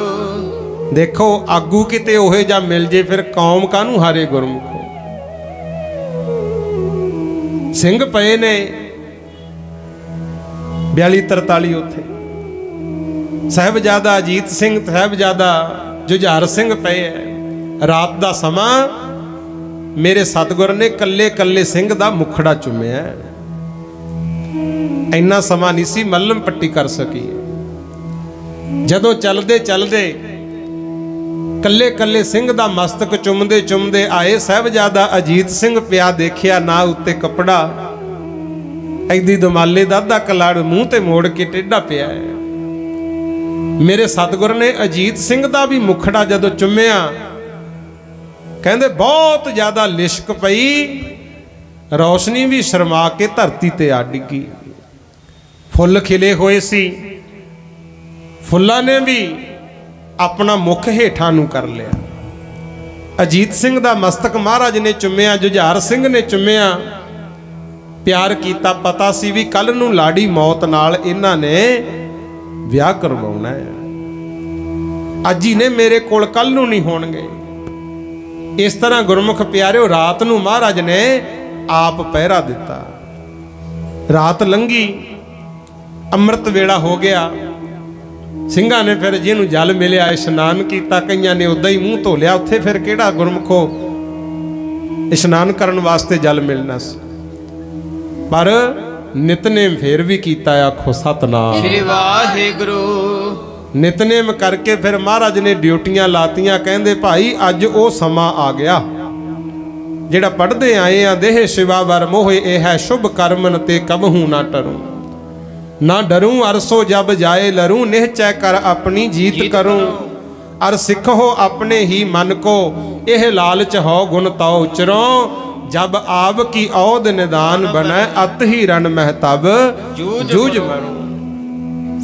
देखो आगू किते ओहे जा मिल जे, फिर कौम कानू हारे गुरमुखो। सिंह पए ने 42-43 उत्थे। साहिबजादा अजीत सिंह, साहिबजादा जुझार सिंह पे है। रात दा समा मेरे सतगुर ने कल्ले कल्ले सिंह दा मुखड़ा चुमिया। इन्ना समा नहीं सी मल्लम पट्टी कर सकी। जदों चलदे चलदे कल्ले कल्ले सिंह दा मस्तक चुमदे चुमदे आए। साहिबजादा अजीत सिंह पिया, देखिया ना उत्ते कपड़ा, ऐदी दमाले दा अद्धा कलाड़ मूँह ते मोड़ के टेढ़ा पिया है। मेरे सतगुर ने अजीत सिंह दा भी मुखड़ा जदों चुमिया, कहंदे बहुत ज्यादा लिशक पई, रोशनी भी शर्मा के धरती ते आ डिगी। फुल खिले होए सी, फुल्लां ने भी अपना मुख हेठां नूं कर लिया। अजीत सिंह दा मस्तक महाराज ने चुमिया, जुझार सिंह ने चुमिया, प्यार कीता। पता सी भी कल नूं लाड़ी मौत नाल इन्हां ने विआह करवाउणा है। अज ही ने मेरे कोल, कल नूं नहीं होणगे। इस तरह गुरमुख प्यारिओ रात नूं महाराज ने आप पहरा दिता। रात लंघी, अमृत वेला हो गया। ਸਿੰਘਾਂ ने फिर जिन्हों जल मिलिया इशनान किया, कईयां ने उदा ही मूँह धो लिया। उत्थे फिर किहड़ा गुरमुखो इशनान करन वास्ते जल मिलना सी, पर नितनेम फिर भी किया। आखो सतनाम श्री वाहिगुरू। नितनेम करके फिर महाराज ने ड्यूटियां लातियां। कहंदे भाई अज वो समा आ गया जिहड़ा पढ़ते आए आ, देह शिवा वर मोहे ए है शुभ कर्मन ते कबहू ना टरूं, ना डरूं अरसो जब जाए लरूं, निहचै कर अपनी जीत करूं, अर सिखो अपने ही मन को एह लालच हो गुण तौ उचरों, जब आव की औद निदान बनै अत ही रण महतब जूझ मरूं।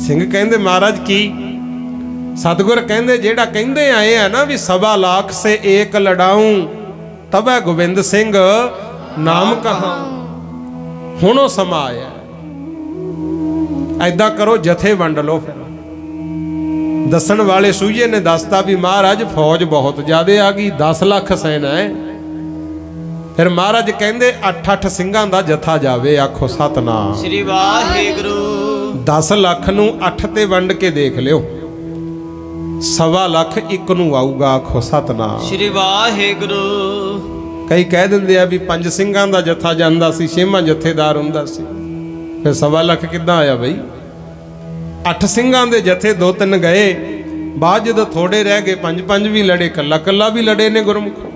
सिंह कहंदे महाराज की सतगुर कहंदे जेड़ा कहंदे आए आ ना भी 1.25 लाख से एक लड़ाऊं तब है गोविंद सिंह नाम कहा। हुण ओ समा आया, ऐदा करो जथे वंड लो। फिर दसन वाले सूये ने दसता भी महाराज फौज बहुत ज्यादा आ गई, 10 लाख सेना है। फिर महाराज कहंदे 8-8 ਸਿੰਘਾਂ ਦਾ जथा जावे। आखो सतनाम श्री वाहिगुरू। 10 ਲੱਖ ਨੂੰ 8 ਤੇ ਵੰਡ ਕੇ ਦੇਖ ਲਿਓ, 1.25 ਲੱਖ ਇੱਕ ਨੂੰ ਆਊਗਾ। ਆਖੋ ਸਤਨਾਮ श्री वाहिगुरू। ਕਈ ਕਹਿ ਦਿੰਦੇ ਆ ਵੀ 5 ਸਿੰਘਾਂ ਦਾ ਜਥਾ ਜਾਂਦਾ ਸੀ, 6ਵਾਂ ਜਥੇਦਾਰ ਹੁੰਦਾ ਸੀ, ਫਿਰ 1.25 ਲੱਖ ਕਿੱਦਾਂ ਆਇਆ ਬਈ? 8 ਸਿੰਘਾਂ ਦੇ ਜਥੇ 2-3 ਗਏ, ਬਾਅਦ ਜਦੋਂ ਥੋੜੇ ਰਹਿ ਗਏ 5-5 ਵੀ ਲੜੇ, ਕੱਲਾ ਵੀ ਲੜੇ ਨੇ ਗੁਰਮੁਖੋ।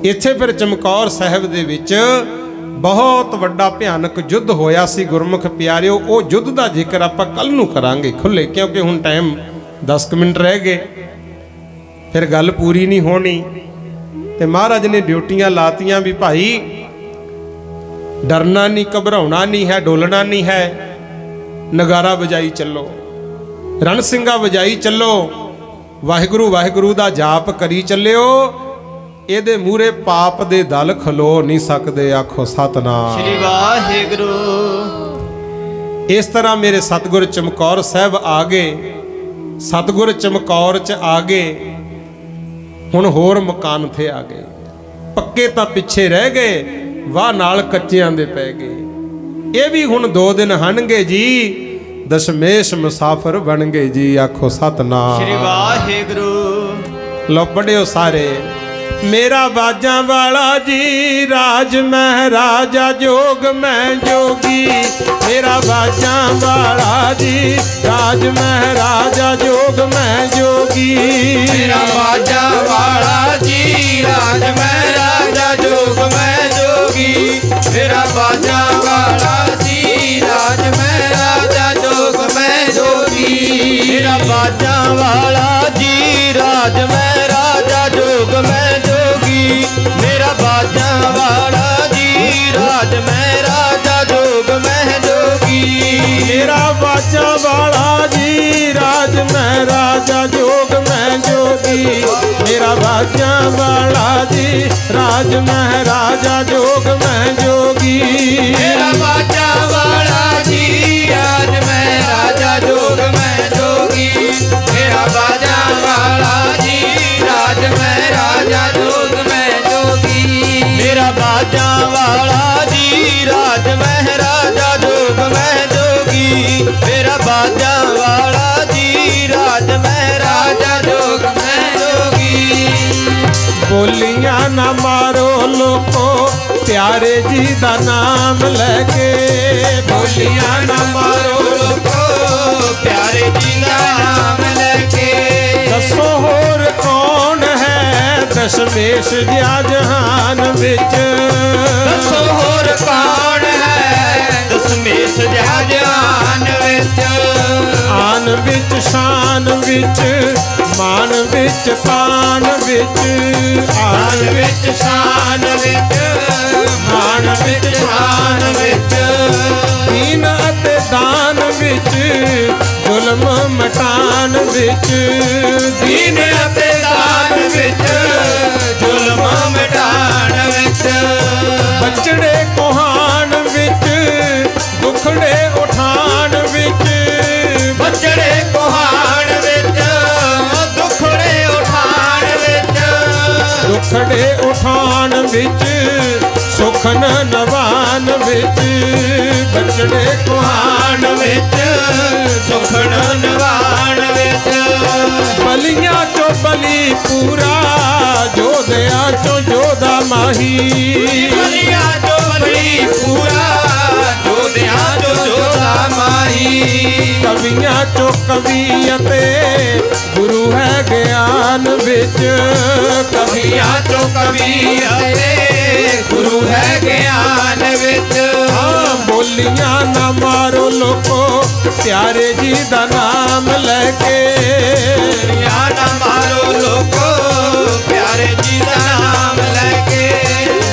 ਇੱਥੇ ਫਿਰ ਚਮਕੌਰ ਸਾਹਿਬ ਦੇ ਵਿੱਚ ਬਹੁਤ ਵੱਡਾ ਭਿਆਨਕ ਯੁੱਧ ਹੋਇਆ ਸੀ ਗੁਰਮੁਖ ਪਿਆਰਿਓ। ਉਹ ਯੁੱਧ ਦਾ ਜ਼ਿਕਰ ਆਪਾਂ ਕੱਲ ਨੂੰ ਕਰਾਂਗੇ ਖੁੱਲੇ, ਕਿਉਂਕਿ ਹੁਣ ਟਾਈਮ 10 ਮਿੰਟ ਰਹਿ ਗਏ, ਫਿਰ ਗੱਲ ਪੂਰੀ ਨਹੀਂ ਹੋਣੀ। ਤੇ ਮਹਾਰਾਜ ਨੇ ਡਿਊਟੀਆਂ ਲਾਤੀਆਂ ਵੀ ਭਾਈ ਡਰਨਾ ਨਹੀਂ, ਘਬਰਾਉਣਾ ਨਹੀਂ ਹੈ, ਡੋਲਣਾ ਨਹੀਂ ਹੈ, ਨਗਾਰਾ ਵਜਾਈ ਚੱਲੋ, ਰਣ ਸਿੰਘਾ ਵਜਾਈ ਚੱਲੋ, ਵਾਹਿਗੁਰੂ ਵਾਹਿਗੁਰੂ ਦਾ ਜਾਪ ਕਰੀ ਚੱਲਿਓ। ਇਹਦੇ ਮੂਹਰੇ ਪਾਪ ਦੇ ਦਲ ਖਲੋ ਨਹੀਂ ਸਕਦੇ। ਆਖੋ ਸਤਨਾਮ श्री वाहिगुरू। ਇਸ ਤਰ੍ਹਾਂ ਮੇਰੇ ਸਤਿਗੁਰ ਚਮਕੌਰ ਸਾਹਿਬ ਆ ਗਏ। ਸਤਿਗੁਰ ਚਮਕੌਰ ਚ ਆ ਗਏ, ਹੁਣ ਹੋਰ ਮਕਾਨ ਥੇ ਆ ਗਏ। ਪੱਕੇ ਤਾਂ ਪਿੱਛੇ ਰਹਿ ਗਏ, ਵਾਹ ਨਾਲ ਕੱਚਿਆਂ ਦੇ ਪੈ ਗਏ। ਇਹ ਵੀ ਹੁਣ 2 ਦਿਨ ਹਨਗੇ ਜੀ, ਦਸ਼ਮੇਸ਼ ਮੁਸਾਫਰ ਬਣ ਗਏ ਜੀ। ਆਖੋ ਸਤਨਾਮ श्री वाहिगुरू। ਲਓ ਪੜਿਓ ਸਾਰੇ। मेरा बाजा वाला जी राज महाराजा जोग मैं जोगी, मेरा बाजा वाला जी राज महाराजा जोग मैं जोगी, मेरा बाजा वाला जी राज महाराजा जोग मैं जोगी, मेरा बाजा वाला जी राज महाराजा जोग मैं जोगी, मेरा बाजा वाला जी राज महाराजा जोग मैं जोगी, मेरा बाजा वाला जी राज महाराजा जोग मैं जोगी, मेरा बाजा वाला जी राज महाराजा जोग मैं जोगी, मेरा बाजा वाला जी राज महाराजा जोग मैं जोगी, मेरा बाजा वाला जी राज महाराजा जोग मैं जोगी, मेरा बाजा वाला जी राज महाराजा जोग मैं जोगी, मेरा बाजा वाला जी राज महाराजा जोग मैं जोगी, मेरा बाजा वाला जी राज महाराजा जोग मैं जोगी। बोलियां ना मारो लोको प्यारे जी दा नाम लेके, बोलियां ना मारो लोको प्यारे जी दा नाम लेके, दसो होर कौन है दशमेश ज्या जहान विच, दसो होर कौन है दशमेश ज्या जहान विच, आन विच शान विच मान विच तान विच, आन विच शान विच मान विच शान विच, दीन अते दान विच जुल्म मटान विच, दीन अते दान विच जुल्म मिटान विच, बचड़े कोहान विच दुखड़े उठान विच, बचड़े कोहान विच दुखड़े उठान विच, दुख विच सुखन नवान विच बचड़े कुहान विच सुखन नवान विच बलियां चो बली पूरा जोधिया चो जोधा माही बलियां चो बली पूरा जोधिया चो जोधा माही कवियां चो कवि अते गुरु है ज्ञान विच कवियां चो कवि अते गुरु है ज्ञान विच हाँ बोलियां ना मारो लोको प्यारे जी दा नाम लेके बोलियां ना मारो लोको प्यारे जी दा नाम लेके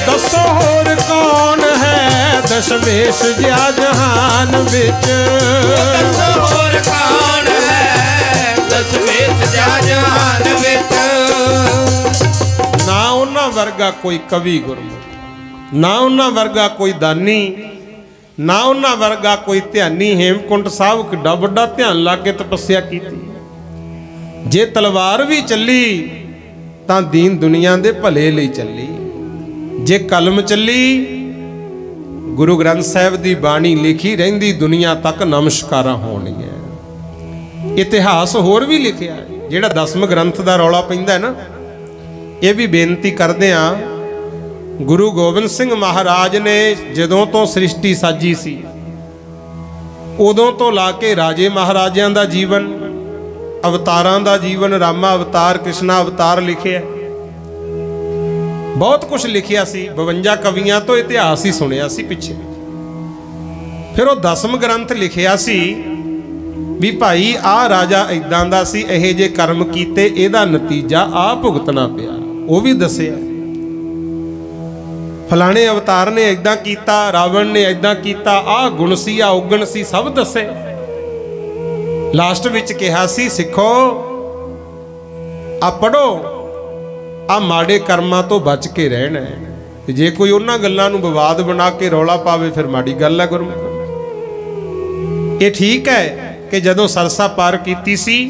दसो होर कौन है दशमेश ज्या जहान विच दसो होर कौन है दशमेश ज्या जहान विच ना उन्हां वर्गा कोई कवि गुरमुख ना उन्हां वर्गा कोई दानी ना उन्हां वर्गा कोई ध्यानी हेमकुंट साहब किड्डा वड्डा ध्यान ला के तपस्या की जे तलवार भी चली तां दीन दुनिया दे भले लई चली जे कलम चली गुरु ग्रंथ साहिब दी बाणी लिखी रहिंदी दुनिया तक नमस्कारां होणगीआं इतिहास होर भी लिखिआ जिहड़ा 10वें ग्रंथ दा रौला पैंदा है ना ये भी बेनती करदे आ गुरु गोबिंद सिंह महाराज ने जदों तो सृष्टि साजी सी उदों तो ला के राजे महाराजियां दा जीवन अवतारां दा जीवन रामा अवतार कृष्णा अवतार लिखिआ बहुत कुछ लिखिआ सी 52 कवियां तो इतिहास ही सुनिया सी पिछे फिर वो 10वां ग्रंथ लिखिआ सी भी भाई आ राजा इदां दा सी इहे जे कर्म कीते इहदा नतीजा आ भुगतना पिया वो भी दसिआ फलाने अवतार ने इदां कीता रावण ने इदां कीता आ गुण सी आ उगण सी सब दसे लास्ट विच कहा सी सिखो आ पढ़ो आ माड़े कर्मां तो बच के रहना है जे कोई उन्हां गल्लां नूं विवाद बना के रौला पावे फिर माड़ी गल है गुरमुख ये ठीक है कि जदों सरसा पार कीती सी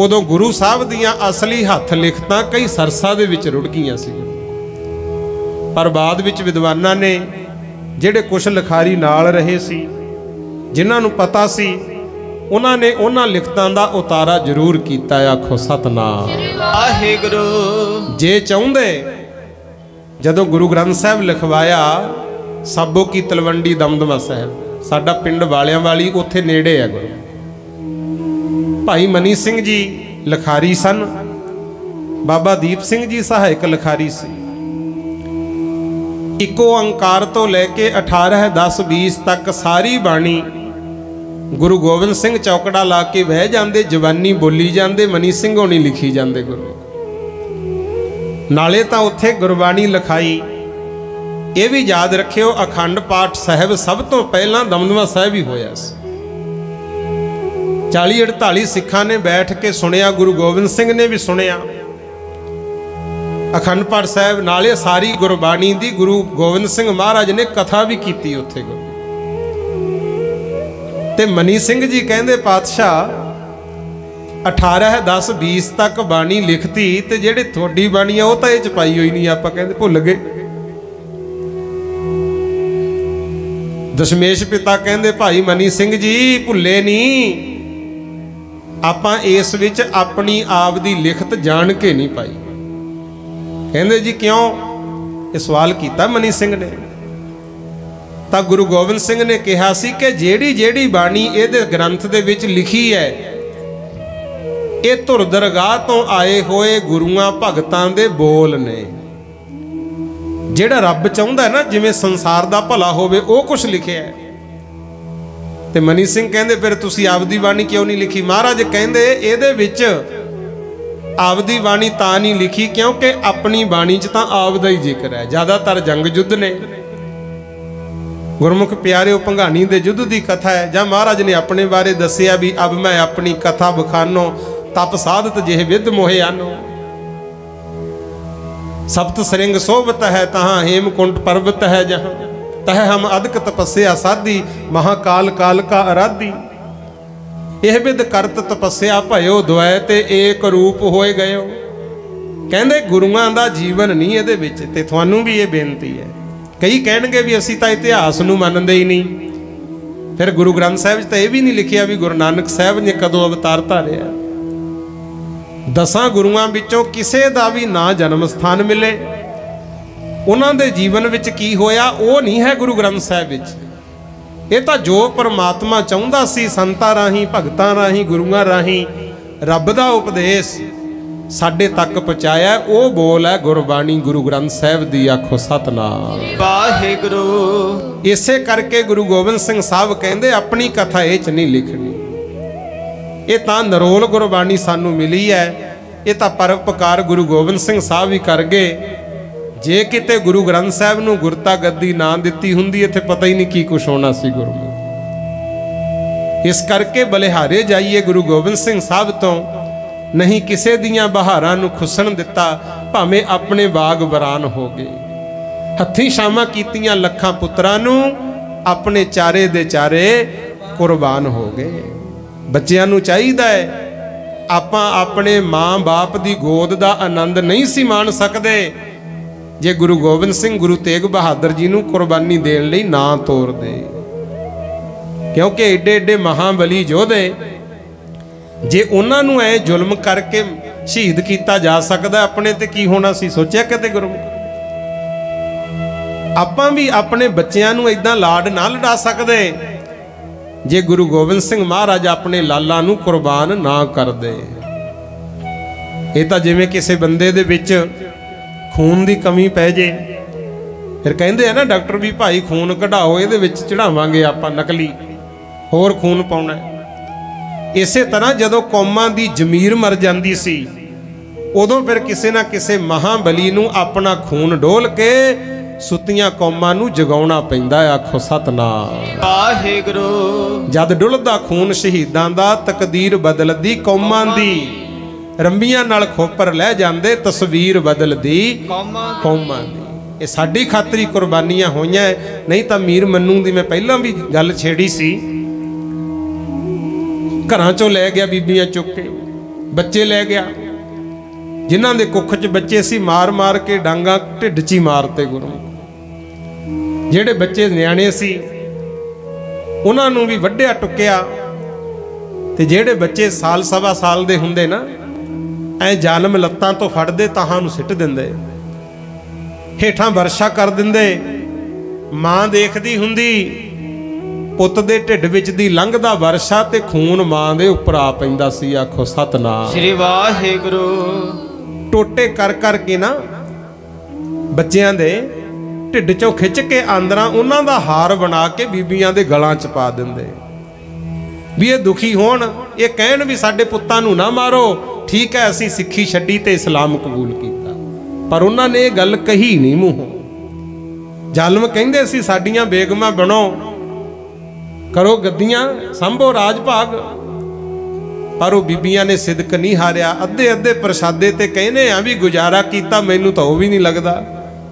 उदों गुरु साहब दियां असली हथ लिखतां कई सरसा दे विच रुड़ गईयां सी पर बाद विच विद्वानां ने जिहड़े कुछ लिखारी नाल रहे सी जिन्हां नूं पता सी उन्हां ने उन्हां लिखतां दा उतारा जरूर कीता आखो सतनाम वाहिगुरू जे चाहुंदे जदों गुरु ग्रंथ साहिब लिखवाया साबो की तलवंडी दमदमा साहिब साडा पिंड वालियां वाली उत्थे नेड़े है गुरु भाई मनी सिंह जी लिखारी सन बाबा दीप सिंह जी सहायक लिखारी सी इको अंकार तो लैके 18 10 20 तक सारी बाणी गुरु गोबिंद सिंह चौकड़ा ला के बह जाते जवानी बोली जाते मनी सिंह होनी लिखी जाते गुरु नाले तो उत्थे गुरबाणी लिखाई ये भी याद रखियो अखंड पाठ साहब सब तो पहला दमदमा साहब ही होया 40-48 सिखा ने बैठ के सुनिया गुरु गोबिंद सिंह ने भी सुनिया अखंड पाठ साहब नाले सारी गुरबाणी दी गुरु गोबिंद सिंह महाराज ने कथा भी की उत्थे ते मनी सिंह जी कहंदे पातशाह 18 10 20 तक बाणी लिखती ते जेड़े थोड़ी बाणी आ वो तो ये छपाई हुई नहीं आपां कहंदे भुल गए दशमेश पिता कहंदे भाई मनी सिंह जी भुले नहीं आपां इस विच अपनी आप दी लिखत जान के नहीं पाई कहंदे जी क्यों ये सवाल किया मनी सिंह ने तो गुरु गोबिंद सिंह ने कहा सी कि जेड़ी जेड़ी बाणी इहदे ग्रंथ दे विच लिखी है ये धुर दरगाह तो आए हुए गुरुआं भगतां दे बोल ने जेड़ा रब चाहुंदा है ना जिवें संसार दा भला होवे वो कुछ लिखिया है ते मनी सिंह कहंदे फिर तुसीं आपदी बाणी क्यों नहीं लिखी महाराज कहंदे इहदे विच आपदी बाणी तां नहीं लिखी क्योंकि अपनी बाणी च तां आपदा ही जिक्र है ज़्यादातर जंग युद्ध ने गुरमुख प्यारे भंगानी दे युद्ध की कथा है जां महाराज ने अपने बारे दसिया भी अब मैं अपनी कथा बखानो तप साधत जेह विद मोहे आनो सप्त सरिंग सोबत है तहाँ हेमकुंट पर्वत है जहाँ तह हम अदक तपस्या साधी महाकाल काल का आराधी यह विद करत तपस्या भयो द्वैत एक रूप होए गयो ਕਹਿੰਦੇ ਗੁਰੂਆਂ ਦਾ ਜੀਵਨ ਨਹੀਂ ਇਹਦੇ ਵਿੱਚ। ਤੇ ਤੁਹਾਨੂੰ ਵੀ ਇਹ ਬੇਨਤੀ ਹੈ, ਕਈ ਕਹਿਣਗੇ ਵੀ ਅਸੀਂ ਤਾਂ ਇਤਿਹਾਸ ਨੂੰ ਮੰਨਦੇ ਹੀ ਨਹੀਂ। ਫਿਰ ਗੁਰੂ ਗ੍ਰੰਥ ਸਾਹਿਬ 'ਚ ਤਾਂ ਇਹ ਵੀ ਨਹੀਂ ਲਿਖਿਆ ਵੀ ਗੁਰੂ ਨਾਨਕ ਸਾਹਿਬ ਨੇ ਕਦੋਂ ਅਵਤਾਰ ਧਾਰਿਆ। 10 ਗੁਰੂਆਂ ਵਿੱਚੋਂ ਕਿਸੇ ਦਾ ਵੀ ਨਾ ਜਨਮ ਸਥਾਨ ਮਿਲੇ, ਉਹਨਾਂ ਦੇ ਜੀਵਨ ਵਿੱਚ ਕੀ ਹੋਇਆ ਉਹ ਨਹੀਂ ਹੈ ਗੁਰੂ ਗ੍ਰੰਥ ਸਾਹਿਬ ਵਿੱਚ। ਇਹ ਤਾਂ ਜੋ ਪਰਮਾਤਮਾ ਚਾਹੁੰਦਾ ਸੀ ਸੰਤਾਂ ਰਾਹੀਂ, ਭਗਤਾਂ ਰਾਹੀਂ, ਗੁਰੂਆਂ ਰਾਹੀਂ ਰੱਬ ਦਾ ਉਪਦੇਸ਼ ਸਾਡੇ ਤੱਕ ਪਹੁੰਚਾਇਆ, ਉਹ ਬੋਲ ਹੈ ਗੁਰਬਾਣੀ ਗੁਰੂ ਗ੍ਰੰਥ ਸਾਹਿਬ ਦੀ। ਆਖੋ ਸਤਨਾਮ ਵਾਹਿਗੁਰੂ। ਇਸੇ ਕਰਕੇ ਗੁਰੂ ਗੋਬਿੰਦ ਸਿੰਘ ਸਾਹਿਬ ਕਹਿੰਦੇ ਆਪਣੀ ਕਥਾ ਇਹ 'ਚ ਨਹੀਂ ਲਿਖਣੀ। ਇਹ ਤਾਂ ਨਰੋਲ ਗੁਰਬਾਣੀ ਸਾਨੂੰ ਮਿਲੀ ਹੈ, ਇਹ ਤਾਂ ਪਰਉਪਕਾਰ ਗੁਰੂ ਗੋਬਿੰਦ ਸਿੰਘ ਸਾਹਿਬ ਹੀ ਕਰ ਗਏ। ਜੇ ਕਿਤੇ ਗੁਰੂ ਗ੍ਰੰਥ ਸਾਹਿਬ ਨੂੰ ਗੁਰਤਾ ਗੱਦੀ ਨਾ ਦਿੱਤੀ ਹੁੰਦੀ, ਇੱਥੇ ਪਤਾ ਹੀ ਨਹੀਂ ਕੀ ਕੁਛ ਹੋਣਾ ਸੀ ਗੁਰਮੁਖ। ਇਸ ਕਰਕੇ ਬਲਿਹਾਰੇ ਜਾਈਏ ਗੁਰੂ ਗੋਬਿੰਦ ਸਿੰਘ ਸਾਹਿਬ ਤੋਂ, ਨਹੀਂ ਕਿਸੇ ਦੀਆਂ ਬਹਾਰਾਂ ਨੂੰ ਖੁੱਸਣ ਦਿੱਤਾ, ਭਾਵੇਂ ਆਪਣੇ ਬਾਗ ਬਰਾਨ ਹੋ ਗਏ। ਹੱਥੀਂ ਛਾਵਾਂ ਕੀਤੀਆਂ ਲੱਖਾਂ ਪੁੱਤਰਾਂ ਨੂੰ, ਆਪਣੇ ਚਾਰੇ ਦੇ ਚਾਰੇ ਕੁਰਬਾਨ ਹੋ ਗਏ। ਬੱਚਿਆਂ ਨੂੰ ਚਾਹੀਦਾ ਹੈ, ਆਪਾਂ ਆਪਣੇ ਮਾਂ-ਬਾਪ ਦੀ ਗੋਦ ਦਾ ਆਨੰਦ ਨਹੀਂ ਸੀ ਮਾਣ ਸਕਦੇ ਜੇ ਗੁਰੂ ਗੋਬਿੰਦ ਸਿੰਘ, ਗੁਰੂ ਤੇਗ ਬਹਾਦਰ ਜੀ ਨੂੰ ਕੁਰਬਾਨੀ ਦੇਣ ਲਈ ਨਾ ਤੋਰਦੇ। ਕਿਉਂਕਿ ਏਡੇ ਏਡੇ ਮਹਾਬਲੀ ਯੋਧੇ, ਜੇ ਉਹਨਾਂ ਨੂੰ ਐ ਜ਼ੁਲਮ ਕਰਕੇ ਸ਼ਹੀਦ ਕੀਤਾ ਜਾ ਸਕਦਾ, ਆਪਣੇ ਤੇ ਕੀ ਹੋਣਾ ਸੀ ਸੋਚਿਆ ਕਦੇ ਗੁਰੂ? ਆਪਾਂ ਵੀ ਆਪਣੇ ਬੱਚਿਆਂ ਨੂੰ ਇਦਾਂ ਲਾਡ ਨਾ ਲਡਾ ਸਕਦੇ ਜੇ ਗੁਰੂ ਗੋਬਿੰਦ ਸਿੰਘ ਮਹਾਰਾਜ ਆਪਣੇ ਲਾਲਾਂ ਨੂੰ ਕੁਰਬਾਨ ਨਾ ਕਰਦੇ। ਇਹ ਤਾਂ ਜਿਵੇਂ ਕਿਸੇ ਬੰਦੇ ਦੇ ਵਿੱਚ ਖੂਨ ਦੀ ਕਮੀ ਪੈ ਜੇ, ਫਿਰ ਕਹਿੰਦੇ ਆ ਨਾ ਡਾਕਟਰ ਵੀ ਭਾਈ ਖੂਨ ਕਢਾਓ, ਇਹਦੇ ਵਿੱਚ ਚੜਾਵਾਂਗੇ ਆਪਾਂ ਨਕਲੀ ਹੋਰ ਖੂਨ ਪਾਉਣਾ। ਇਸੇ ਤਰ੍ਹਾਂ ਜਦੋਂ ਕੌਮਾਂ ਦੀ ਜ਼ਮੀਰ ਮਰ ਜਾਂਦੀ ਸੀ, ਉਦੋਂ ਫਿਰ ਕਿਸੇ ਨਾ ਕਿਸੇ ਮਹਾਬਲੀ ਨੂੰ ਆਪਣਾ ਖੂਨ ਡੋਲ ਕੇ ਸੁੱਤੀਆਂ ਕੌਮਾਂ ਨੂੰ ਜਗਾਉਣਾ ਪੈਂਦਾ। ਆਖੋ ਸਤਨਾਮ ਵਾਹਿਗੁਰੂ। ਜਦ ਡੁੱਲਦਾ ਖੂਨ ਸ਼ਹੀਦਾਂ ਦਾ, ਤਕਦੀਰ ਬਦਲਦੀ ਕੌਮਾਂ ਦੀ। ਰੰਬੀਆਂ ਨਾਲ ਖੋਪਰ ਲੈ ਜਾਂਦੇ, ਤਸਵੀਰ ਬਦਲਦੀ ਕੌਮਾਂ ਦੀ। ਇਹ ਸਾਡੀ ਖਾਤਰੀ ਕੁਰਬਾਨੀਆਂ ਹੋਈਆਂ, ਨਹੀਂ ਤਾਂ ਮੀਰ ਮੰਨੂ ਦੀ ਮੈਂ ਪਹਿਲਾਂ ਵੀ ਗੱਲ ਛੇੜੀ ਸੀ। ਘਰਾਂ ਚੋਂ ਲੈ ਗਿਆ ਬੀਬੀਆਂ ਚੁੱਕ ਕੇ, ਬੱਚੇ ਲੈ ਗਿਆ, ਜਿਨ੍ਹਾਂ ਦੇ ਕੁੱਖ 'ਚ ਬੱਚੇ ਸੀ ਮਾਰ ਮਾਰ ਕੇ ਡਾਂਗਾ ਢਿੱਡ 'ਚ ਹੀ ਮਾਰਤੇ ਗੁਰੂ। ਜਿਹੜੇ ਬੱਚੇ ਨਿਆਣੇ ਸੀ ਉਹਨਾਂ ਨੂੰ ਵੀ ਵੱਢਿਆ ਟੁੱਕਿਆ, ਤੇ ਜਿਹੜੇ ਬੱਚੇ ਸਾਲ ਸਵਾ ਸਾਲ ਦੇ ਹੁੰਦੇ ਨਾ, ਐ ਜ਼ਾਲਮ ਲੱਤਾਂ ਤੋਂ ਫੜਦੇ ਤਾਹਾਂ ਨੂੰ ਸਿੱਟ ਦਿੰਦੇ, ਹੇਠਾਂ ਵਰਸ਼ਾ ਕਰ ਦਿੰਦੇ। ਮਾਂ ਦੇਖਦੀ ਹੁੰਦੀ, ਪੁੱਤ ਦੇ ਢਿੱਡ ਵਿੱਚ ਦੀ ਲੰਘਦਾ ਵਰਸ਼ਾ ਤੇ ਖੂਨ ਮਾਂ ਦੇ ਉੱਪਰ ਆ ਪੈਂਦਾ ਸੀ। ਆਖੋ ਸਤਨਾਮ ਸ੍ਰੀ ਵਾਹਿਗੁਰੂ। ਟੋਟੇ ਕਰ ਕਰ ਕੇ ਨਾ ਬੱਚਿਆਂ ਦੇ ਢਿੱਡ ਚੋਂ ਖਿੱਚ ਕੇ ਆਂਦਰਾਂ ਉਹਨਾਂ ਦਾ ਹਾਰ ਬਣਾ ਕੇ ਬੀਬੀਆਂ ਦੇ ਗਲਾਂ 'ਚ ਪਾ ਦਿੰਦੇ, ਵੀ ਇਹ ਦੁਖੀ ਹੋਣ, ਇਹ ਕਹਿਣ ਵੀ ਸਾਡੇ ਪੁੱਤਾਂ ਨੂੰ ਨਾ ਮਾਰੋ। ਠੀਕ ਹੈ, ਅਸੀਂ ਸਿੱਖੀ ਛੱਡੀ ਤੇ ਇਸਲਾਮ ਕਬੂਲ ਕੀਤਾ, ਪਰ ਉਹਨਾਂ ਨੇ ਇਹ ਗੱਲ ਕਹੀ ਨਹੀਂ ਮੂੰਹੋਂ। ਜ਼ਾਲਮ ਕਹਿੰਦੇ ਸੀ ਸਾਡੀਆਂ ਬੇਗਮਾਂ ਬਣੋ, ਕਰੋ ਗੱਦੀਆਂ, ਸੰਭੋ ਰਾਜ ਭਾਗ, ਪਰ ਉਹ ਬੀਬੀਆਂ ਨੇ ਸਿਦਕ ਨਹੀਂ ਹਾਰਿਆ। ਅੱਧੇ ਅੱਧੇ ਪ੍ਰਸ਼ਾਦੇ ਤੇ ਕਹਿੰਦੇ ਆ ਵੀ ਗੁਜ਼ਾਰਾ ਕੀਤਾ, ਮੈਨੂੰ ਤਾਂ ਉਹ ਵੀ ਨਹੀਂ ਲੱਗਦਾ।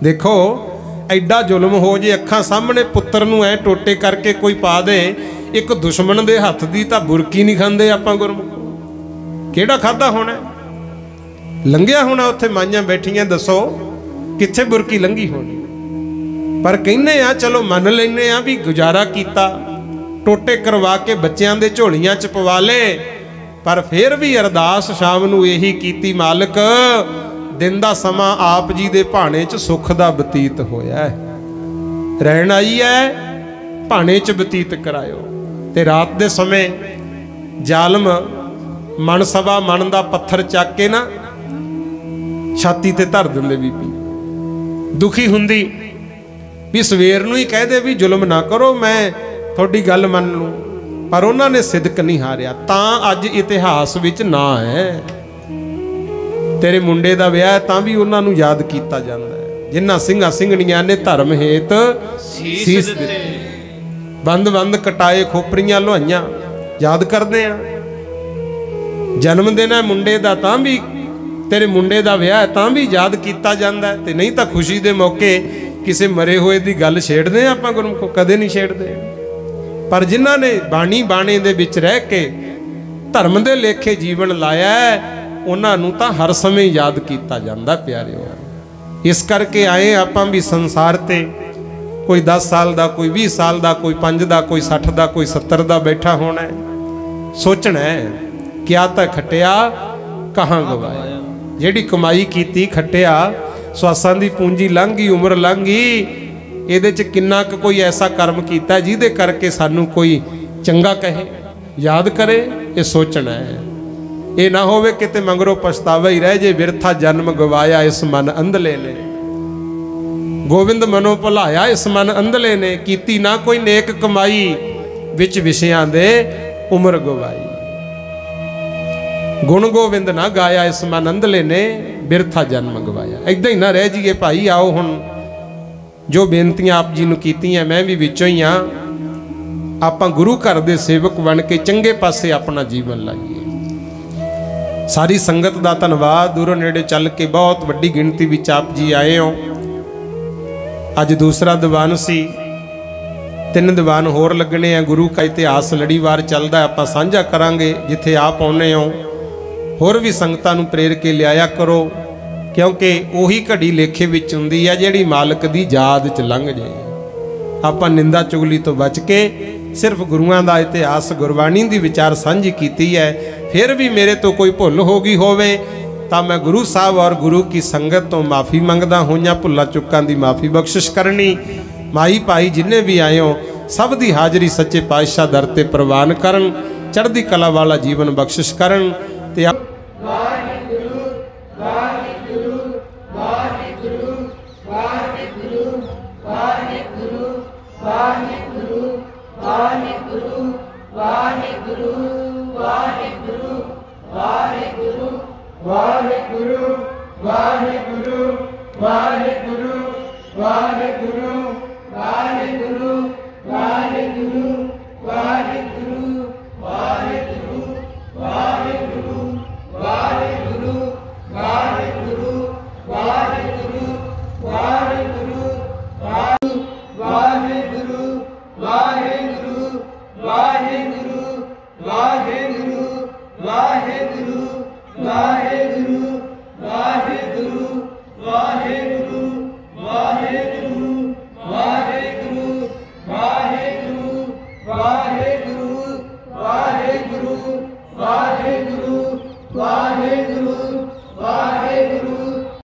ਦੇਖੋ ਐਡਾ ਜ਼ੁਲਮ ਹੋ ਜੇ ਅੱਖਾਂ ਸਾਹਮਣੇ ਪੁੱਤਰ ਨੂੰ ਐ ਟੋਟੇ ਕਰਕੇ ਕੋਈ ਪਾ ਦੇ, ਇੱਕ ਦੁਸ਼ਮਣ ਦੇ ਹੱਥ ਦੀ ਤਾਂ ਬੁਰਕੀ ਨਹੀਂ ਖਾਂਦੇ ਆਪਾਂ ਗੁਰਮੁਖ। ਕਿਹੜਾ ਖਾਦਾ ਹੋਣਾ? ਲੰਘਿਆ ਹੋਣਾ ਉੱਥੇ ਮਾਈਆਂ ਬੈਠੀਆਂ, ਦੱਸੋ ਕਿੱਥੇ ਬੁਰਕੀ ਲੰਘੀ ਹੋਣੀ? ਪਰ ਕਹਿੰਦੇ ਆ ਚਲੋ ਮੰਨ ਲੈਨੇ ਆ ਵੀ ਗੁਜ਼ਾਰਾ ਕੀਤਾ, ਟੋਟੇ ਕਰਵਾ ਕੇ ਬੱਚਿਆਂ ਦੇ ਝੋਲੀਆਂ 'ਚ ਪਵਾ ਲੇ, ਪਰ ਫਿਰ ਵੀ ਅਰਦਾਸ ਸ਼ਾਮ ਨੂੰ ਇਹੀ ਕੀਤੀ, ਮਾਲਕ ਦਿਨ ਦਾ ਸਮਾਂ ਆਪ ਜੀ ਦੇ ਭਾਣੇ 'ਚ ਸੁੱਖ ਦਾ ਬਤੀਤ ਹੋਇਆ ਹੈ, ਰਹਿਣ ਆਈ ਹੈ, ਭਾਣੇ 'ਚ ਬਤੀਤ ਕਰਾਇਓ। ਤੇ ਰਾਤ ਦੇ ਸਮੇਂ ਜ਼ਾਲਮ ਮਨ ਸਵਾ ਮਨ ਦਾ ਪੱਥਰ ਚੱਕ ਕੇ ਨਾ ਛਾਤੀ ਤੇ ਧਰ ਦਿੰਦੇ। ਬੀਬੀ ਦੁਖੀ ਹੁੰਦੀ ਵੀ ਸਵੇਰ ਨੂੰ ਹੀ ਕਹਦੇ ਵੀ ਜ਼ੁਲਮ ਨਾ ਕਰੋ, ਮੈਂ ਤੁਹਾਡੀ ਗੱਲ ਮੰਨ ਲੂੰ, ਪਰ ਉਹਨਾਂ ਨੇ ਸਿਦਕ ਨਹੀਂ ਹਾਰਿਆ। ਤਾਂ ਅੱਜ ਇਤਿਹਾਸ ਵਿੱਚ ਨਾ ਹੈ। ਤੇਰੇ ਮੁੰਡੇ ਦਾ ਵਿਆਹ ਤਾਂ ਵੀ ਉਹਨਾਂ ਨੂੰ ਯਾਦ ਕੀਤਾ ਜਾਂਦਾ ਹੈ, ਜਿਨ੍ਹਾਂ ਸਿੰਘਾਂ ਸਿੰਘਣੀਆਂ ਨੇ ਧਰਮ ਹੇਤ ਸੀਸ ਦਿੱਤੇ, ਬੰਦ ਬੰਦ ਕਟਾਏ, ਖੋਪਰੀਆਂ ਲੋਹਾਈਆਂ, ਯਾਦ ਕਰਦੇ ਆ। ਜਨਮ ਦਿਨ ਹੈ ਮੁੰਡੇ ਦਾ ਤਾਂ ਵੀ, ਤੇਰੇ ਮੁੰਡੇ ਦਾ ਵਿਆਹ ਤਾਂ ਵੀ ਯਾਦ ਕੀਤਾ ਜਾਂਦਾ। ਤੇ ਨਹੀਂ ਤਾਂ ਖੁਸ਼ੀ ਦੇ ਮੌਕੇ ਕਿਸੇ ਮਰੇ ਹੋਏ ਦੀ ਗੱਲ ਛੇੜਦੇ ਆ ਆਪਾਂ ਗੁਰਮੁਖੋ? ਕਦੇ ਨਹੀਂ ਛੇੜਦੇ। ਪਰ ਜਿਨ੍ਹਾਂ ਨੇ ਬਾਣੀ ਬਾਣੇ ਦੇ ਵਿੱਚ ਰਹਿ ਕੇ ਧਰਮ ਦੇ ਲੇਖੇ ਜੀਵਨ ਲਾਇਆ, ਉਹਨਾਂ ਨੂੰ ਤਾਂ ਹਰ ਸਮੇਂ ਯਾਦ ਕੀਤਾ ਜਾਂਦਾ ਪਿਆਰਿਓ। ਇਸ ਕਰਕੇ ਆਏ ਆਪਾਂ ਵੀ ਸੰਸਾਰ ਤੇ कोई 10 साल का, कोई 20 साल का, कोई 5 का, कोई 60 का, कोई 70 का बैठा होना है। सोचना है क्या तो खटिया कहाँ गवाया। जिहड़ी कमाई कीती खटिया, स्वासां दी पूंजी लंघ गई, उम्र लंघ गई, इहदे च किन्ना क कोई ऐसा कर्म कीता जिहदे करके सानू कोई चंगा कहे, याद करे। ये सोचना है। ये ना होवे किते मंगरों पछतावा ही रह जे, बिरथा जन्म गवाया इस मन अंधले ने। गोविंद मनो भुलाया इस मन अंधले ने, कीती ना कोई नेक कमाई, विच विषयां दे उम्र गवाई। गुण गोविंद ना गाया इस मन अंधले ने, बिरथा जन्म गवाया। इदां ही ना रह जाइए भाई। आओ हुण जो बेनतियां आप जी नूं कीतियां, मैं भी विचों ही हाँ। आपां गुरु घर दे सेवक बन के चंगे पासे अपना जीवन लाइए। सारी संगत दा धन्नवाद। दूरों नेड़े चल के बहुत वड्डी गिणती विच आप जी आए हो। अज दूसरा दीवान सी, 3 दीवान होर लगने हैं। गुरु का इतिहास लड़ीवार चलता है, आप साझा करांगे जिथे आप आने हो। होर भी संगतां नूं प्रेर के लियाया करो, क्योंकि उही घड़ी लेखे विच हुंदी है जिहड़ी मालक दी याद च लंघ जाए। आपां निंदा चुगली तो बच के सिर्फ गुरुआं दा इतिहास, गुरबाणी दी विचार साझी कीती है। फिर भी मेरे तो कोई भुल हो गई होवे तो मैं गुरु साहब और गुरु की संगत तो माफ़ी मंगदा। होइयां भुल्लां चुक्कां दी माफ़ी बख्शिश करनी। माई भाई जिन्ने भी आए हो सब दी हाज़री सच्चे पातशाह दर ते प्रवान करन, चढ़दी कला वाला जीवन बख्शिश करन। ते वाहेगुरु वाहेगुरु वाहेगुरु वाहेगुरु वाहेगुरु वाहेगुरु वाहेगुरु वाहेगुरु।